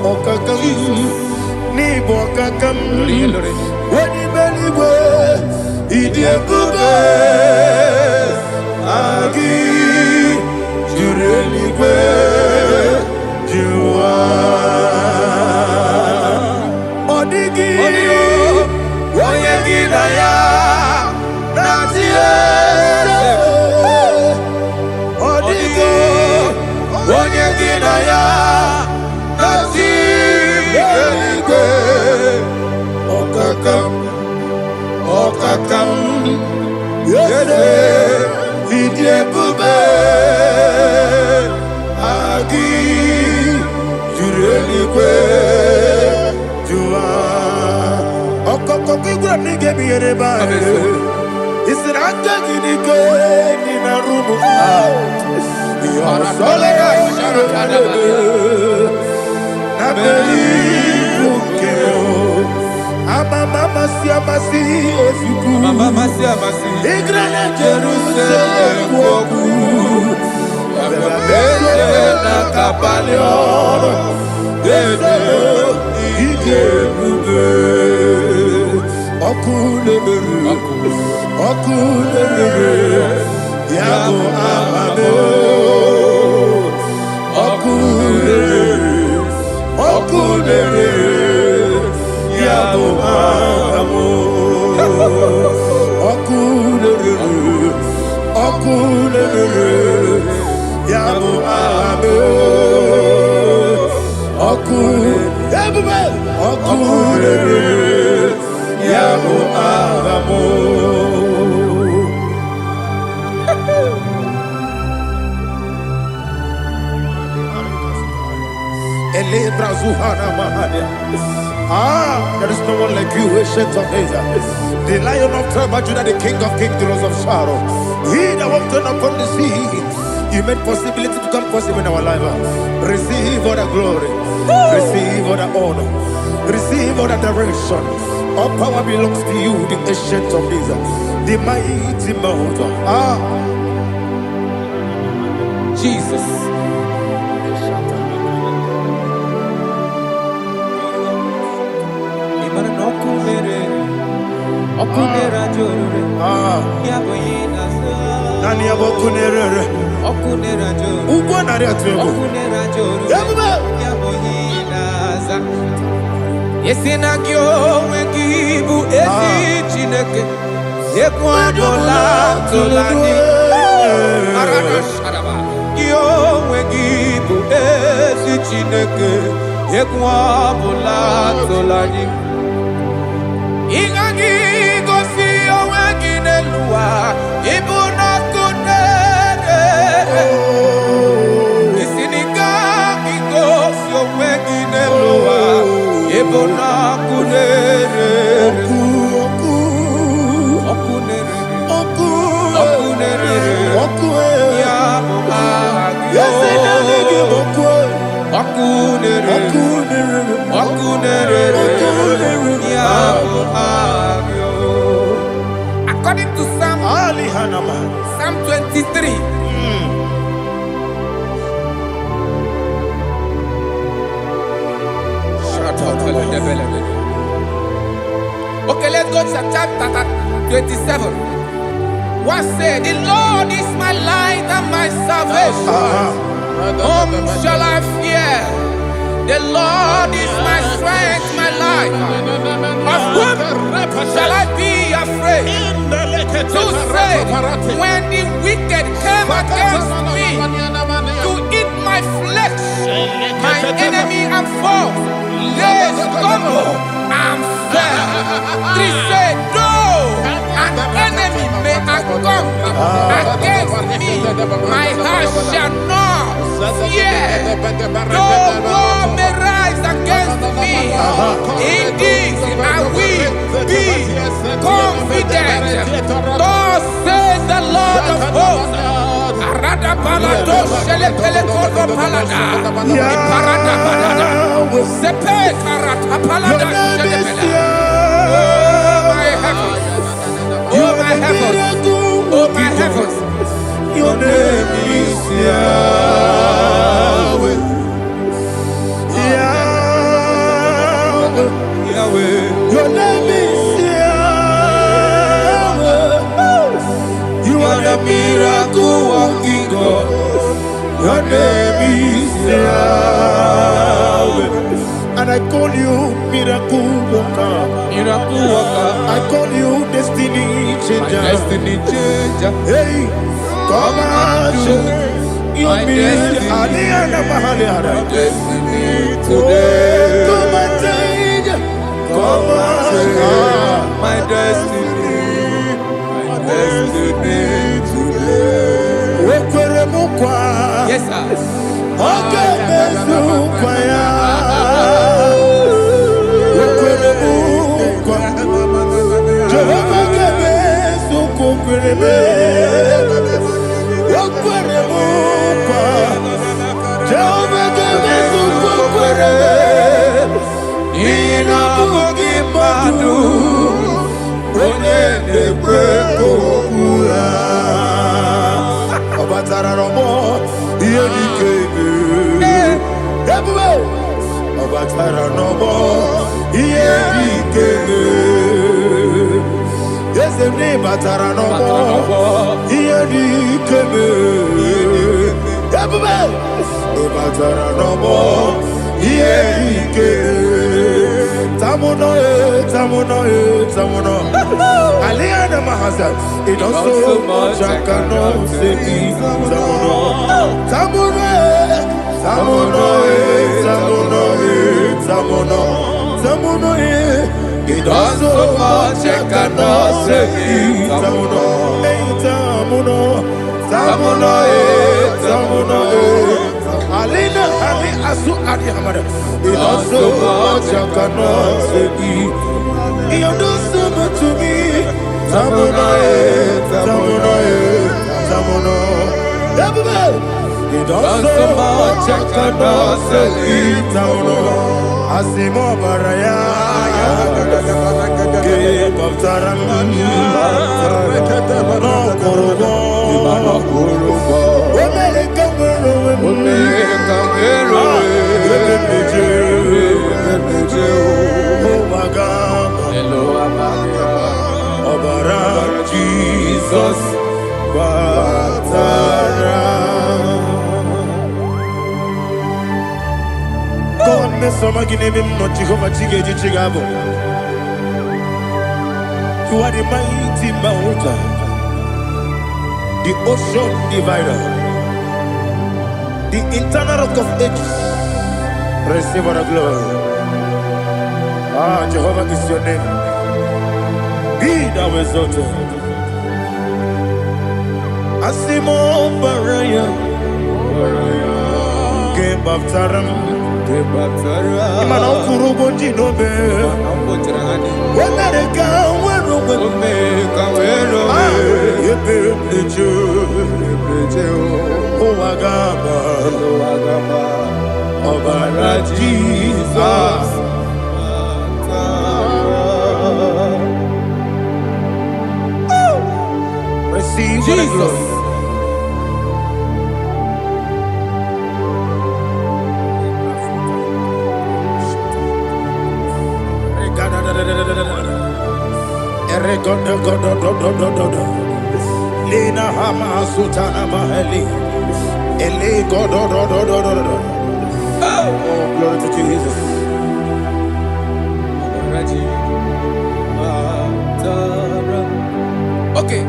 Okakam. Okakam, Wadi Beliwe, Idie Bube, Agi, Jureliwe, Jua, Odigi, Oyegi Naya, Natie, Odigi, Oyegi Naya, Natie. Okakam, Yese, Idie Bube, Agi, Jureliwe, Jua. Okakokigura nige miyereba. Isiranga gidike nina rumu. Yosolega sharakadaba. Nabeli ukeo. Mama siamasi osuku. Mama siamasi. Igrana Jerusalem woku. Bebe na kapaleon. Bebe ije bube. Okulere. Yabo amabo. Okulere. Yabo amo, okulere, yabo amo, okulere, yabo amo. Elebra zuhana mahania. There is no one like you, ancient of days. The Lion of tribe of Judah, the King of kings, the Rose of Sharon. He that walked upon the sea. You made possibility to come possible in our life. Receive all the glory. Receive all the honor. Receive all the direction. All power belongs to you, the ancient of days. The mighty mountain. Jesus. Okunera jorore, yaboyina sa. Nani abokunere? Okunera jorore. Ugo nari atuego. Okunera jorore, yaboyina sa. Yesina kyo wengibu esi chineke. Yekwadola tolani. Arana sharaba. Kyo wengibu esi chineke. Yekwadola tolani. Ingagi gosi owegine luwa ibuna kunere. Isinika gosi owegine luwa ibuna kunere. Okunere. Ya agyo. Okunere. According to Psalm 23. Okay, let's go to chapter 27. What said? The Lord is my light and my salvation. Whom shall I fear? The Lord is my strength, my life. Of whom shall I be afraid? To say, when the wicked came against me to eat my flesh, my enemy and foe, they stumble and fell. Three said, though an enemy may come against me, my heart shall not fear. Though war may rise against me, in this I will be confident. Thus says the Lord of hosts. Arada palado shele pele kodo palada. Iparada palada. Sepe karata palada shele pele. Oh my heavens. Oh my heavens. Oh my heavens. Your name is Yahweh. Yahweh. Yahweh. Your name is Yahweh. You are the miracle working God. Your name is Yahweh. And I call you miracle worker. Miracle worker. I call you destiny changer. My destiny changer. Hey, come on, your destiny. My destiny today. Come on, change. Come on, my destiny. My destiny today. Yes, sir. Okay, Batara no more. Here the came. Batara no more. Here the came. Tamuno, tamuno, tamuno. Aliana Mahasa. It also much I cannot say. Tamuno, tamuno, tamuno, tamuno, tamuno, tamuno. It also much I cannot say. Tamuno, tamuno, tamuno, tamuno. Alina, Ali, Asu, Adi Hamada. It also much I cannot say. You do so much to me. Tamuno, tamuno, tamuno. It also much I cannot say. Tamuno, Asimo Baraya. Jesus, God, Mr. Maginevim, not Jehovah Chiggy Chigabo. You are the mighty mountain, the ocean divider, the internal rock of ages. Receive the glory. Ah, Jehovah is your name. Be thou exalted. Asimo Baraya, Game of Taram, Imano Kurubondi Nobe. When I come, Jesus. Receive Jesus. Lena Hama Sutana Maheli. Ele God. Oh, glory to Jesus. Okay.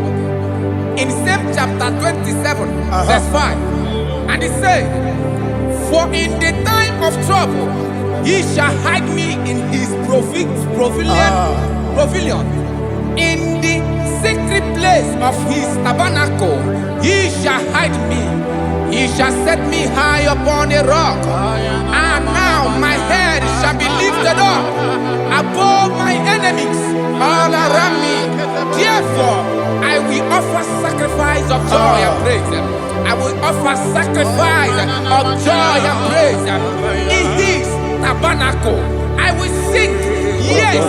In same chapter 27, verse 5, and it says, "For in the time of trouble, he shall hide me in his pavilion. In the secret place of his tabernacle, he shall hide me. He shall set me high upon a rock, and now my head shall be lifted up above my enemies all around me. Therefore, I will offer sacrifice of joy and praise. I will offer sacrifice of joy and praise. In his tabernacle, I will sing. Yes,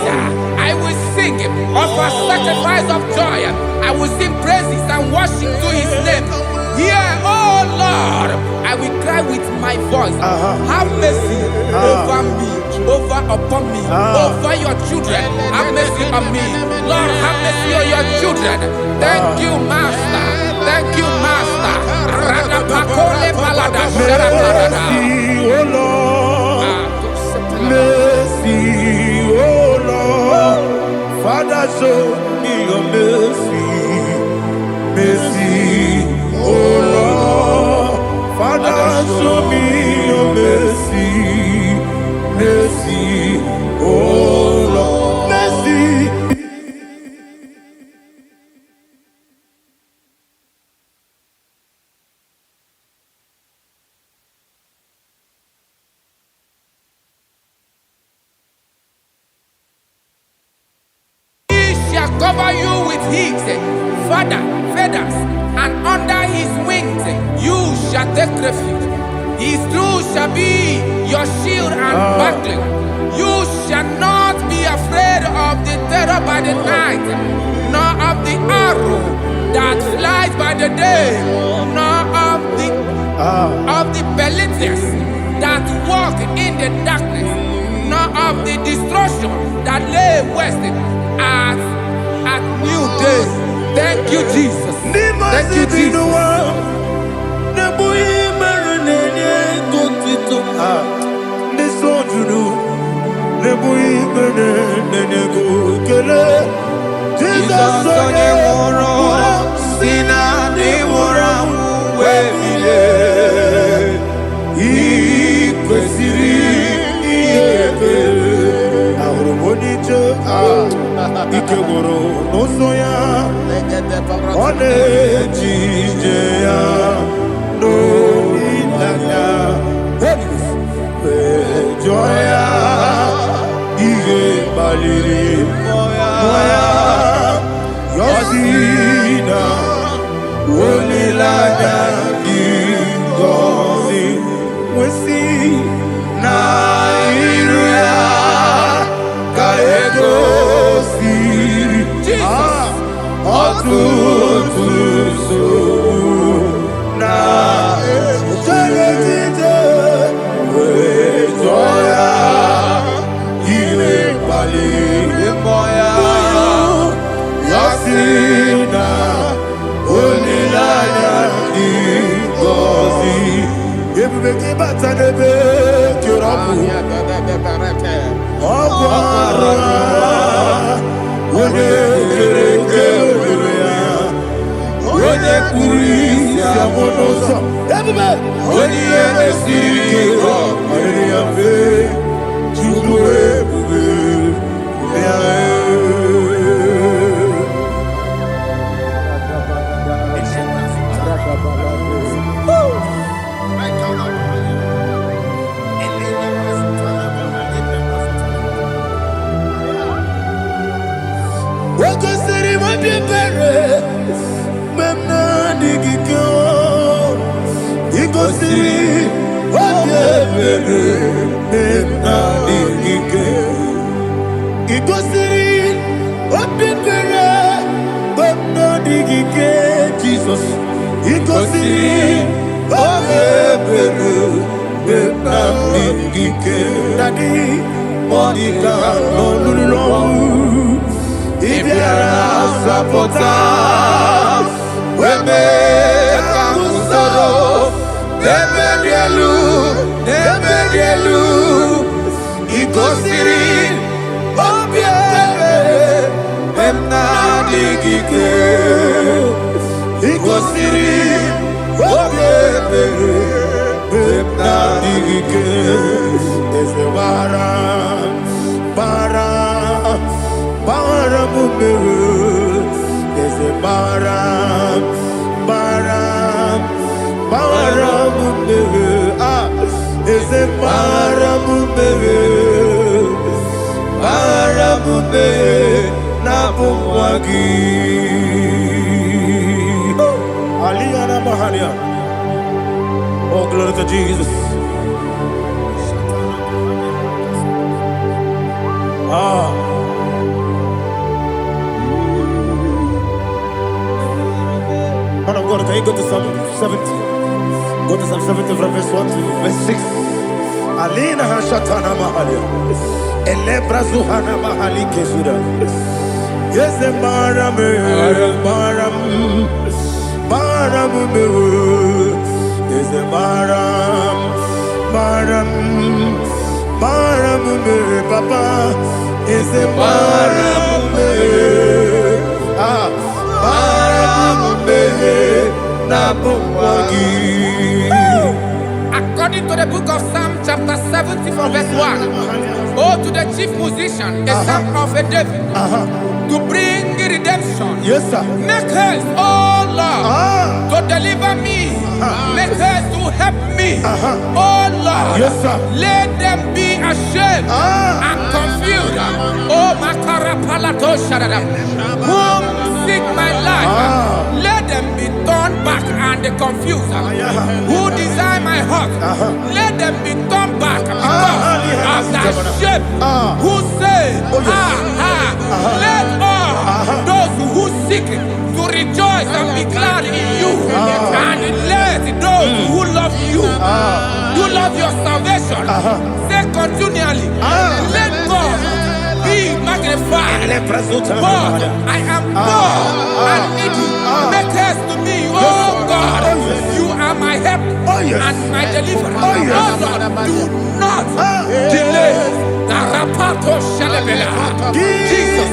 I will sing. Offer sacrifice of joy. I will sing praises and worship to his name. Here, oh Lord, I will cry with my voice. Have mercy over me, upon me, over your children. Have mercy on me. Lord, have mercy on your children. Thank you, Master. Thank you, Master. Mercy, oh Lord. Mercy, oh Lord. Father, show me your mercy. Mercy, oh Lord. Father, show me your mercy. Mercy, oh Lord. Mercy. Cover you with his feathers, and under his wings you shall take refuge. His truth shall be your shield and buckler. You shall not be afraid of the terror by the night, nor of the arrow that flies by the day, nor of the pestilence that walk in the darkness, nor of the destruction that lay waste at new day. Thank you, Jesus. Thank you, Jesus. Ikegoro nosoya one jijeya no ilanya joya ige baliri moya yosina olilanya igozi wesi na iruya kaego Jesus, Bara Maramube Nabumwagi Aliyana Mahalia. Oh, glory to Jesus. Man of God, can you go to Psalm 70? Go to Psalm 70 from verse 1 to verse 6. Alina Hashatana Mahalia. Elebra Zuhana Mahali Kesuda. Yes, the Maram. Yes, the Maram. Papa. Yes, the Maram. According to the book of Psalm chapter 70 from verse 1, oh, to the chief musician, a son of a David, to bring redemption. Yes, sir. Make haste, oh Lord, to deliver me. Make haste to help me. Oh Lord, yes, sir. Let them be ashamed and confused. Oh, Makara Palato Shadadam, whom seek my life, let them be turned back and confused. Who desire my heart, let them be turned back because of that shape. Who say, let all those who seek to rejoice and be glad in you, and let those who love you, who love your salvation, say continually, let God be magnified. God, I am poor and needy. Make haste to me, oh God. You are my help and my deliverer. Oh Lord, do not delay. Jesus.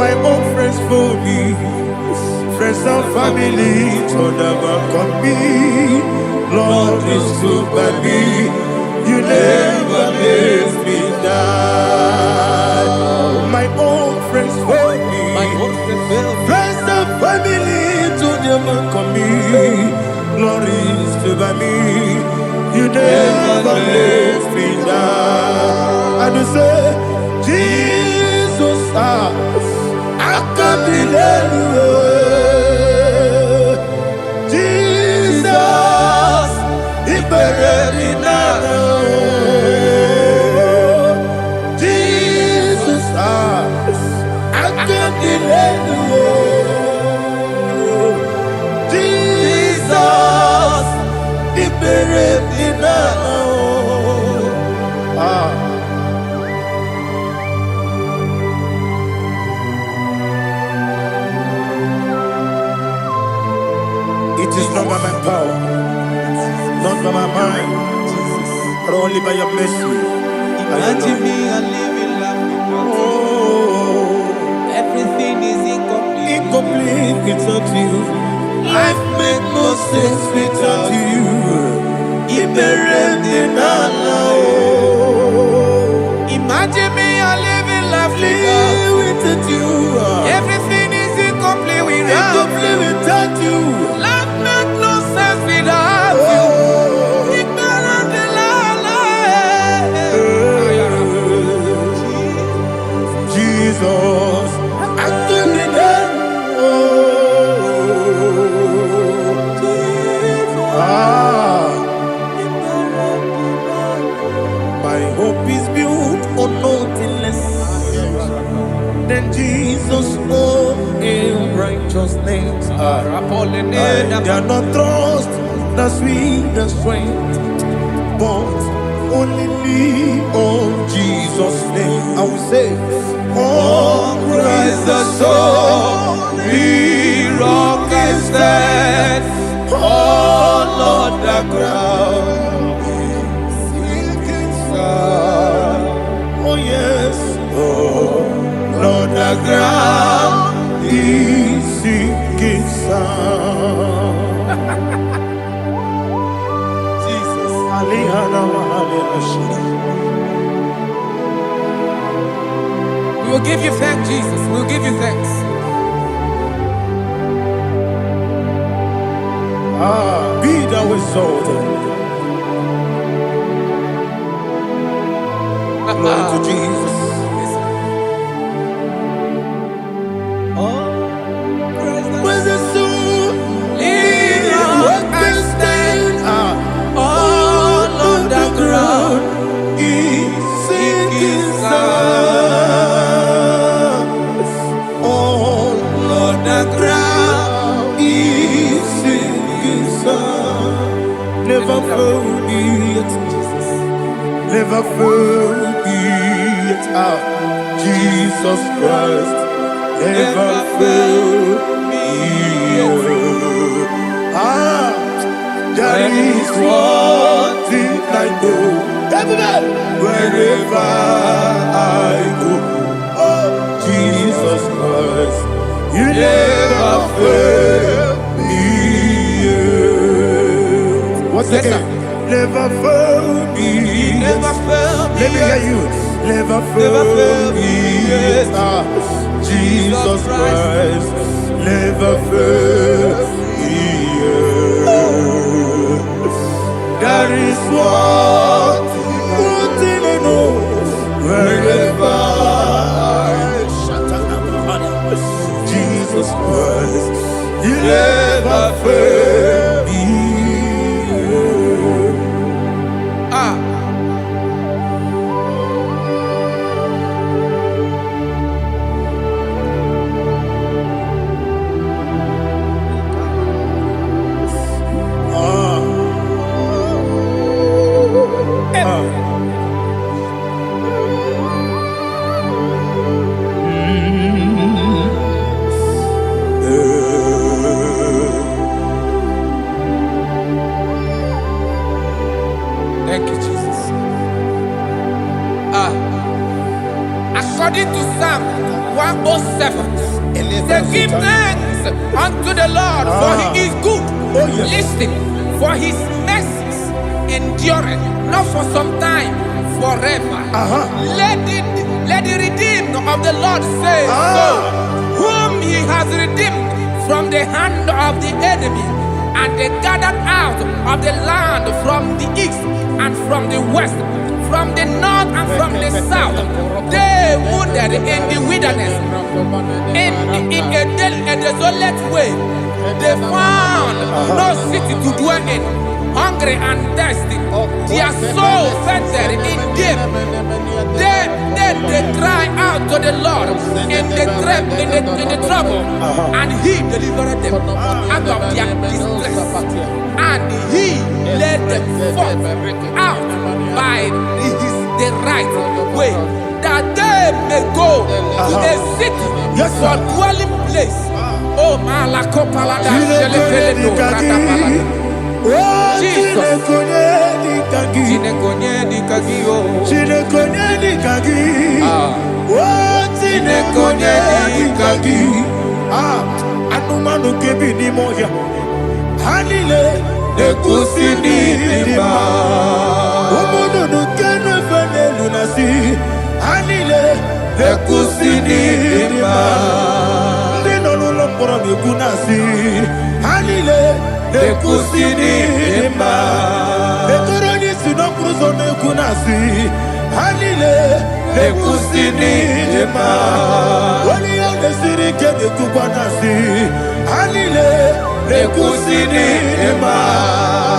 My own friends for me, friends and family, told never come me. Lord is good by me, you never let me die. My own friends for me, friends and family, told never come me. Lord is good by me, you never let me die. Somebody say, Jesus, I can't delay you. Jesus, He buried in Jesus, I can't delay you. Jesus, He buried in It is not by my power, not by my mind, but only by your mercy. Imagine me and living life without you. Everything is incomplete. Incomplete without you. Life makes no sense without you. Imagine me and living life without you. Everything is incomplete without you. Life makes no sense without you. Jesus, I can't deny. My hope is built on nothing less than Jesus' own in righteousness. I cannot trust the sweetest strength, but only lean on Jesus' name. I will say, on Christ the solid rock I stand. Oh Lord, the ground is sinking sand. Oh yes, oh Lord, the ground is sinking sand. Jesus, we will give you thanks, Jesus. We will give you thanks. Be thou exalted. Glory to Jesus. Where's the soul? What can stand? All on the ground is sinking sand. All on the ground is sinking sand. Never forget, never forget, Jesus Christ. Never fail me. There is one thing I know. Wherever I go, oh Jesus Christ, you never fail me. Once again, never fail me. Never fail me. Let me hear you. Never fail me. Jesus Christ, never fail me. There is one thing I know. Wherever I Jesus Christ, you never fail me. Thank you, Jesus. According to Psalm 107, they give thanks unto the Lord, for He is good. Oh, yes. Listen, for His mercies endureth not for some time, forever. Let the redeemed of the Lord say so, whom He has redeemed from the hand of the enemy, and they gathered out of the land from the east and from the west, from the north and from the south. They wandered in the wilderness, in a desolate way. They found no city to dwell in, hungry and thirsty. Their soul fettered in deep. They cry out to the Lord in the trouble, and He delivered them out of their distress, and He led them forth out by the right way, that they may go to a city for dwelling place. Oh, Malakopalada, Jesus. Anumanu kebi ni moya Hanile Nekusini nima Omono nukenu fene lunasi Hanile Nekusini nima Nino luloporo nikunasi Hanile Nekusini nima Nekoroni sinokruzo nekunasi Hanile Nekusini nima Wali ya nesiri kene kubwanasi Hanile Nekusini nima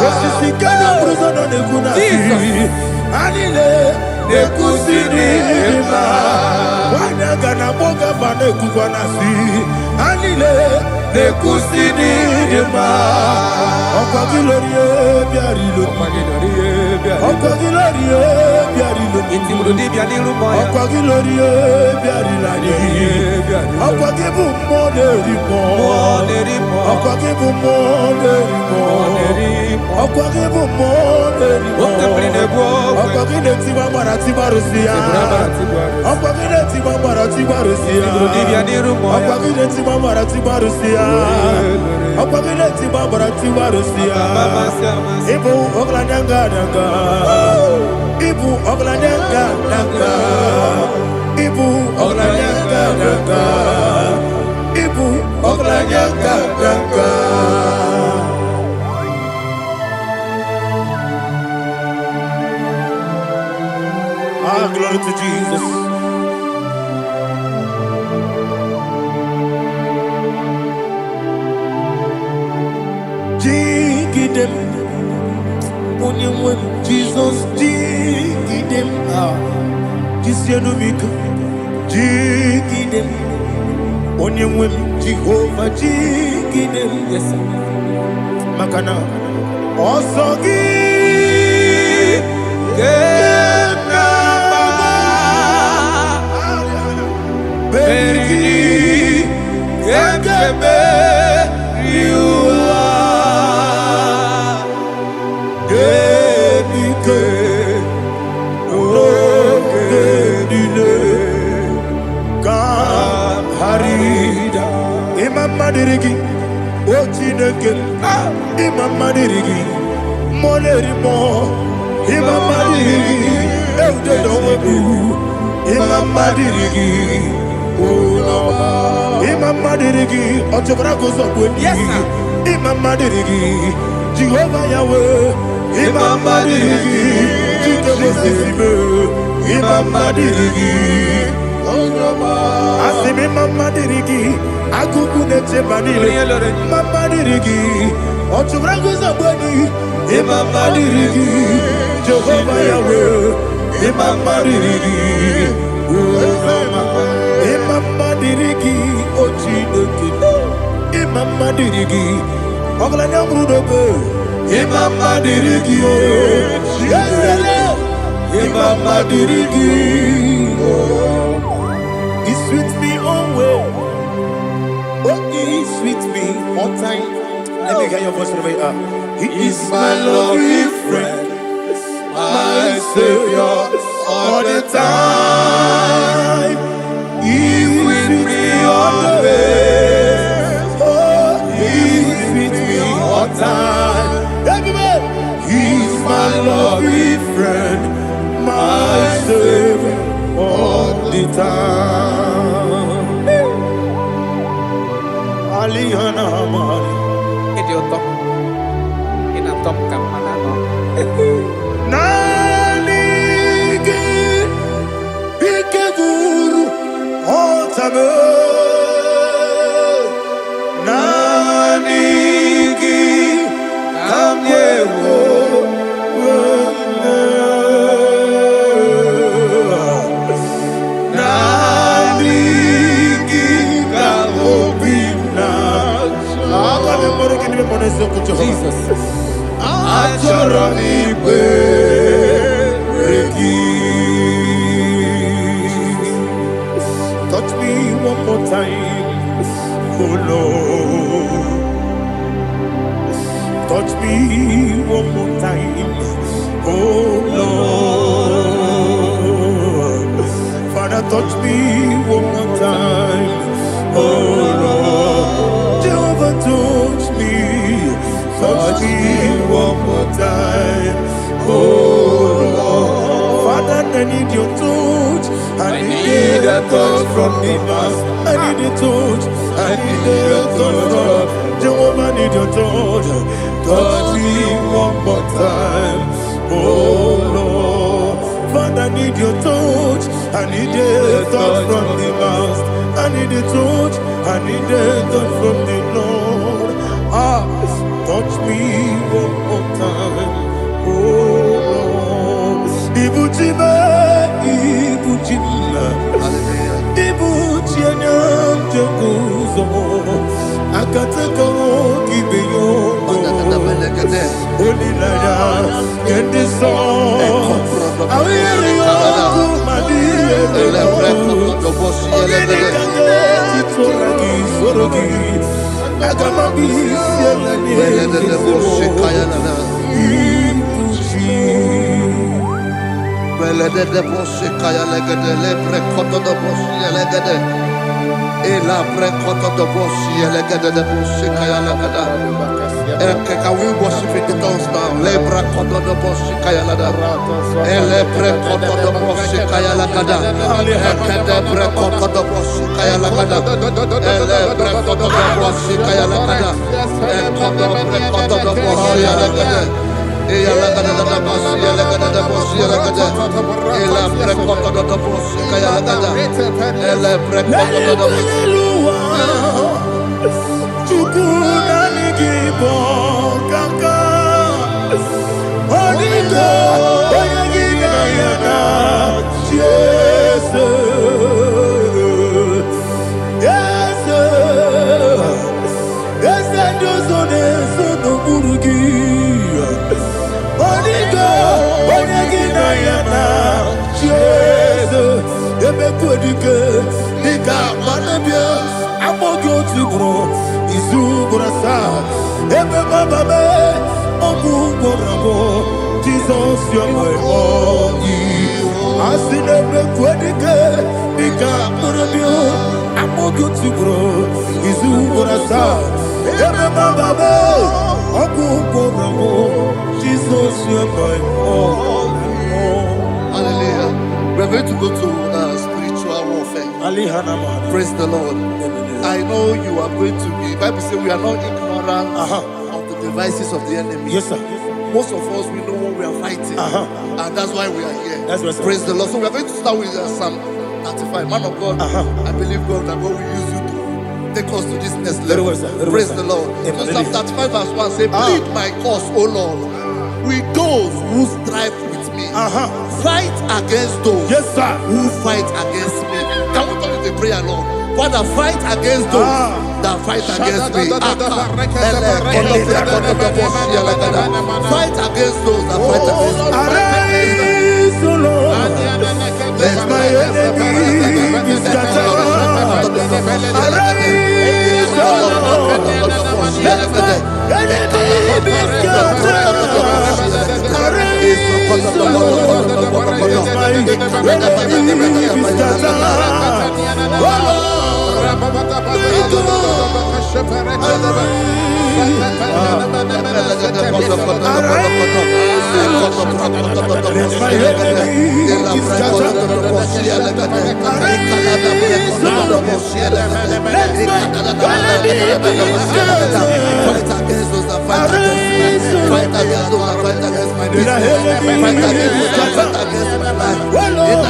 Osisi kene bruzo no nekunasi Hanile Nekusini nima Wanaga na boga vane kubwanasi Hanile Nekusini nima Okwa gilorie biarilo Okwa gilorie biarilo Okwa gilorie biarilani Okwa gibu moderimo Okwa gibu moderimo Okwa gibu moderimo Okwa gine tiba marati barusia Okwa gine tiba marati barusia Okwa gine tiba marati barusia Okwa gine tiba marati barusia Ibu ogladanga danga Ibu ogladanga danga Ibu ogladanga danga Ibu ogladanga danga Ah, glory to Jesus. Jigidem, Onyemwe, Jesus, Jigidem, Jisianumika, Jigidem, Onyemwe, Jehovah, Jigidem, yes, Makana, Osogi, Berigi, Gekebe, Riua, Gedike, Gedile, Harida, Imam Madirigi, Ochineke, Imam Madirigi, Molerimo, Imam Madirigi, Eudedowebu, Imam Madirigi. Imam Madirigi, Otobrago Zogweni, Imam Madirigi, Jehovah Yahweh, Imam Madirigi, Jehovah Imam Madirigi, Asim Imam Madirigi, Akukunete Manile, Imam Madirigi, Otobrago Zogweni, Imam Madirigi, Jehovah Yahweh, Imam Madirigi, Imam Madirigi, Ochineke, Imam Madirigi, Oglanya Brudobe, Imam Madirigi, Imam Madirigi, He sweet me away, oh He sweet me one time. Let me hear your voice wherever you are. He is my loving friend, my Savior, all the time. He with me always. Oh, He's with me all time. Everybody, He's my loving friend, my Savior all the time. Alihana Mari. Idiotok. Inatok ka manano. Nani Jesus. Achọrọ m ikpe gị. Touch me one more time, oh Lord. Touch me one more time, oh Lord. Father, touch me one more time, oh Lord. Jehovah, touch me one more time, oh Lord. Father, I need your touch. I need a touch from the past. I need a touch. I need a touch from Jehovah. I need your touch. Touch me one more time, oh Lord. Father, I need your touch. I need a touch from the past. I need a touch. I need a touch from the Lord. Touch me one more time, oh Lord. Ibuchima, Ibuchima, Ibuchina, Jaguzo, Akataka, Gibeyo, Olilaya, get this song. I will hear my dear, Can we worship in the tongues now? Lebra kododo boshi kaya lada. Elebre kododo boshi kaya lada. Elebre kododo boshi kaya lada. Elebre kododo boshi kaya lada. Elebre kododo boshi lada. Eya lada da boshi lada da boshi lada. Elebre kododo boshi kaya lada. Elebre kododo boshi. Kaka Onigo Oyagina Yana Jesus Yes Yes Dozone Sono Burugi Onigo Oyagina Yana Jesus Ebe Kodike Nika Manabia Amogo Tibro Izubrasa Ebe Bababe Ogu Borabo Jesus you're my only Asinebe Kwedike Nika Morabio Amogo Tibro Izubrasa Ebe Bababe Ogu Borabo Jesus you're my only. Hallelujah. We're going to go to spiritual warfare. Praise the Lord. I know you are going to be. Bible says we are not ignorant of the devices of the enemy. Yes, sir. Most of us, we know what we are fighting, and that's why we are here. That's right, sir. Praise the Lord. So we are going to start with Psalm 35. Man of God, I believe God that God will use you to take us to this next level. Well, sir. Praise the Lord. So Psalm 35 verse 1 says, plead my cause, O Lord, with those who strive with me. Fight against those who fight against me. Can we turn to the prayer, Lord? Father, fight against those that fight against me. Fight against those that fight against me. Arise, O Lord. Let my enemy be scattered. Arise, O Lord. Let my enemy be scattered. Arise, O Lord. Let my enemy be scattered. Oh Lord.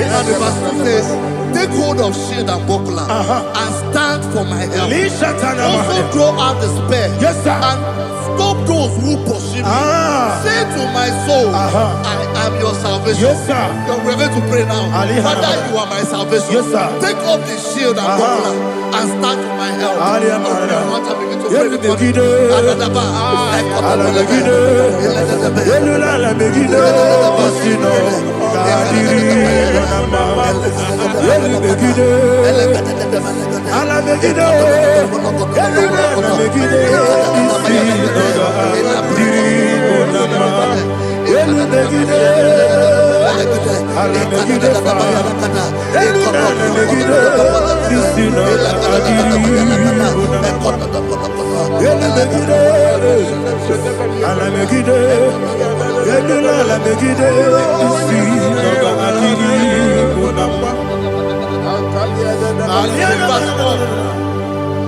Now the verse says, take hold of shield and buckler and stand for my help. Also throw out the spear and stop those who pursue me. Say to my soul, I am your salvation. We're going to pray now. Father, you are my salvation. Take off the shield and buckler and stand for my help.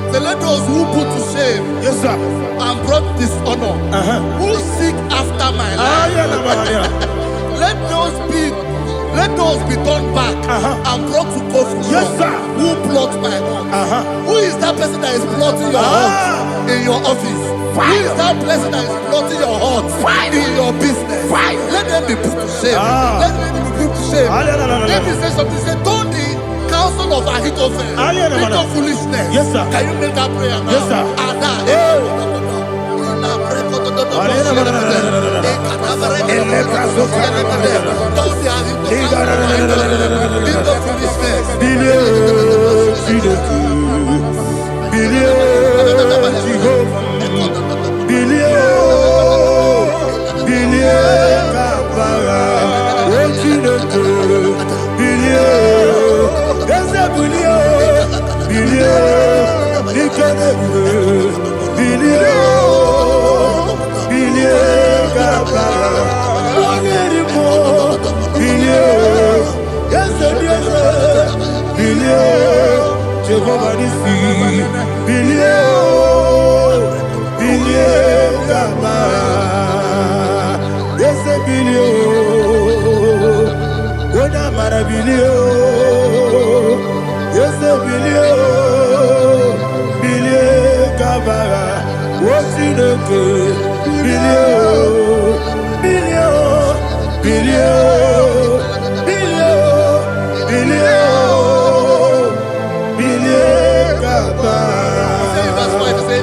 So let those who put to shame, yes, sir, and brought dishonor, who seek after my life, let those be turned back and brought to confusion. Yes, sir. Who plot my heart? Who is that person that is plotting your heart in your office? Who is that person that is plotting your heart in your business? Let them be put to shame. Let them be put to shame. Let me say something. Say, don't the counsel of Ahithophel into foolishness. Yes, sir. Can you make that prayer now? Yes, sir.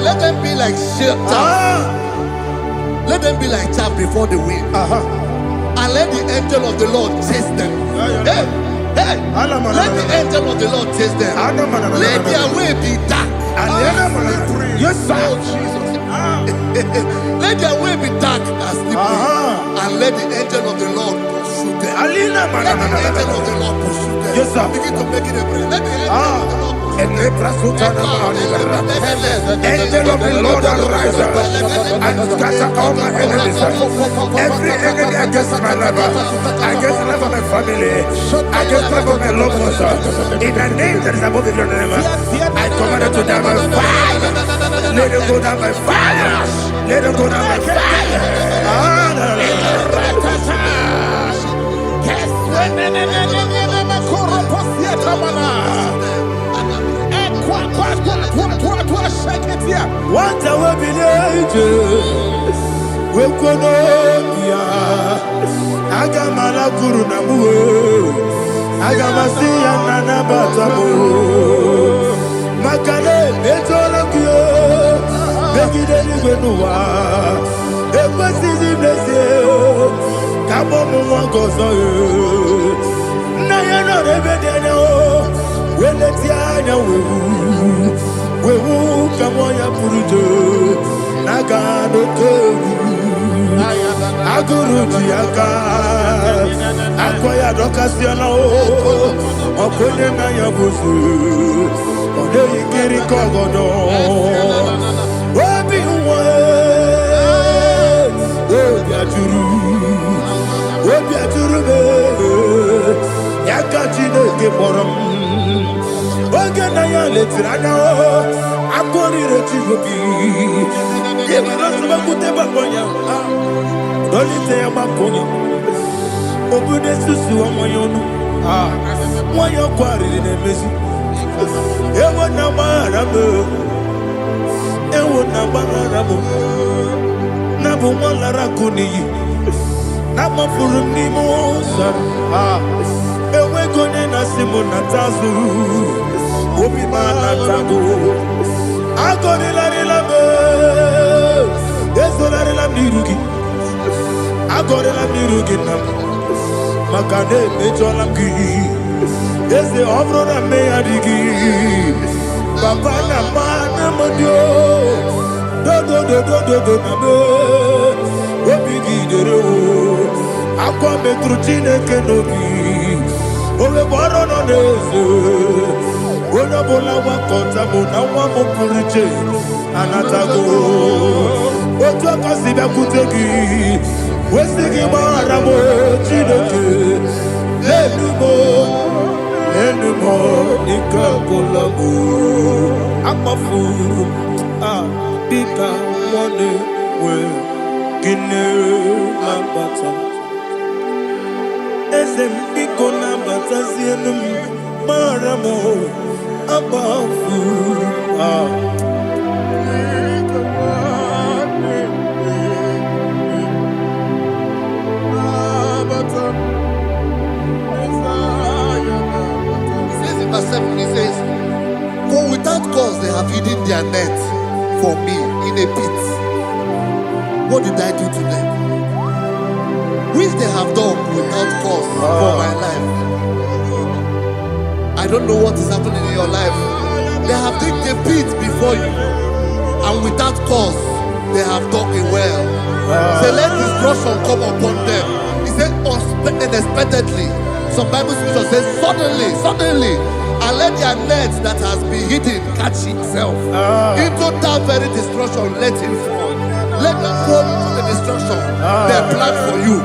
Let them be like let them be like chaff before the wind, and let the angel of the Lord chase them. Hey, let the angel of the Lord chase them. Let their way be dark. Yes, sir. Oh, Jesus. Let their way be dark as slippery, and let the angel of the Lord pursue them. Let the angel of the Lord pursue them. Yes, sir. Begin to make it a prayer. Let the angel of the Lord Angel of the Lord arise and scatter all my enemies. Every enemy against my life, against the life of my family, against the life of my loved ones. In the name that is above your name, I command it to die by fire. Let it go down by fire. Let it go down by fire. What I will be ages, we could Agamala Guru Namu, Agamasi and Nanabatamu, Makale, Betolakio, Begideni Benua, Equasi Blessio, Kabomu Wankoso, Nayana Rebedeno, Weletiana Wewu Kamoya Purujo, Nagano Kogu, Aguru Tiaka, Akoya Dokasiano, Okoye Nayabusu, Ode Kiri Kogodo, Obi Uwe, Obiaturu, Yakachino Gemorum. Oganaya letrana akori retigobi yebira subakute bakonya dolite makonya obude susu omoyonu moyo kwari nemezi ewo na marabo nabu molara kuni namo furumi mosa ewe gone na simona tazu Obi manatago. Agorela me. Ezola mirugi. Agorela mirugi na. Makane mejola ki. Eze ovro na me adigi. Papa na mana modio. Do na me. Obi gidero. Akwa metrutine kenobi. Owe boro no neze. Ona bola wa kota mona wa mo puriche. Anatago. Ojo kasi be kutegi. Wesigi mara mo chineke. Lenumo ikakolamu. Amafu. Bika one we. Gine lambata. Ezembiko lambata zienum. Maramo. Amafu. He says, for without cause they have hidden their net for me in a pit. What did I do to them? Which they have done without cause for my life. I don't know what is happening in your life. They have digged a pit before you, and without cause they have dug a well. Say, let destruction come upon them. He said, unexpectedly. Some Bible scripture says, suddenly, and let their net that has been hidden catch itself. Into that very destruction, let it fall. Let them fall into the destruction they plan for you.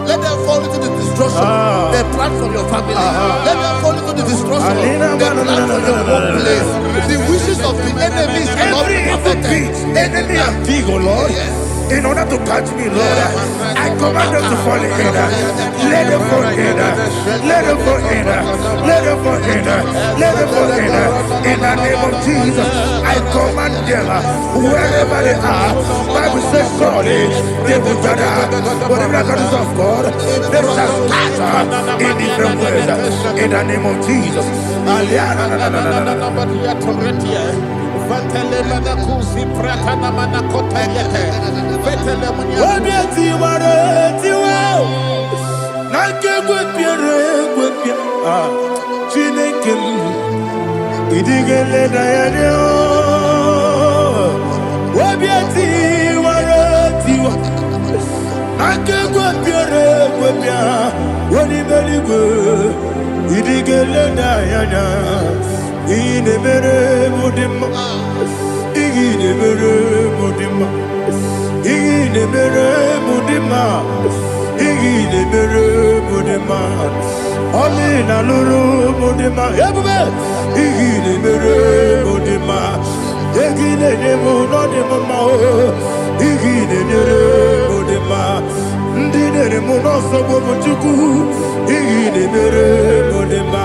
Let them fall into the destruction they plan for your family. Let them fall into the destruction they plan for your workplace. The wishes of the enemies cannot be perfected. Enemy and big, oh Lord. Yes. In order to catch me, Lord, I command them to fall in. Let them fall in. Let them fall in. Let them fall in. Let them fall in. In the name of Jesus, I command them wherever they are. Bible says surely they will gather. Whatever that is of God, they shall scatter in different ways. In the name of Jesus. Fatele manakusi pratana manakota yete. Fatele munya. Obiati wareti wow. Nake gwepia. Chinekem. Idigele dayane. Obiati wareti wow. Nake gwepia. Woni beligwe. Idigele dayane. Ine mere mudima, ine mere mudima, ine mere mudima, ine mere mudima. Oli na luru mudima, ebube. Ine mere mudima, ine nemo no nemo mao. Ine mere mudima, ndine nemo no sobo muchuku. Ine mere mudima.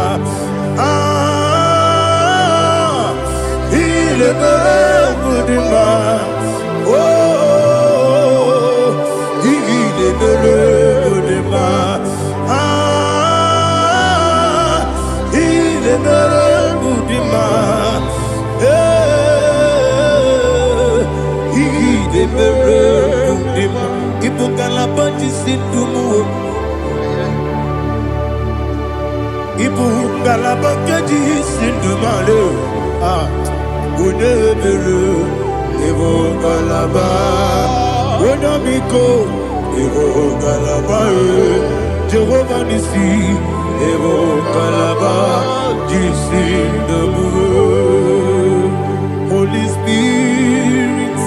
Mudima, oh, Igide Mudima, Igide Mudima, Igide Mudima, Ibukalabati Sindumu, Ibukalabati Sindumale, Unebere, Evo Galaba, Unabiko, Evo Galaba, Jehovah Nissi, Evo Galaba, Jesus the Holy Spirit,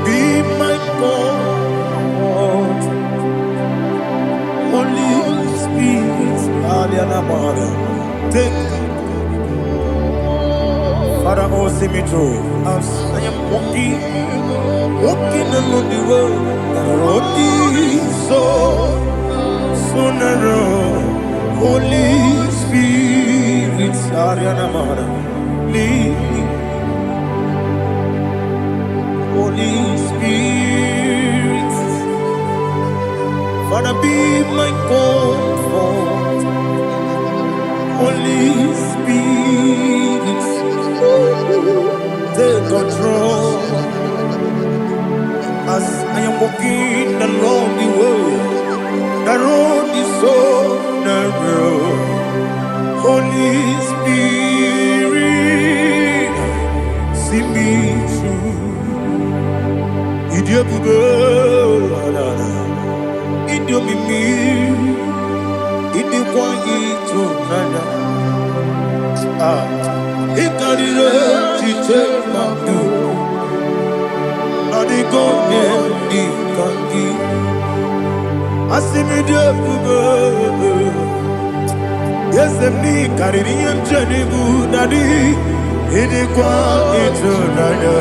be my God, Holy Spirit, Aliana Mara, take. Father, oh, see me through. I am walking along the road. The road is so narrow. Holy Spirit, Ariana Mara, lead me. Holy Spirit, Father, be my comfort. Holy Spirit. peace take control as I am walking along the way. The road is so narrow. Holy Spirit, see me through. Idiobube, Idiomimi, Idikwa Itonaya. Ikarire Chiche Mabdu, Adigone Ikangi, Asimidiobu. Yes, me Caribbean Jenibu Nadi, Idikwa Itonaya.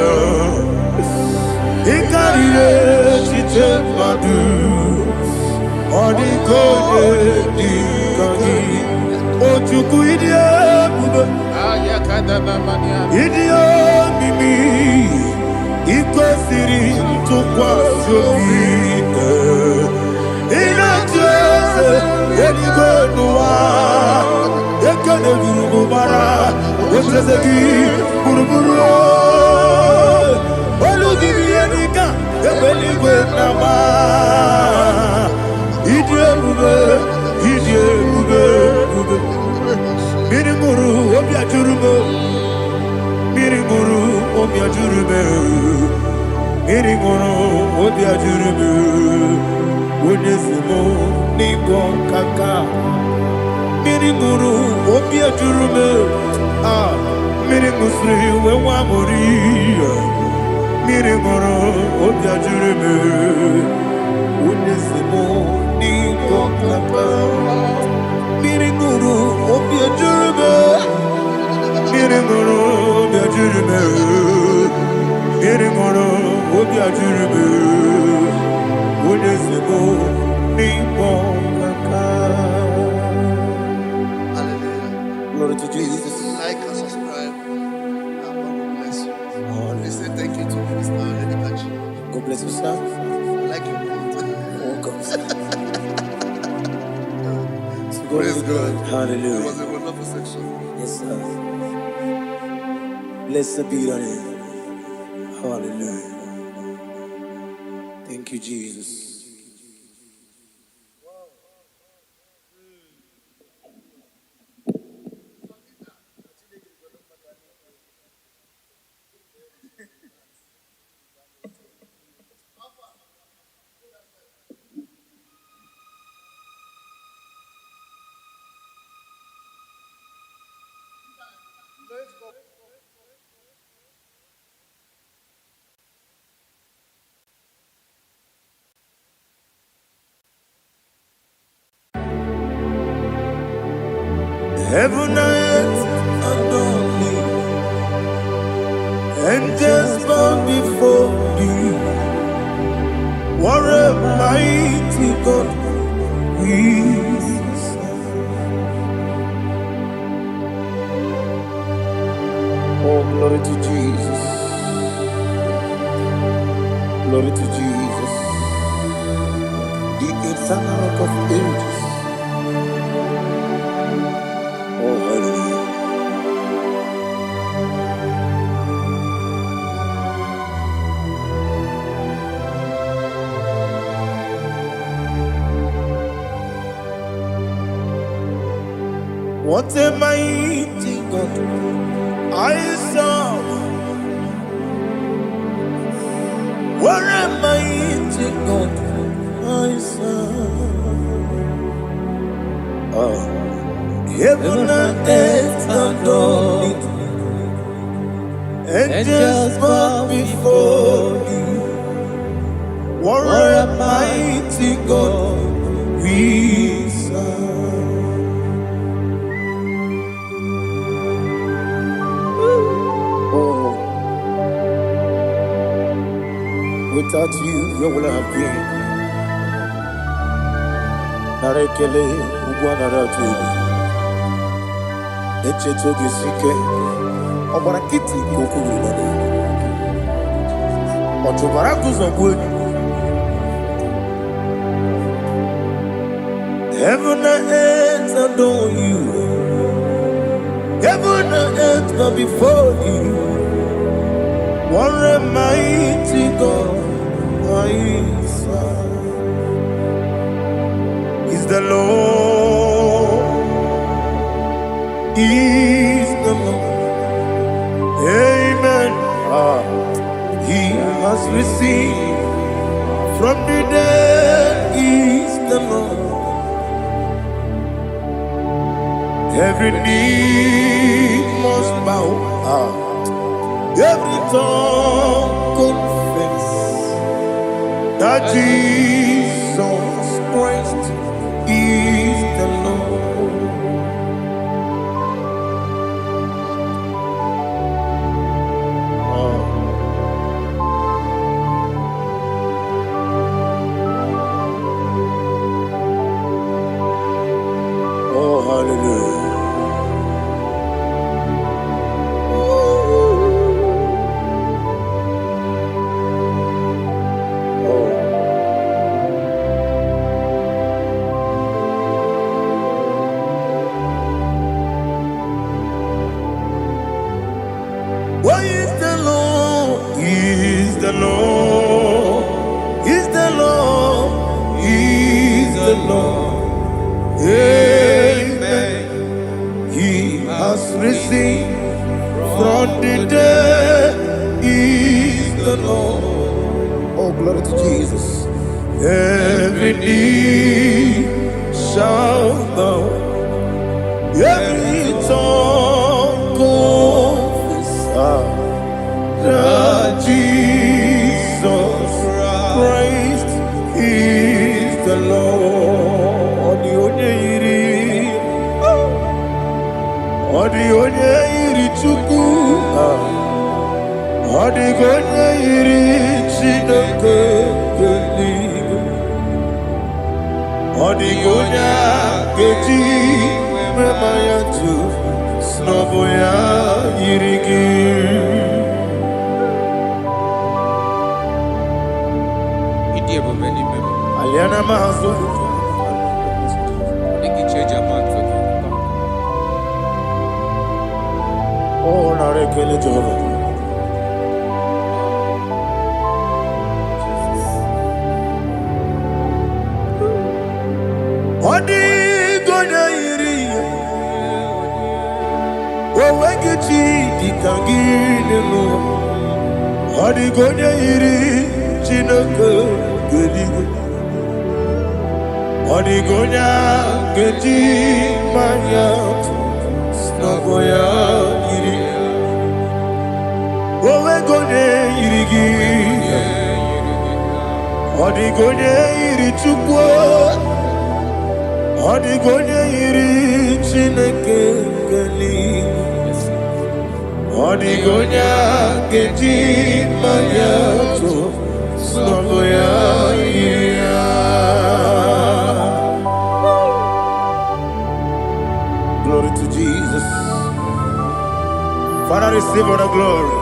Ikarire Chiche Mabdu, Adigone Ikangi, Ochuku Idiobu. Idio mimi iko siri tukwa sobi ina jese enigo nuwa ekene guru bara ojezegi buruburu olugibi enika ebeligwe nama Idio bube Miriguru obia jurume Miriguru obia jurume Miriguru obia jurume Unesimo nigo kaka Miriguru obia jurume Mirigusri wewa mori Miriguru obia jurume Unesimo nigo kaka Miriguru obia jurume Miriguru obia jurume Miriguru obia jurume Unesimo nigo kaka. Hallelujah. Glory to Jesus. Like and subscribe. God bless you. Please say thank you to Minister Lady Kachi. God bless you, sir. I like your mouth. Welcome. Praise God. It Hallelujah. was a wonderful section. Yes, sir. Blessed be your name. Hallelujah. Thank you, Jesus. Heaven and earth adore me, angels bow before you. What a mighty God we serve. Oh, glory to Jesus. Glory to Jesus. The eternal rock of ages. Oh, hallelujah. What a mighty God I serve. What a mighty God I serve. Oh. Heaven and earth adore it, angels bow before you. What a mighty God we serve. Oh, without you, where would I have been? Narekele, Ugwanaratu. Echetoge sike ọgbara kiti kokuru nọdụ ọtụbara guzogbu enyi. Heaven and earth adore you. Heaven go before you. What a mighty God I serve. Is the Lord, is the Lord. Amen. He has received from the dead, is the Lord. Every knee must bow, every tongue confess that Jesus Christ is the Lord. Oh, hallelujah. Why is the Lord? Is the Lord? Is the Lord? Is the Lord? Amen. He has risen from the dead. Is the Lord? Oh, glory to Jesus. Every knee shall bow, every tongue confess that Jesus Christ is the Lord. Odi onye iri Chukwu, odi onye iri Chineke eluigwe, odi onye ga-eji mema ya tu n'ọbụ ya yiri gị. Aliana mazo oh narekele Jehova. Odi gonya iri owegichi dikagine mo. Odi gonya iri Chineke eluigwe, odi gonya geji manya n'ọbụ ya yiri. Owe gonya yiri gị, odi gonya yiri Chukwu, odi gonya yiri Chineke eluigwe, odi gonya geji manya n'ọbụ ya yiri. Glory to Jesus. Father, receive all the glory.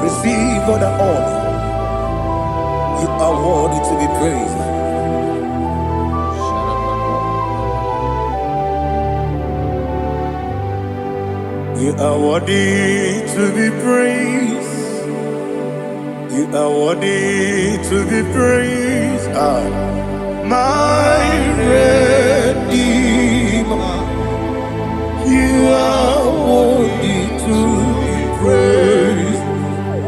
Receive all the honor. You are worthy to be praised. You are worthy to be praised. You are worthy to be praised. My Redeemer. You are worthy to be praised.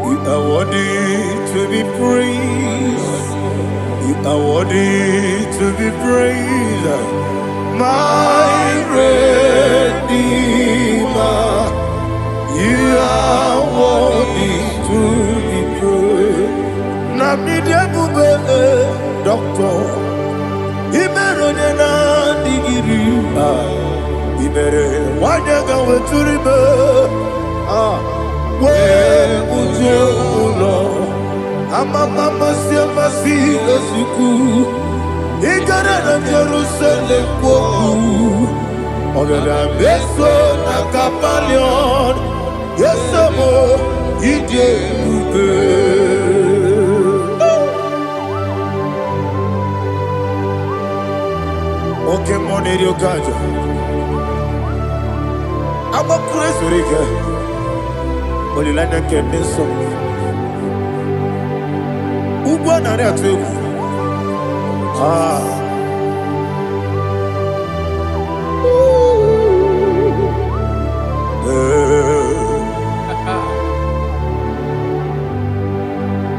You are worthy to be praised. You are worthy to be praised. My Redeemer. You are worthy to be praised. Namidia bube doctor. Imerone na digiri. Ibere wanyaga weturibe we uje ulo amama masia masile suku igara na Jerusalem kwoku ogada beso na kapalion yesemo ide ube. Okay, money you got. I'm a crazy girl. Only like I can do so. Who born on that too?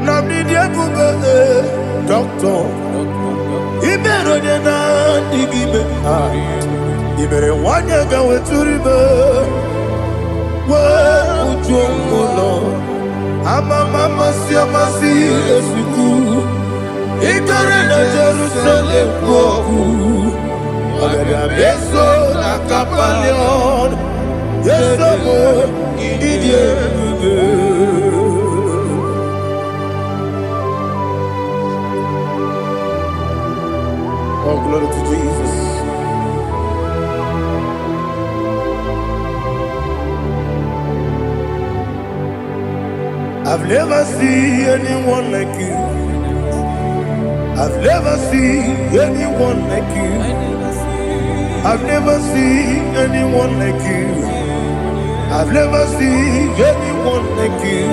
Namni dia kuba doctor. Ibero dia na digibe. Ibere wanya gawe turibe. Wa ujongo ama mama si amasi esuku. Igore na Jerusalem koku. Abebe beso na kapalion. Yeso mo idie Oh, glory to Jesus. I've never seen anyone like you. I've never seen anyone like you. I've never seen anyone like you. I've never seen anyone like you.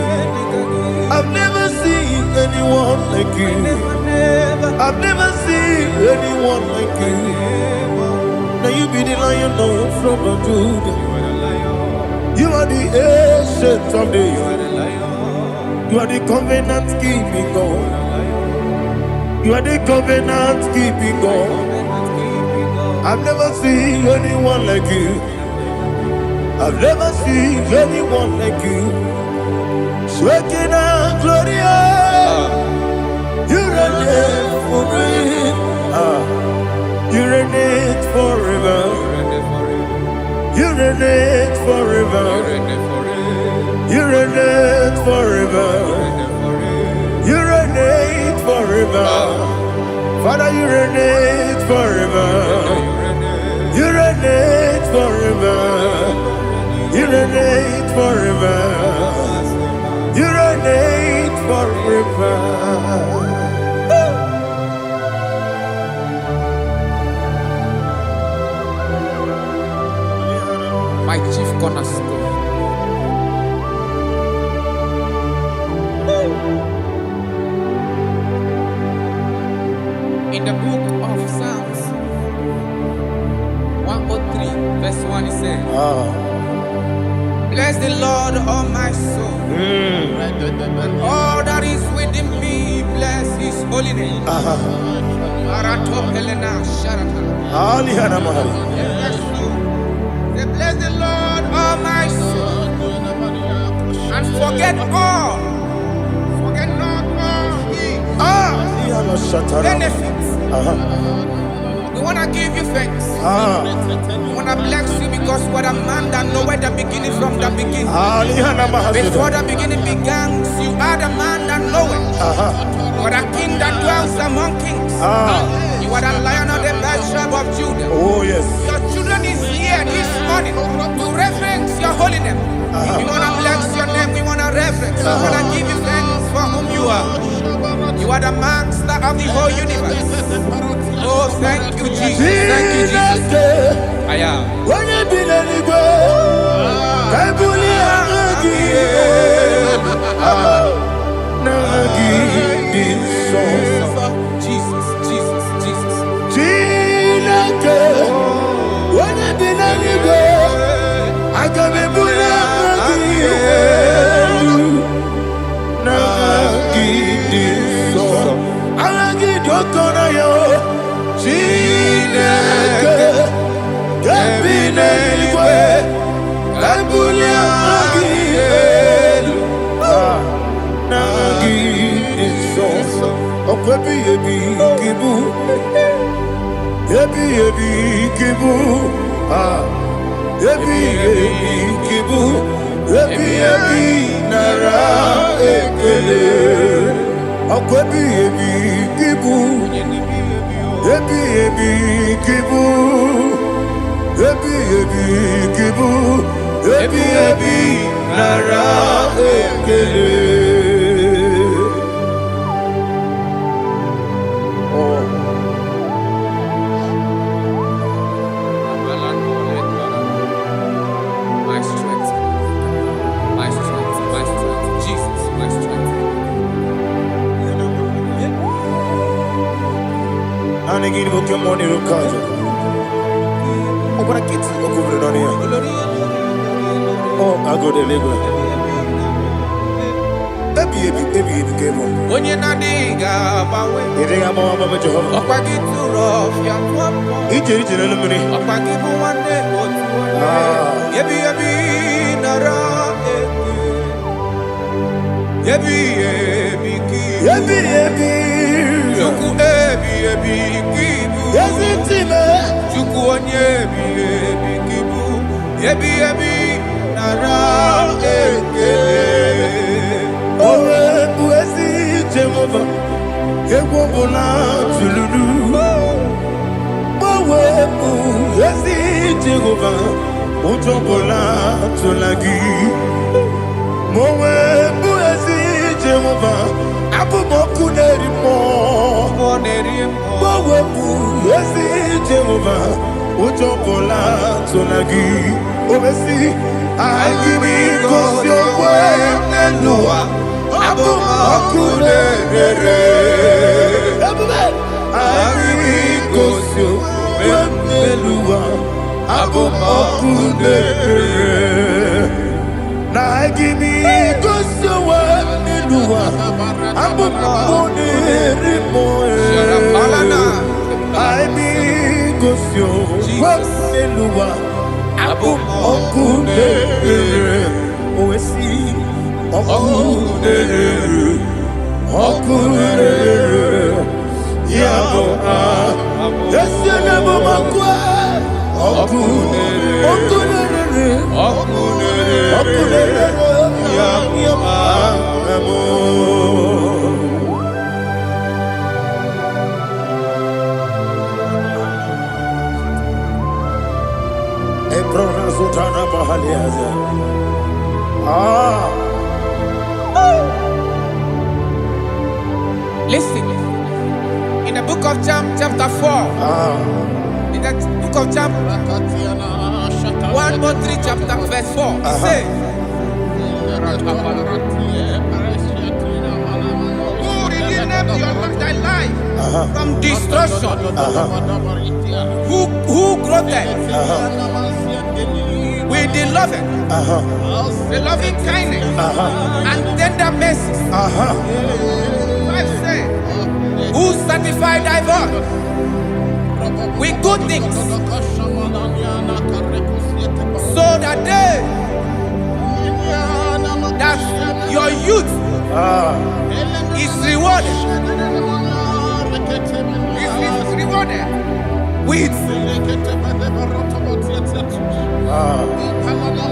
I've never seen anyone like you. I've never seen anyone like you. Now you be the lion from the Judah. You are the ancient of days. You are the covenant keeping God. You are the covenant keeping God. I've never seen anyone like you. I've never seen anyone like you. Shaking and glorious. You reign for me. You reign forever. You reign forever. You reign forever. You reign forever. Father, you reign forever. You reign forever. You reign forever. You reign forever. My chief cornerstone. In the book of Psalms 103 verse 1 it says, bless the Lord, all my soul, and all that is within me, bless his holy name. Bless the Lord, all my soul, and forget not all his benefits. We want to give you thanks. We want to bless you because what a man that knoweth the beginning from the beginning. Before the beginning began, you are the man that knoweth. You are the king that dwells among kings. You are the lion of the tribe of Judah. Oh yes. Your children is here this morning to reverence your holy name. We want to bless your name. We want to reverence. We want to give you thanks for whom you are. You are the master of the whole universe. Oh, thank you, Jesus. Thank you, Jesus. I am. When you be the go, Jesus, Jesus, Jesus. When you be the go, I can be My Manigini Pokemon Rukaja. Open a kit, over on here. Oh, I go to Lego. Baby, game on. When you're not diga, but If I'm a Jehovah, up I get too rough, young each eliminate. up I give one day, Yebi, Nara, Yebi, Juku, Kibu, Yes, it's in there. Juku, Yebi, Kibu, Yebi, Nara, Oh, Buesi, Jehovah, Ewobola, Tululu. Oh, Buesi, Jehovah, Utobola, Tulagi. Moe, Buesi, Jehovah, Abumoku Nerimo. Oh, Buesi, Jehovah, Utobola, Tulagi. Buesi, I give me cause your way, and Noah. Listen, in the book of John, chapter 4, in that book of John, 1:3, chapter verse 4, it says, who redeemed thy life from destruction? Who growth with the loving kindness and tender mercies. Who satisfy thy voice with good things, so that your youth is rewarded. Is rewarded with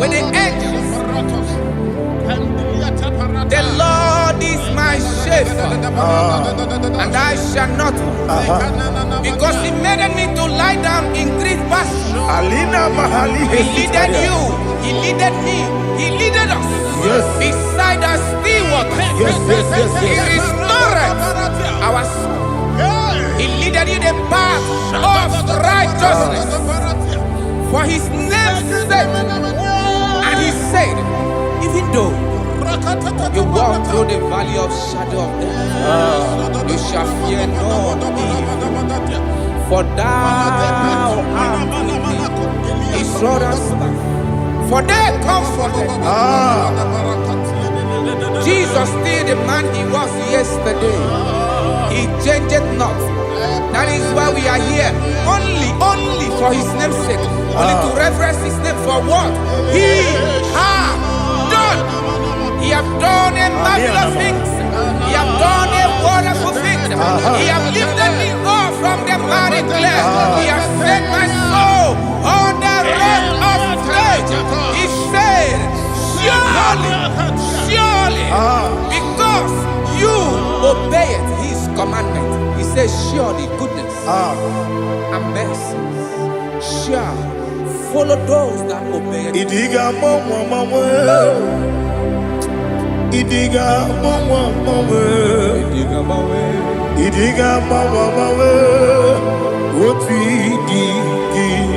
the angels. The Lord is my shepherd, and I shall not want, because He made me to lie down in green pastures. He leaded you, He leaded me, He leaded us beside the still waters. He restored our soul. He leaded you the path of righteousness for His name's sake. And He said, even though you walk through the valley of shadow of death, you shall fear no evil, for thou art with me. His rod and staff, for they comforted. Jesus still the man He was yesterday. He changed not. That is why we are here. Only for His name's sake. Only to reverence His name for what He has done. He has done a marvelous things. He has done a wonderful thing. He has lifted me up from the miry clay. He has set my soul on the rock of faith. He said, surely, because you obeyed His commandment. He says, surely goodness and mercy shall follow those that obey. Idiga mama, Idiga mama, what we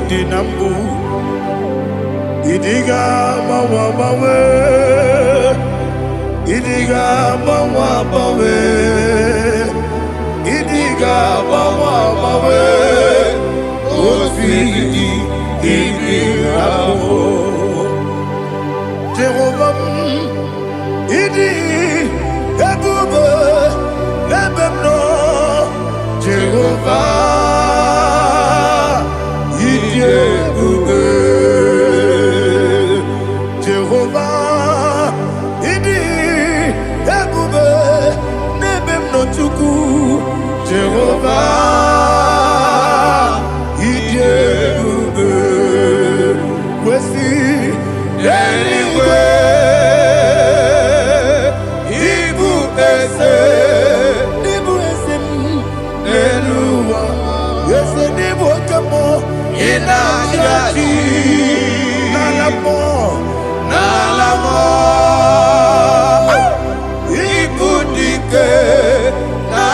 did nambu. Idiga mama, Idiga mama, Idiga mama. fidi idirabo. Jehovah idi ebube lebemno. Jehovah idi ebube. Jehovah idi ebube lebemno chuku. Jehovah idi ebube. Wesi anyway, Ibu ese Eluwa, ese Ibu kamo inajaji nalamo Ibu dike na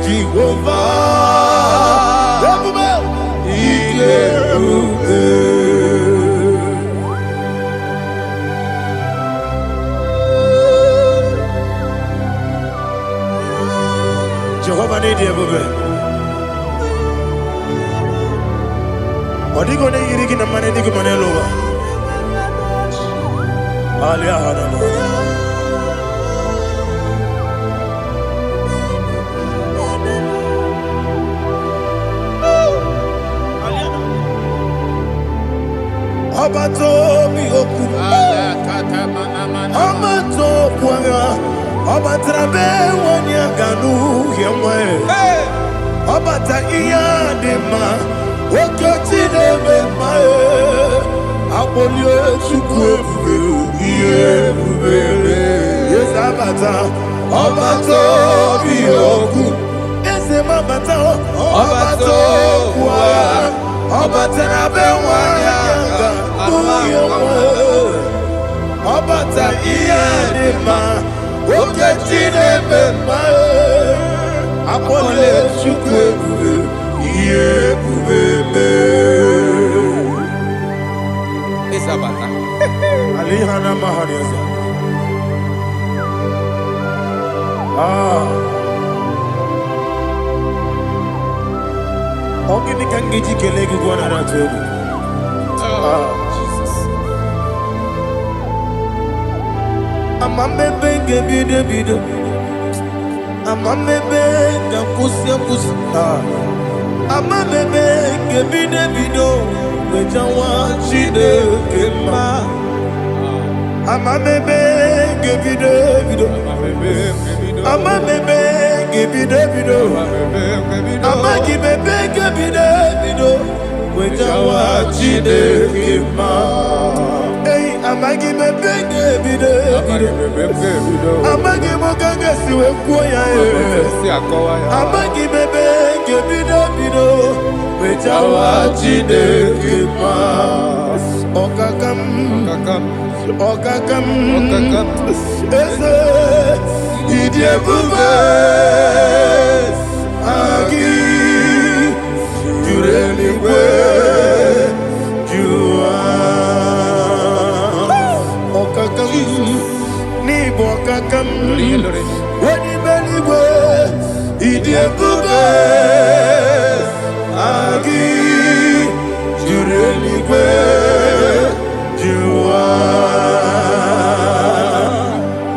Jehovah ebube ebube. Jehovah need ebube. Odigo ne yirigi na mane digo mane lowa. Alia hanama. Abato mi oku. Abato kwanga. Abatrabe wanya ganu yemwe. Abata iya dema. Okoti deme mae. Abolio chukwe iye bubele. Yes abata. Abato mi oku. Ese mabata. Abato kwa. Abatrabe wanya ganu yemwe. Abata iya dema. Oketi deme mae. Abolio chukwe iye bubele. Isabata. Alihana mahariza. Ogini kangiji kelegi gwana ratuebu. Jesus. Amamebe ngebido. Amamebe ngakusi. Amamebe ngebido. Wejawa chide kema. Amamebe ngebido. Amamebe ngebido. Amagibebe ngebido. Wejawa chide kema. Hey, amagibebe ngebido. Amagimogange siwe kuya. Amagibebe ngebido. Wejawa chide kema. Okakam. Ese idiebube agi jureligwe jua. Okakam ni bokakam wani beligwe idiebube agi jureligwe jua.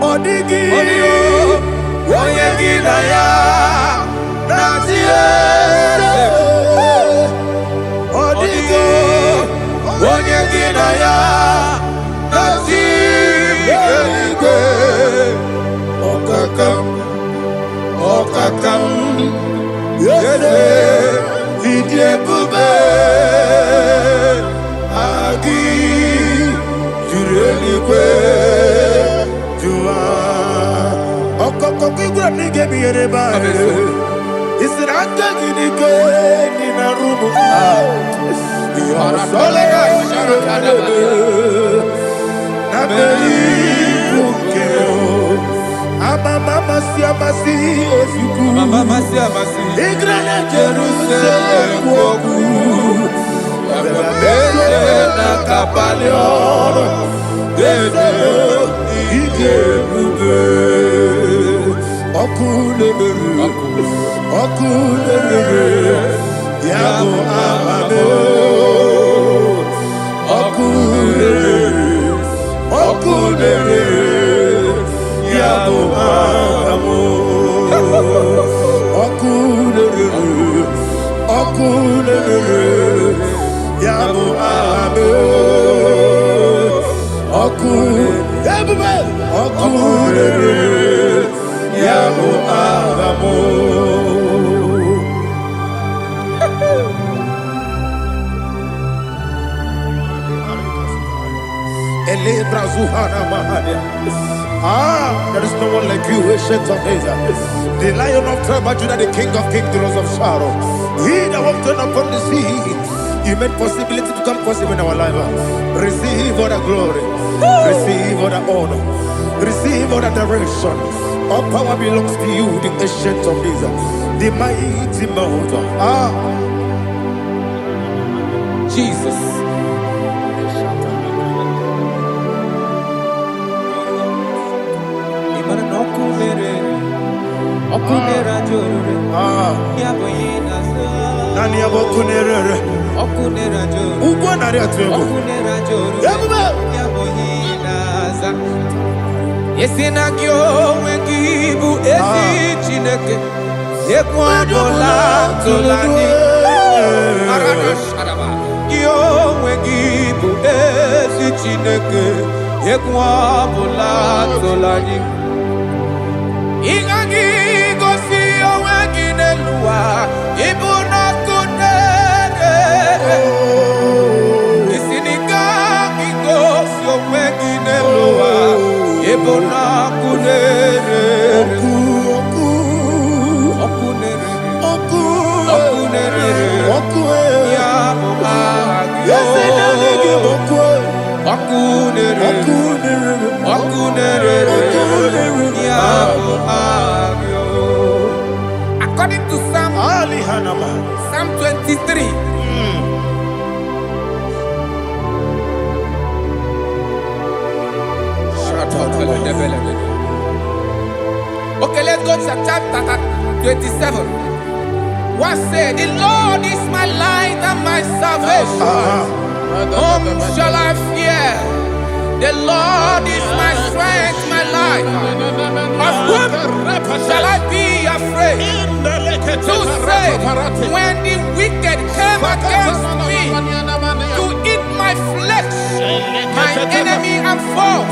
Odigi oyegi na ya natie. Odigi oyegi na ya natie. Okakam yese idiebube agi jureligwe jua. Okoko kigura nige miyereba. Isiraka gidike nina rumu. Yosolega sharakadaba. Nabeli bukeo. Mama siamasi osuku. Mama siamasi. Igrana Jerusalem woku. Bebe na kapalion. Dede idiebube. Okulebere. Yabo Amame, Okudere, Okudere, Yabo Amamo, Okudere, Okudere, Yabo Amame, Okudere, Yabo Amamo. There is no one like you, ancient of days. The Lion of tribe of Judah, the King of kings, the Rose of Sharon. He that walked upon the sea, He made possibility to come possible in our life. Receive all the glory, receive all the honor, receive all the direction. All power belongs to you, the ancient of days, the mighty mountain. Jesus. Nani abokunere ugwo nari atwego Yesina gyo wengibu ezi chineke Yekwa bola tolani Arada sharaba Gyo wengibu ezi chineke Yekwa bola tolani Ingagi gosi owegine luwa Ibuna kunere Isinika gosi owegine luwa Ibuna kunere Okunere Ya Agyo Okunere Ya Agyo. According to Psalm 23. Okay, let's go to chapter 27. What said? The Lord is my light and my salvation. Whom shall I fear? The Lord is my strength, my life. Of whom shall I be afraid? To say, when the wicked came against me to eat my flesh, my enemy and foe,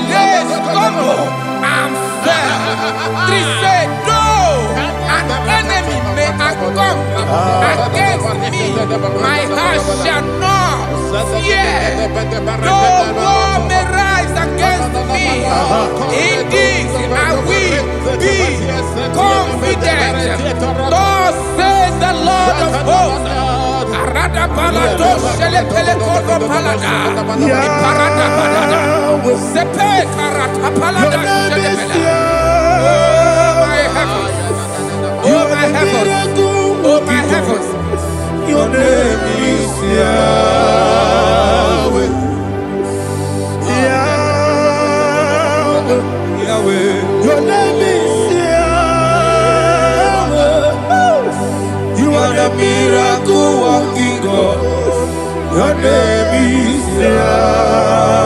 they stumble and fell. Three said, though an enemy may come against me, my heart shall not fear. Though war may rise against me, in this I will be confident. Thus says the Lord of hosts. Arada palado shele pele kodo palada. Iparada palada. Sepe karata palada shele pele. Oh my heavens, oh my heavens, your name is Yahweh, Yahweh, Yahweh. Your name is Yahweh. You are the miracle working God. Your name is Yahweh.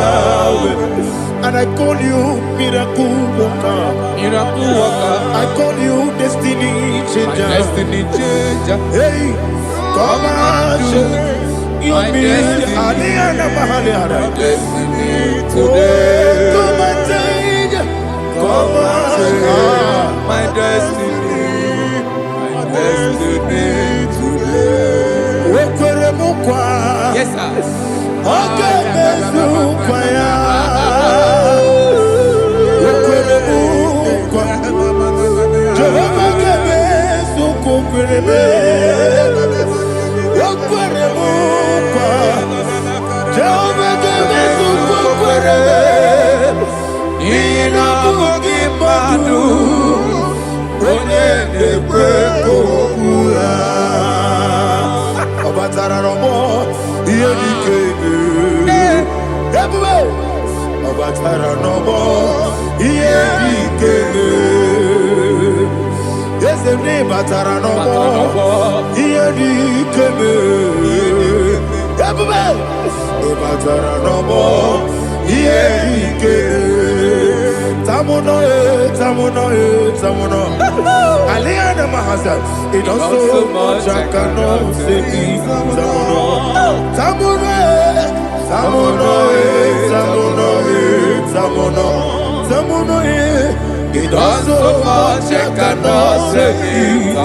And I call you miracle worker. Miracle worker. I call you destiny changer. My destiny changer. Hey, come on, your destiny. My destiny today. Come and change. Come on, my destiny. My destiny today. Yes, sir. Okay, Yes, Yedikeme. Everybody. Ibatara no more. Yedikeme. Tamuno. Aliana Mahasa. It also much I cannot say. Tamuno. It also much I cannot say.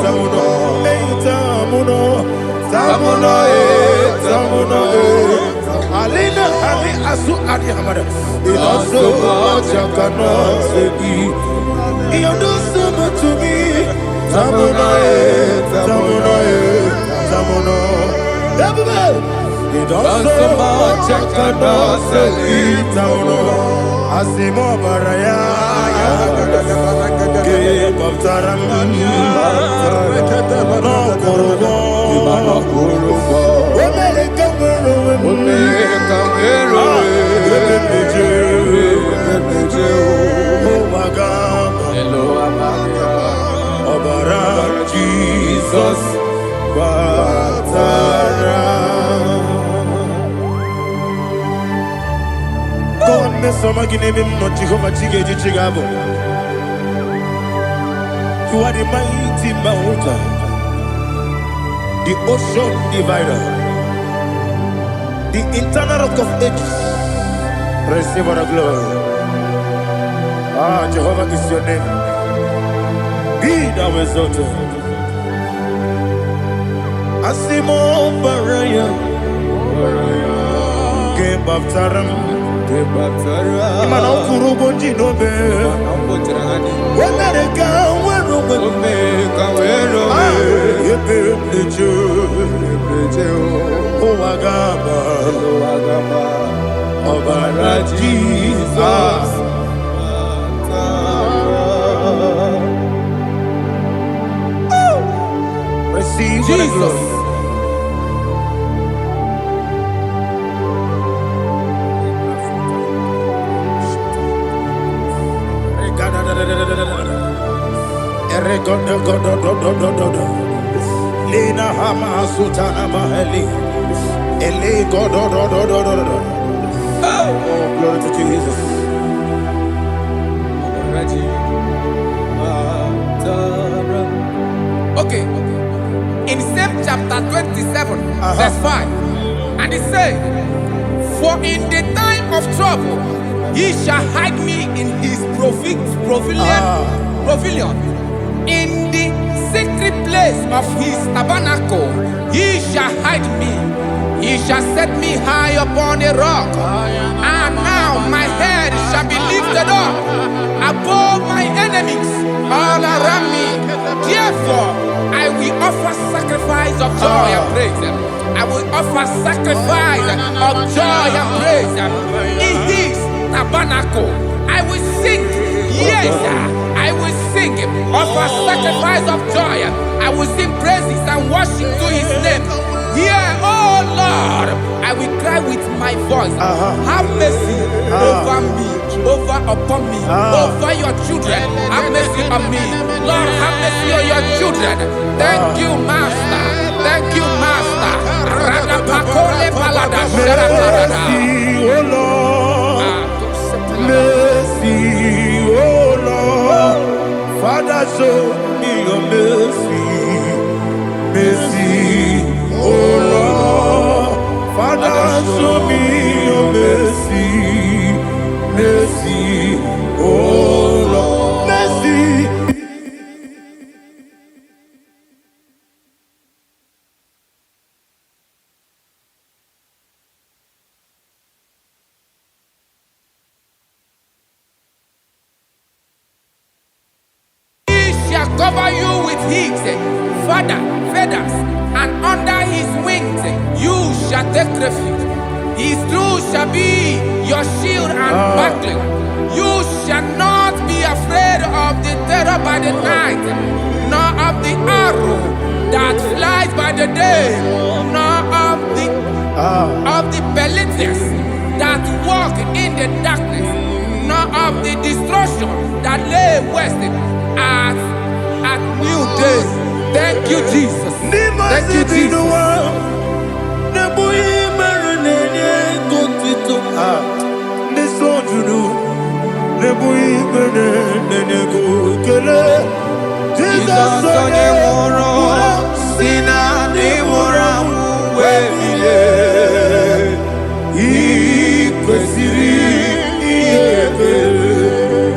Tamuno. Alina Ali Asu Adi Hamada. It also much I cannot say. You do so much to me. Tamuno. It also much I cannot say. Tamuno. Asimo Baraya. Give up Taram. No Kurubo. Jesus, God, Messama Ginebim, not Jehovah Chigagi Chigabo. You are the mighty mountain, the ocean divider, the internal rock of ages. Receive our glory. Jehovah is your name. Be thou exalted. Asimo Baraya, Game of Taram, Imano Kurubo Jinobe, when I come, Jesus. Receive Jesus. Lina Hama Sutana Maheli. Ele God. Oh, glory to Jesus. Okay. In same chapter 27, verse 5, and it says, for in the time of trouble, he shall hide me in his pavilion. In the secret place of his tabernacle, he shall hide me. He shall set me high upon a rock. And now my head shall be lifted up above my enemies all around me. Therefore, I will offer sacrifice of joy and praise. I will offer sacrifice of joy and praise. In his tabernacle, I will sing. Yes, I will sing. Offer sacrifice of joy. I will sing praises and worship to his name. Here, oh Lord, I will cry with my voice. Have mercy over me, upon me, over your children. Have mercy on me. Lord, have mercy on your children. Thank you, Master. Thank you, Master. Mercy, oh Lord. Mercy, oh Lord. Father, show me your mercy. Mercy. Oh Lord, Father, show me your mercy, mercy, oh Lord, mercy. He shall cover you with his feathers, and under his wings you shall take refuge. His truth shall be your shield and buckler. You shall not be afraid of the terror by the night, nor of the arrow that flies by the day, nor of the pestilence that walk in the darkness, nor of the destruction that lay waste at new day. Thank you, Jesus. Thank you, Jesus. Jesus onye nwụrụ si na ndị nwụrụ anwụ wee bilie, ị kwesịrị inye ekele.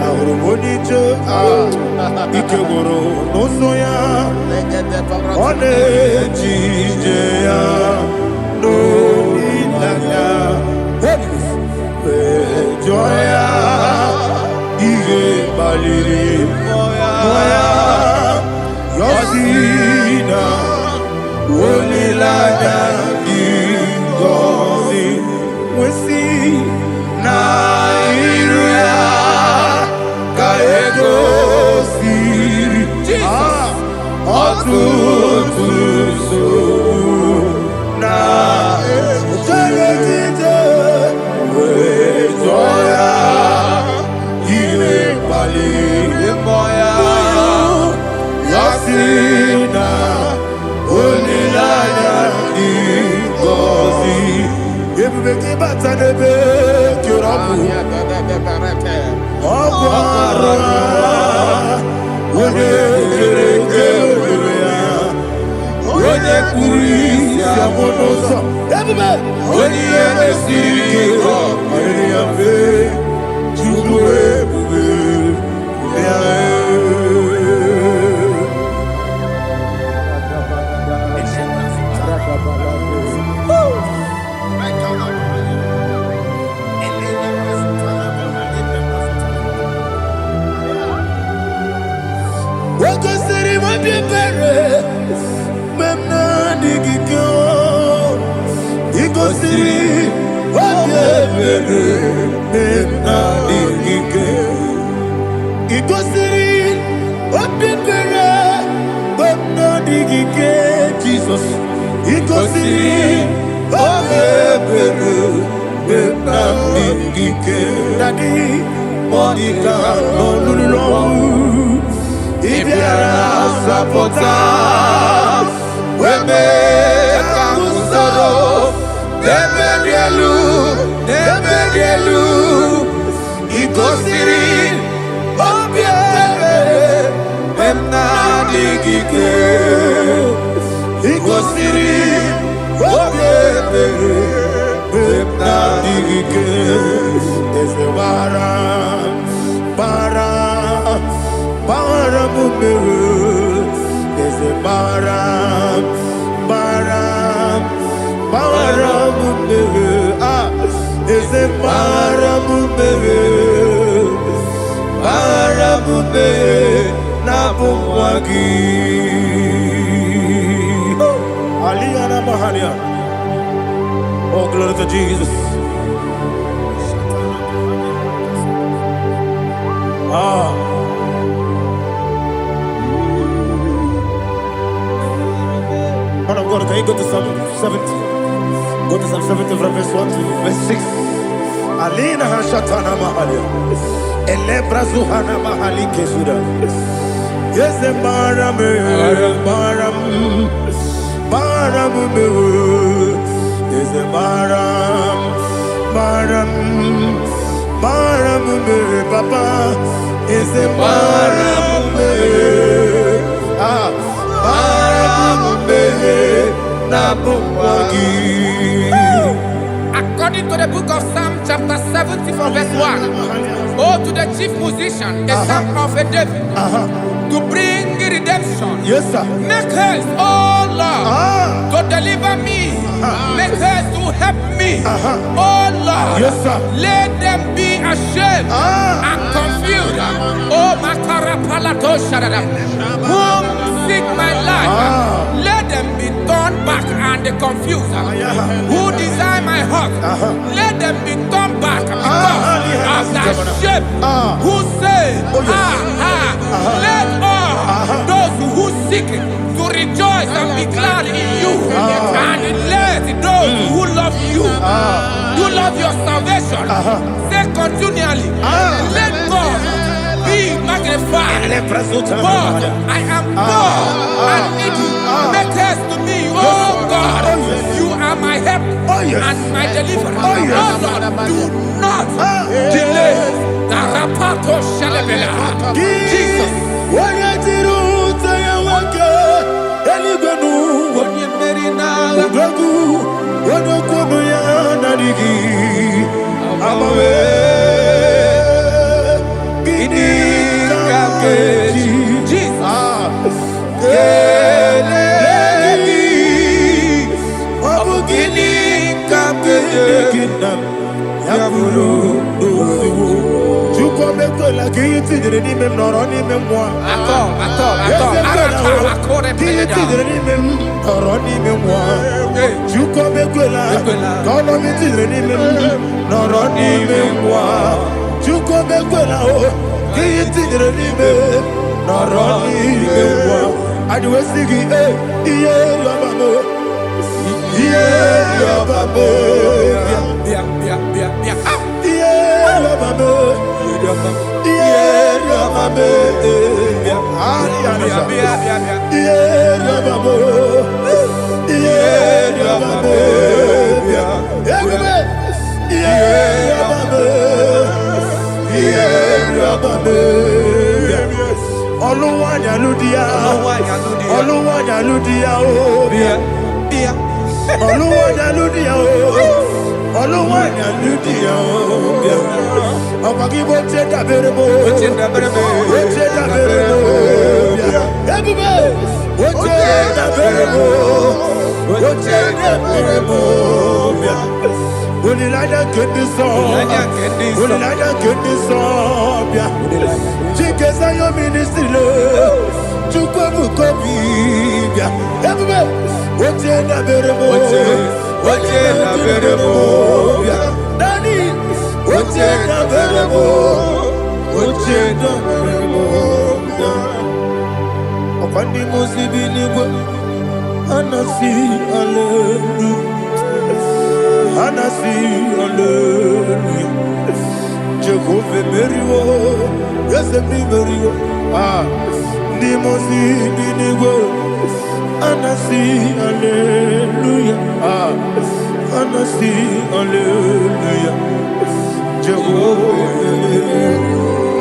Ahụrụ m onye ije ike gwụrụ n'ụzọ ya, ọ na-eji ije ya n'olileanya, wee jụọ ya ihe kpaliri mmụọ ya, yọsi na olileanya dị ngọzi nwesị na iru ya ka egosiri ọtụtụ nsogbu na ejeje wee jụọ ya ihe kpaliri mmụọ ya, yọsi na olileanya dị ngọzi. Ebube gị bata n'ebe kere ọgwụ arụ onye kere eke were ya, onye kpụrụ isi amụ n'ụzọ, ebube onye ihe na-esiri ike ọ kpaliri ya mfe, Chukwu ebube ya. Jesus, he goes in, Daddy, Monica, no, if you are supporters, we make a sorrow, never he goes in, he goes in, there's a there's a Aliyana Mahalia. Oh, glory to Jesus. Man of God, can you go to Psalm 70? Go to Psalm 70 from verse 1 to verse 6. Alina Hashatana Mahalia. Elebra Zuhana Mahali Kesuda. Yes, the Baram, is the Baram, Papa, is the Baram, According to the book of Psalm chapter 70 from verse 1, oh, to the chief musician, a son of a David, to bring redemption. Yes, sir. Make haste, oh Lord, to deliver me. Make haste to help me. Oh Lord, yes, sir. Let them be ashamed and confused. Oh Makara Palato Shadada, whom seek my life, let them be turned back and confused. Who desire my heart, let them be turned back because of that shame. Who say, let all those who seek to rejoice and be glad in you, and let those who love you, who love your salvation, say continually, let God be magnified my Father. God, I am poor and needy. Make haste to me, oh God. You are my help and my deliverer. Oh Lord, do not delay. Jesus.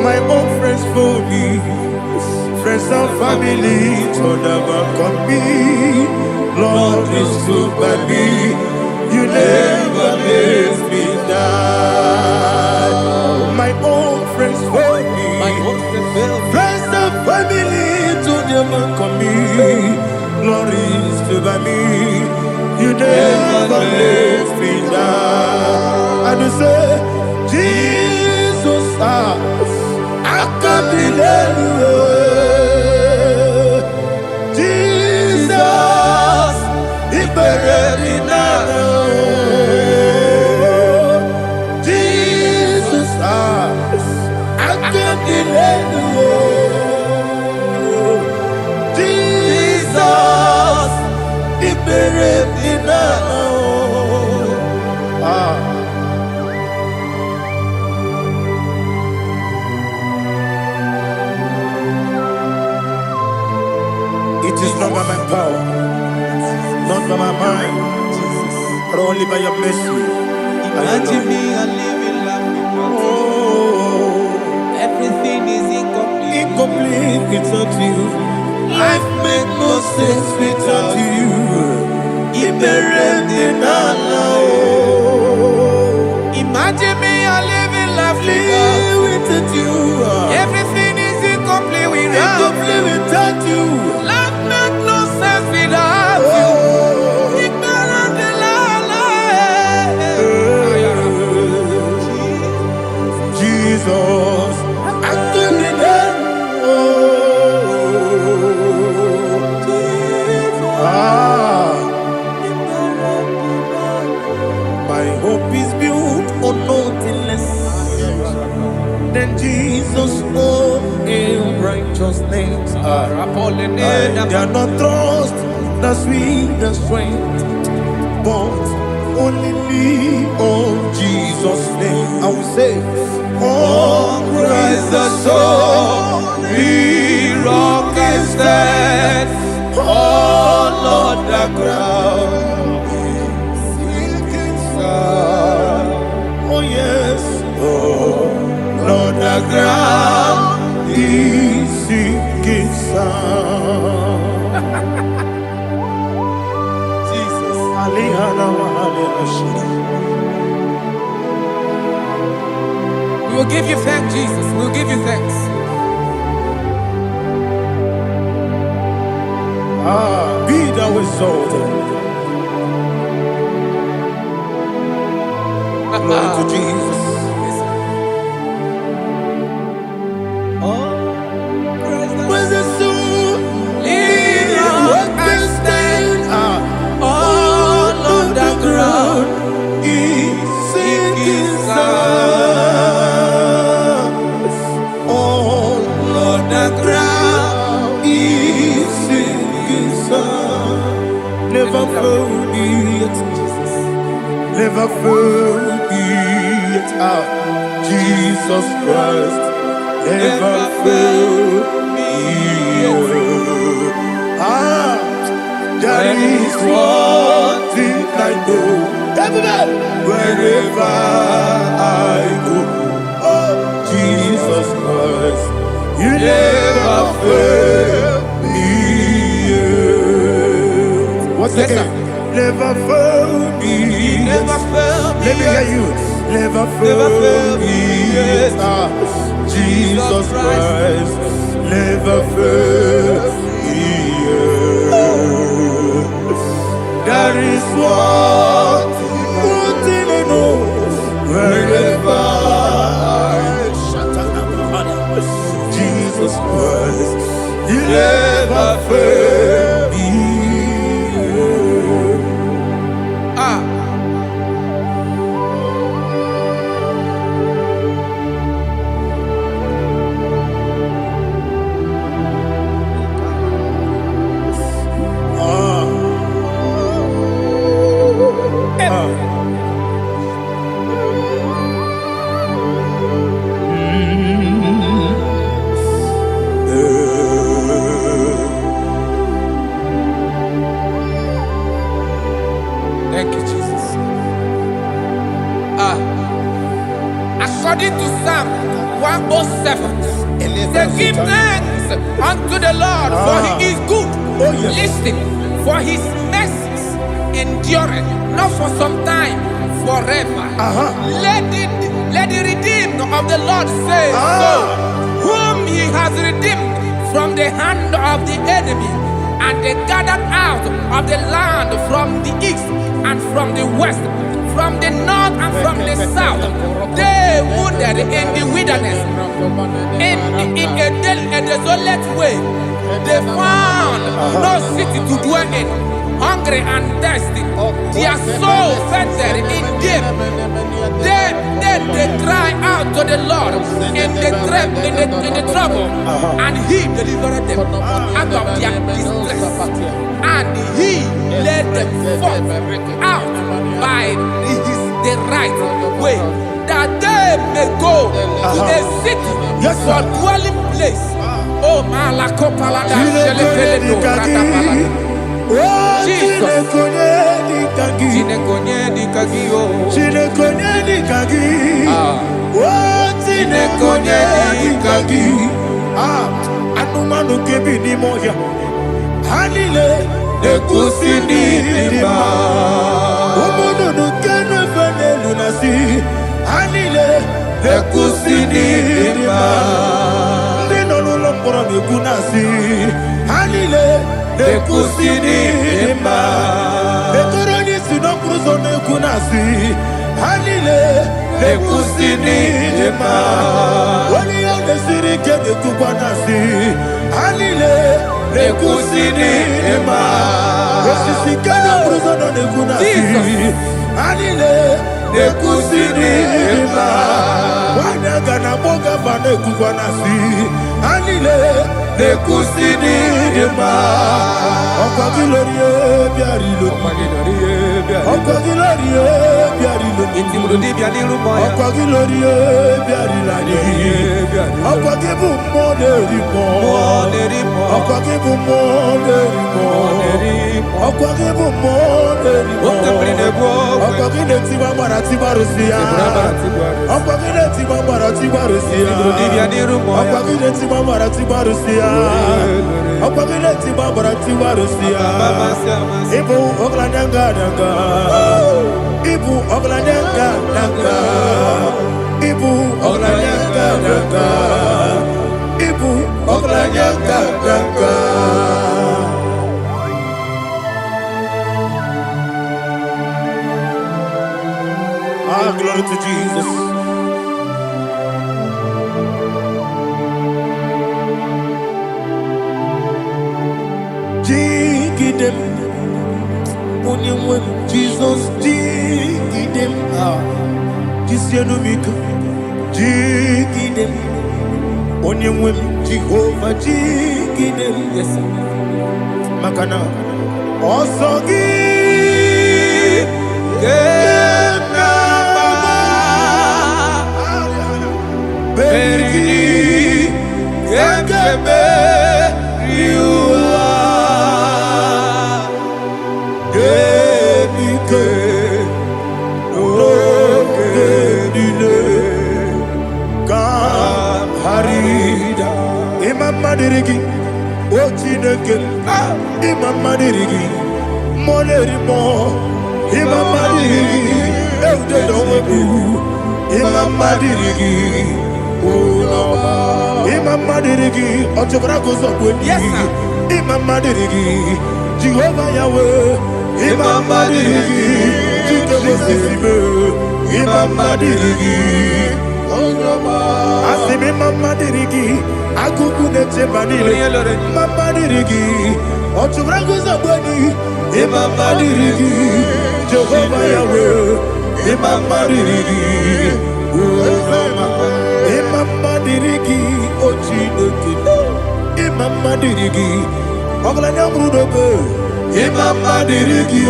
My own friends for me, friends and family, told never come me. Lord is stood by me, you never let me die. My own friends for me, friends and family, told never come me. Lord is stood by me, you never let me die. And you say, Jesus, I can't believe you. Jesus, He buried me now. Jesus, I can't believe you. Jesus, He buried me now. It is not by my power, not by my mind, but only by your mercy. Imagine me a living life without you. Everything is incomplete. Incomplete without you. Life makes no sense without you. Imagine me a living life without you. Everything is incomplete without you. Life makes no sense without you. Jesus, I can't my hope is built on nothing less than Jesus' own righteousness. I cannot trust the sweet strength, but only on Jesus' name. I will say, on Christ the only rock I stand. Oh Lord, the ground is sinking sand. Oh yes, oh Lord, the ground is sinking sand. Jesus, we will give you thanks, Jesus. We will give you thanks. Be thou exalted. Glory to Jesus. When the soul can stand, all on the ground is sinking sand. All on the ground is sinking sand. Never forget, never forget, Jesus Christ. Never fail me. That is one thing I know. Wherever I go, oh Jesus Christ, you never fail me. What's again? Never fail me. Never fail me. Let me hear you. Never fail me. Jesus Christ never fails me. That is one thing I know. Wherever Jesus Christ, He never fails me. Thank you, Jesus. According to Psalm 107, they give thanks unto the Lord, for He is good. Oh, yes. Listen, for His mercies endureth, not for some time, forever. Let the redeemed of the Lord say so, whom He has redeemed from the hand of the enemy, and they gathered out of the land from the east and from the west, from the north and from the south. They wandered in the wilderness, in a desolate way. They found no city to dwell in, hungry and thirsty. Their soul fettered in them. They cry out to the Lord in the trouble, and He delivered them out of their distress, and He led them forth out by the right way, that they may go to a city for dwelling place. Oh, Malakopalada, Jesus. Anumanu kebi ni moja Hanile Nekusini nima Omono nukenu fene lunasi Hanile Nekusini nima Nino lulokora nekunasi Hanile Nekusini nima Netoroni sinokruzo nekunasi Hanile Nekusini nima Wali ya nesirike nekubwanasi Hanile Nekusini nima Wesisikana bruzono nekunasi Hanile Nekusini nima Wanyagana boga vane kubwanasi Hanile Nekusini dema. Okwagilorie biarilo. Okwagilorie biarilo. Intimudi bianilu moya. Okwagilorie biarilani. Okwagibu moderimo. Okwagibu moderimo. Okwagibu moderimo. Okwagile tiba maratiba Rusia. Okwagile tiba maratiba Rusia. Okwagile tiba maratiba Rusia. Okwagile tiba maratiba Rusia. Ibu oglananga nanga. Ibu oglananga nanga. Ibu oglananga nanga. Ibu oglananga nanga. Ah, glory to Jesus. Jigidem, Jesus, jigidem. Ah, Jisianumika, jigidem. Onyemwem, Jehovah, jigidem. Yes, Makana, Osogi, Berigi, Gekebe, Riua, Gebike, Ogedile, Harida, Imam Madirigi, Ochineke, Imam Madirigi, Molerimo, Imam Madirigi, Eudedowebu, Imam Madirigi. Imam Madirigi, Ochobrago Zogweni. Imam Madirigi, Jehovah Yahweh. Imam Madirigi, Imam Madirigi, Asim Imam Madirigi, Akuku Nechebanile. Imam Madirigi, Ochobrago Zogweni. Imam Madirigi, Jehovah Yahweh. Imam Madirigi, Imam Madirigi, Ochineke. Imam Madirigi, Oglanya Brudobe. Imam Madirigi,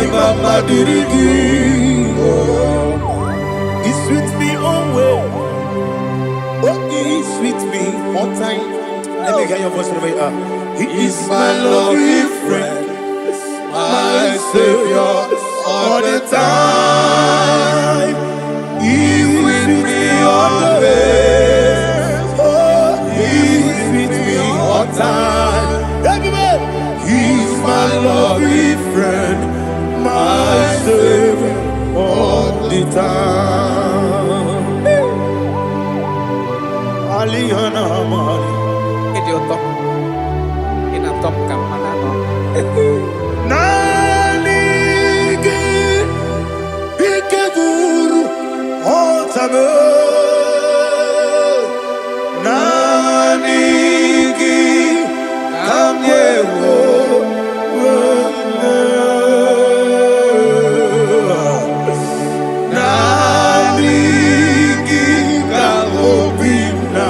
Imam Madirigi. He sweet me always. Oh, he sweet me all time. Let me hear your voice right here. He is my lovely friend, my Savior all the time. He's with me always. Oh, he's with me all time. Everybody, he's my lovely friend, my Savior all the time. Alihana Mari. Idioto. Inatom kamanano. Nanigi Ikeguru Otame Nanigi Kamyewo Nanigi Kamobina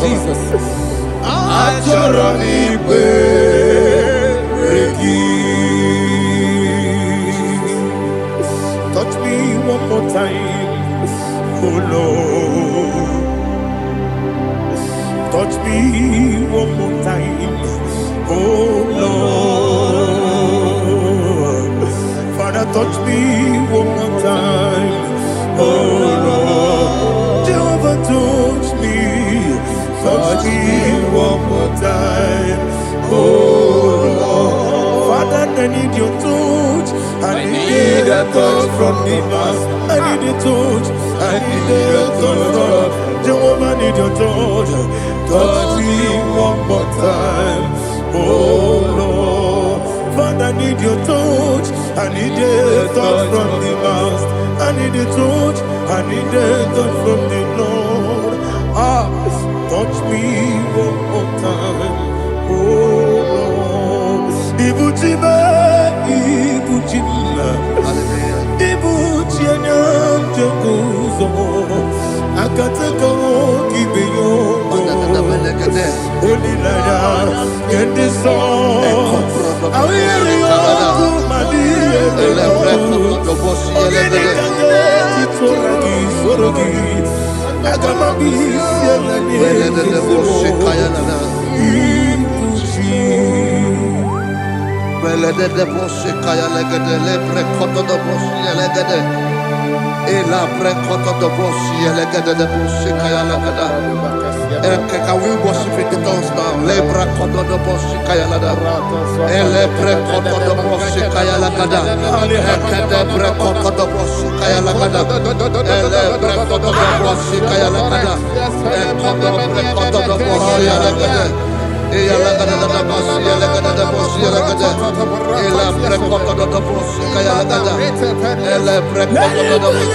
Jesus Achoronipe touch me one more time, oh Lord. Touch me one more time, oh Lord. Father, touch me one more time, oh Lord. Jehovah, touch me one more time, oh Lord. Father, I need your touch. I need a touch from the Master. I need a touch. I need a touch from Jehovah. I need your touch. Touch me one more time, oh Lord. Father, I need your touch. I need a touch from the Master. I need a touch. I need a touch from the Lord. Ah, touch me one more time, oh Lord. Ibuchima, Ibuchima, Ibuchianyam Jaguzo, Akataka kibeyo. Onilaya kende so. Awiri oku madiye lelo. Ogini kange kitoragi sorogi. Agamabi sielani kesero. Belede de bosse kaya legede le prekoto de bosse legede. Ela prekoto de bosse legede de bosse kaya legede. Can we worship in the tongues now? Le prekoto de bosse kaya legede. Ele prekoto de bosse kaya legede. Ekede prekoto de bosse kaya legede. Ele prekoto de bosse kaya legede. Ekodo prekoto de bosse legede. Ela gada da bosi, ela gada da bosi, ela gada. Ela prekoto da bosi, kaya gada. Ela prekoto da bosi.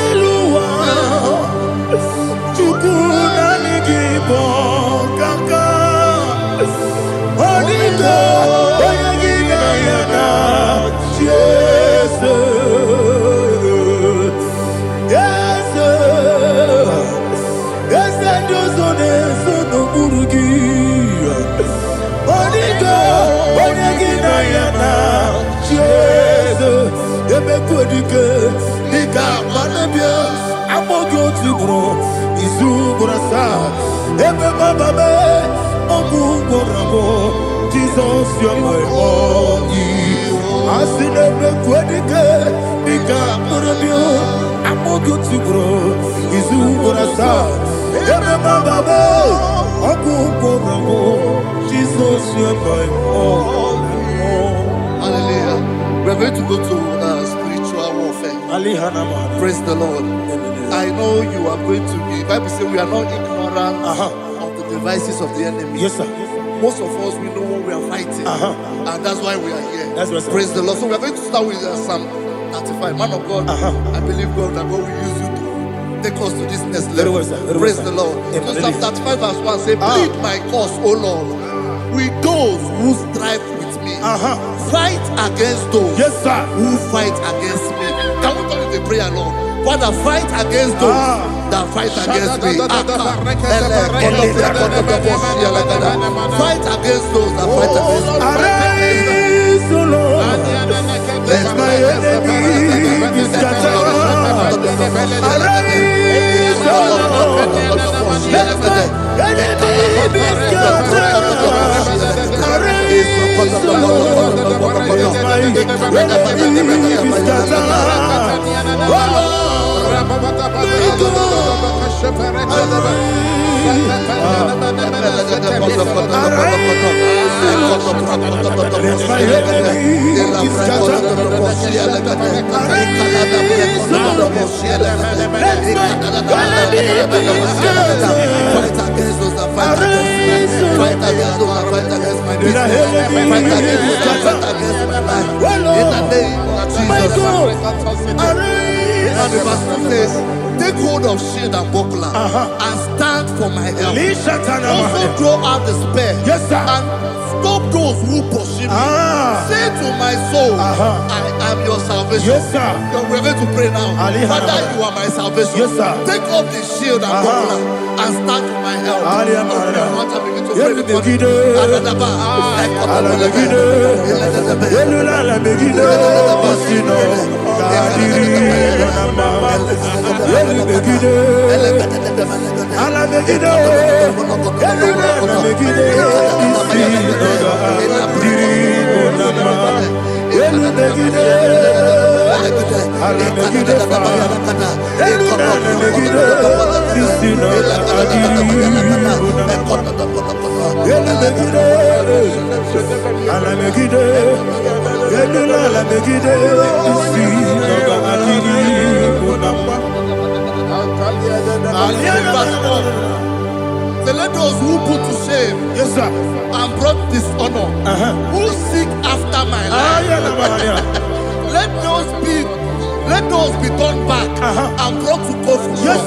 Chukuna nigibo kaka. Onigo oyagina yana Jesus. Yes, yes, dozone sono burugi. Onigo oyagina yana Jesus. Ebe kodike nika manabia amogo tibro izubrasa. Ebe bababe ogu gorabo Jesus you're my all. Asinebe kodike nika manabia amogo tibro izubrasa. Ebe bababe ogu gorabo Jesus you're my all. Hallelujah. We're going to go to spiritual warfare. Praise the Lord. I know you are going to be. Bible says we are not ignorant of the devices of the enemy. Yes, sir. Most of us, we know what we are fighting. And that's why we are here. That's right, sir. Praise the Lord. So we are going to start with Psalm 35. Man of God, I believe God that God will use you to take us to this next level. Well, sir. Praise the Lord. So Psalm 35 verse 1 says, plead my cause, O Lord, with those who strive with me. Fight against those who fight against me. Can we turn to the prayer, Lord? Father, fight against those that fight against me. Fight against those that fight against me. Arise, O Lord, let my enemy be scattered. Arise, O Lord, let my enemy be scattered. Arise, O Lord, let my enemy be scattered. And the verse says, take hold of shield and buckler and stand for my help. Also draw out the spear and stop those who pursue me. Say to my soul, I am your salvation. We're going to pray now. Father, you are my salvation. Take off the shield and buckler and stand for my help. Let those who put to shame and brought dishonor, who seek after my life, let those be turned back and brought to confusion.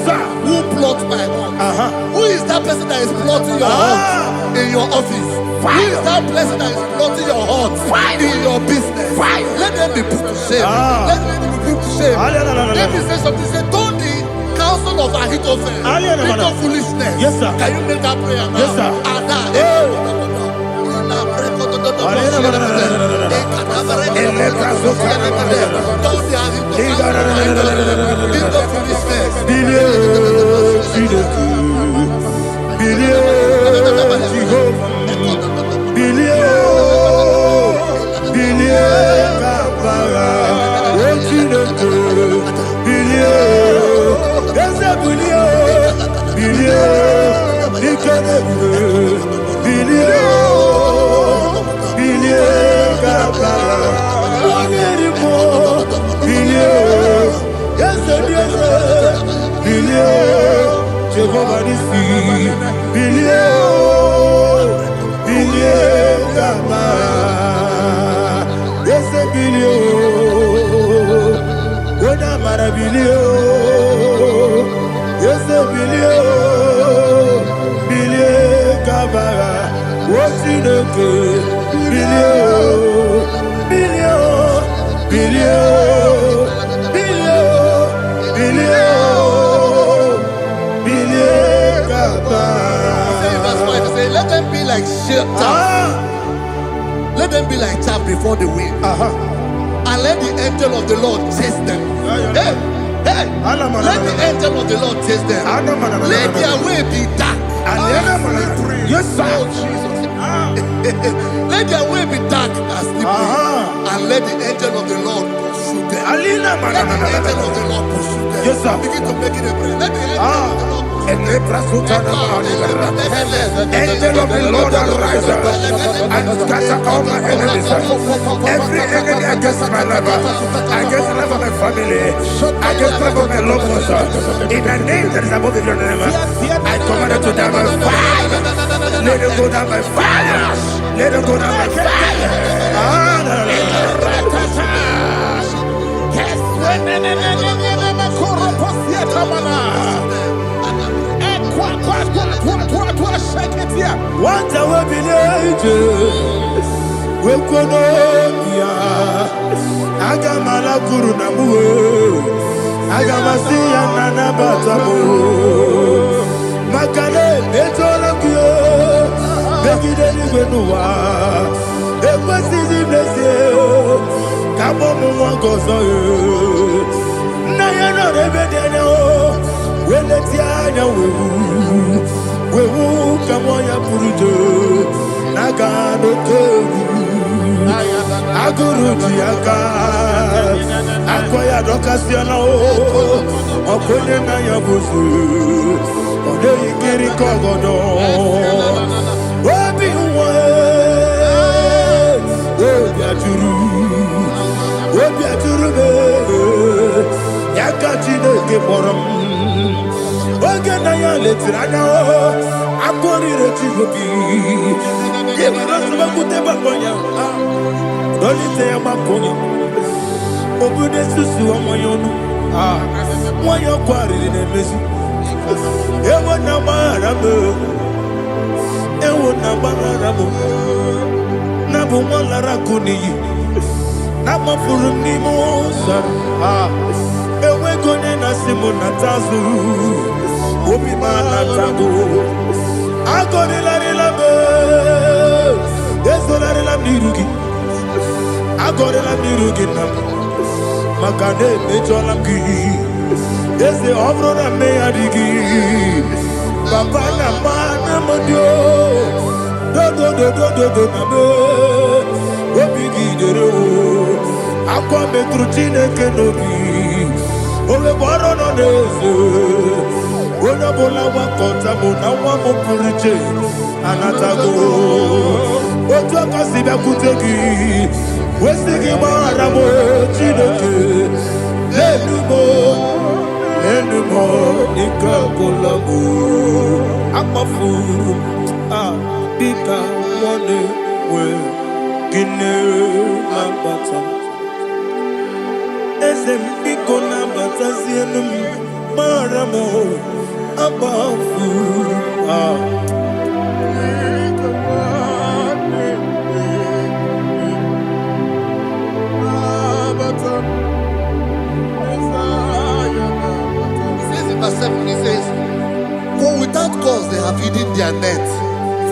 Who plot my heart? Who is that person that is plotting your heart in your office? Who is that person that is plotting your heart in your business? Let them be put to shame. Let them be put to shame. Let me say something. Say, don't the counsel counsel of Ahithophel, think of foolishness. Yes, sir. Can you make that prayer now? Yes, sir. Jehovah Nissi, billion, Gaba, yes, a billion, what am I a billion, yes, a billion, Gaba, what's in the good, let them be like chaff. Let them be like chaff before the wind. And let the angel of the Lord chase them. Hey, let the angel of the Lord chase them. Let their way be dark. Yes, sir. Let their way be dark as slippery. And let the angel of the Lord pursue them. Let the angel of the Lord pursue them. Yes, sir. Begin to make it a prayer. Let the angel of the Lord Angel of the Lord arise and scatter all my enemies. Every enemy against my life, against the life of my family, against the life of my loved ones. In the name that is above the name, I command it to die by fire. Let it go down by fire. Let it go down by fire. What I will be ages, we could not Agamala Guru Namu, Agamasi and Nanabatamu, Makale, Betolakio, Begideni Benua, Equasi Blessio, Kabomu Wangozo, Nayana Rebedeno, Weletia, we will come on your Purujo, Nagano Toru, Aguru Tiaga, Akoya Docasiano, Okonena Yabusu, Odei Kiri Kogodo, Obi Obiaturu, Yakachino Keporum. Ogana letrana akori rechigobi yebara subakute bakonya dolite bakonya obude susu omoyonu moyo kwari nemezi ewo na marabe na bu molara kuniyi na mafuru ni mosa ewe gone na simona tazu Obi manatago, agori la be, ezo la mirugi, agori la mirugi na, makane mejo la ki, eze obro na me adigi, papa na mana modio, do na be, obi gidero, akwa metrutine kenobi, obe boro no nezo. Bona bola wakota bona wamo puriche anatago oto kasiba kuteki wesigi maramo chideke lenumo ikakolabu amafuru bika one we gine lambata esem biko lambata sienum maramo above verse 7. have hidden their net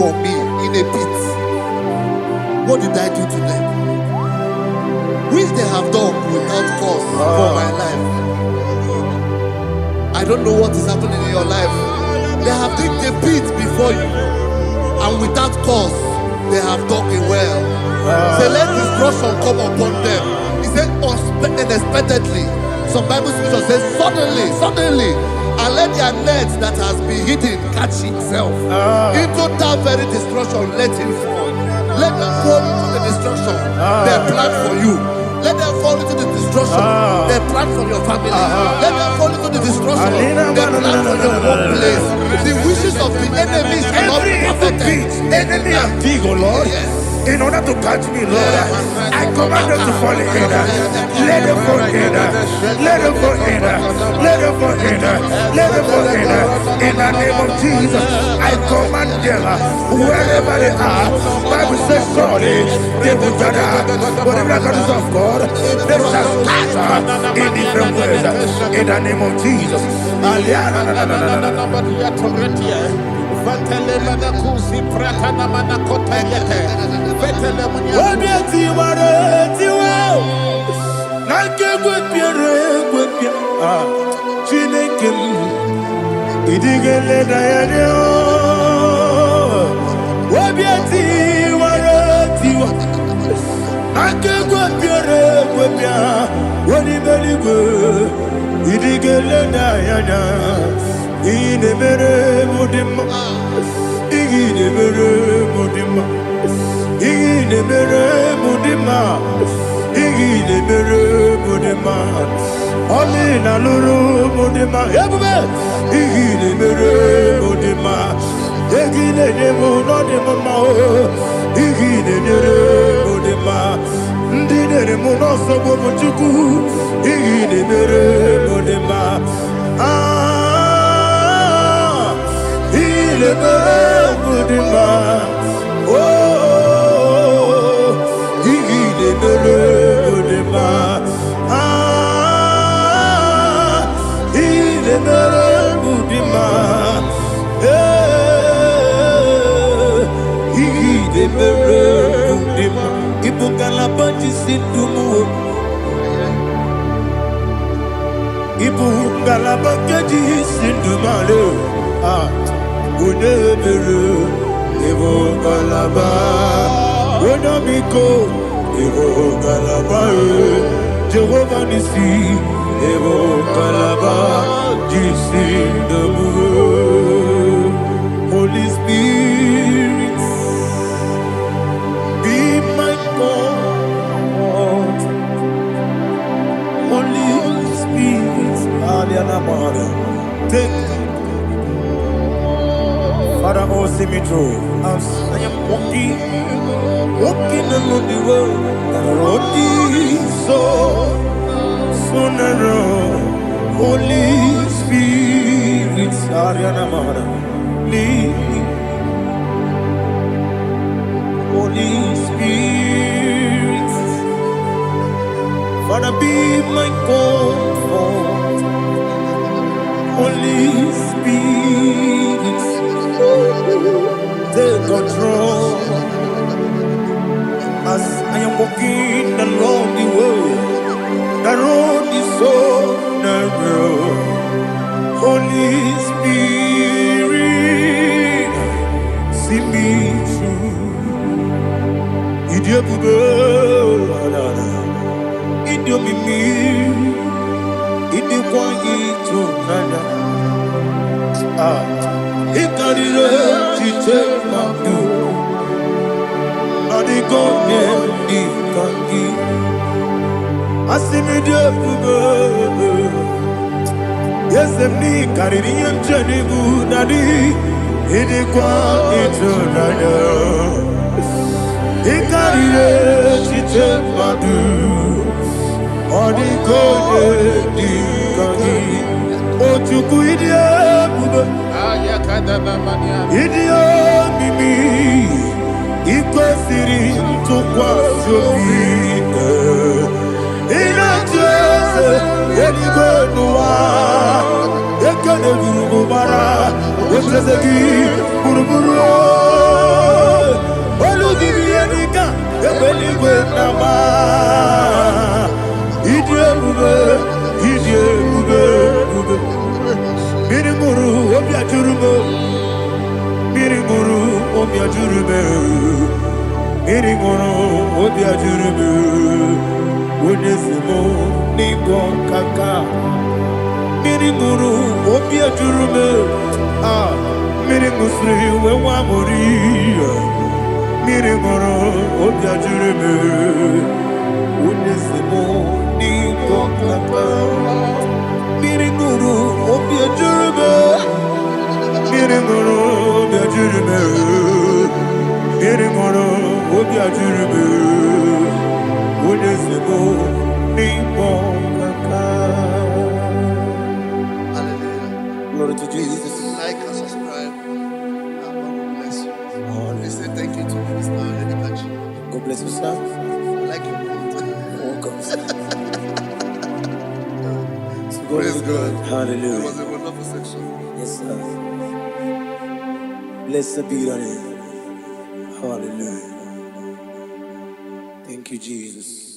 for me in a pit. What did I do to them? Which they have done without cause for my life. I don't know what is happening in your life. They have digged a pit before you, and without cause, they have dug a well. Say, let destruction come upon them. He said, unexpectedly. Some Bible scripture says, suddenly, and let their net that has been hidden catch itself. Into that very destruction, let him fall. Let them fall into the destruction they plan for you. Let them fall into the destruction they plan for your family. Let them fall into the destruction they plan for your workplace. The wishes of the enemies cannot be perfected. Enemy and big, oh Lord. Yes. In order to catch me, Lord, I command them to fall in. Let them fall in. Let them fall in. Let them fall in. Let them fall in. In the name of Jesus, I command them wherever they are. Bible says surely they will gather. Whatever the is of God, they shall scatter in different ways. In the name of Jesus. Amina luru modema ebube igile mere modema egile demo no demo ma o igile mere modema ndine mo no so bo chuku igile mere modema igile mere modema oh igile mere modema Ibu kalabaji sindumu, Ibu kalabaji sindumalo. Udebere, Ibu kalaba, Udabiko, Ibu kalaba, Jehovah Nisi, Ibu kalaba, jisindumu. Holy Spirit, be my God. Holy Spirit, take Father, oh, see me through. As I am walking along the road, the road is so narrow. Holy Spirit, lead me. Holy Spirit, Father, be my comfort. Holy Spirit, take control. As I am walking along the road is so narrow. Holy Spirit, see me through. Buruburu, Olugibianika, Ebeligwe Nama, Idiabube, Idiabube, Mirimuru, Obiajurume, Mirimuru, Obiajurume, Mirimuru, Obiajurume, Unesimo, Nigo Kaka, Mirimuru, Obiajurume, Mirimusri, Wewamori, Mirimuru, Obiajurume, Unesimo, Nigo Kaka, Mirimuru, Obiajurume, Mirimuru, Obiajurume, Mirimuru, Obiajurume, Unesimo, Nigo Kaka. Hallelujah. Glory to Jesus. Like and subscribe. God bless you. Please say thank you to Mr. Lady Kachi. God bless you, sir. Like your mouth. Welcome. Praise God. It Hallelujah. was a wonderful section. Yes, sir. Blessed be your name. Hallelujah. Thank you, Jesus.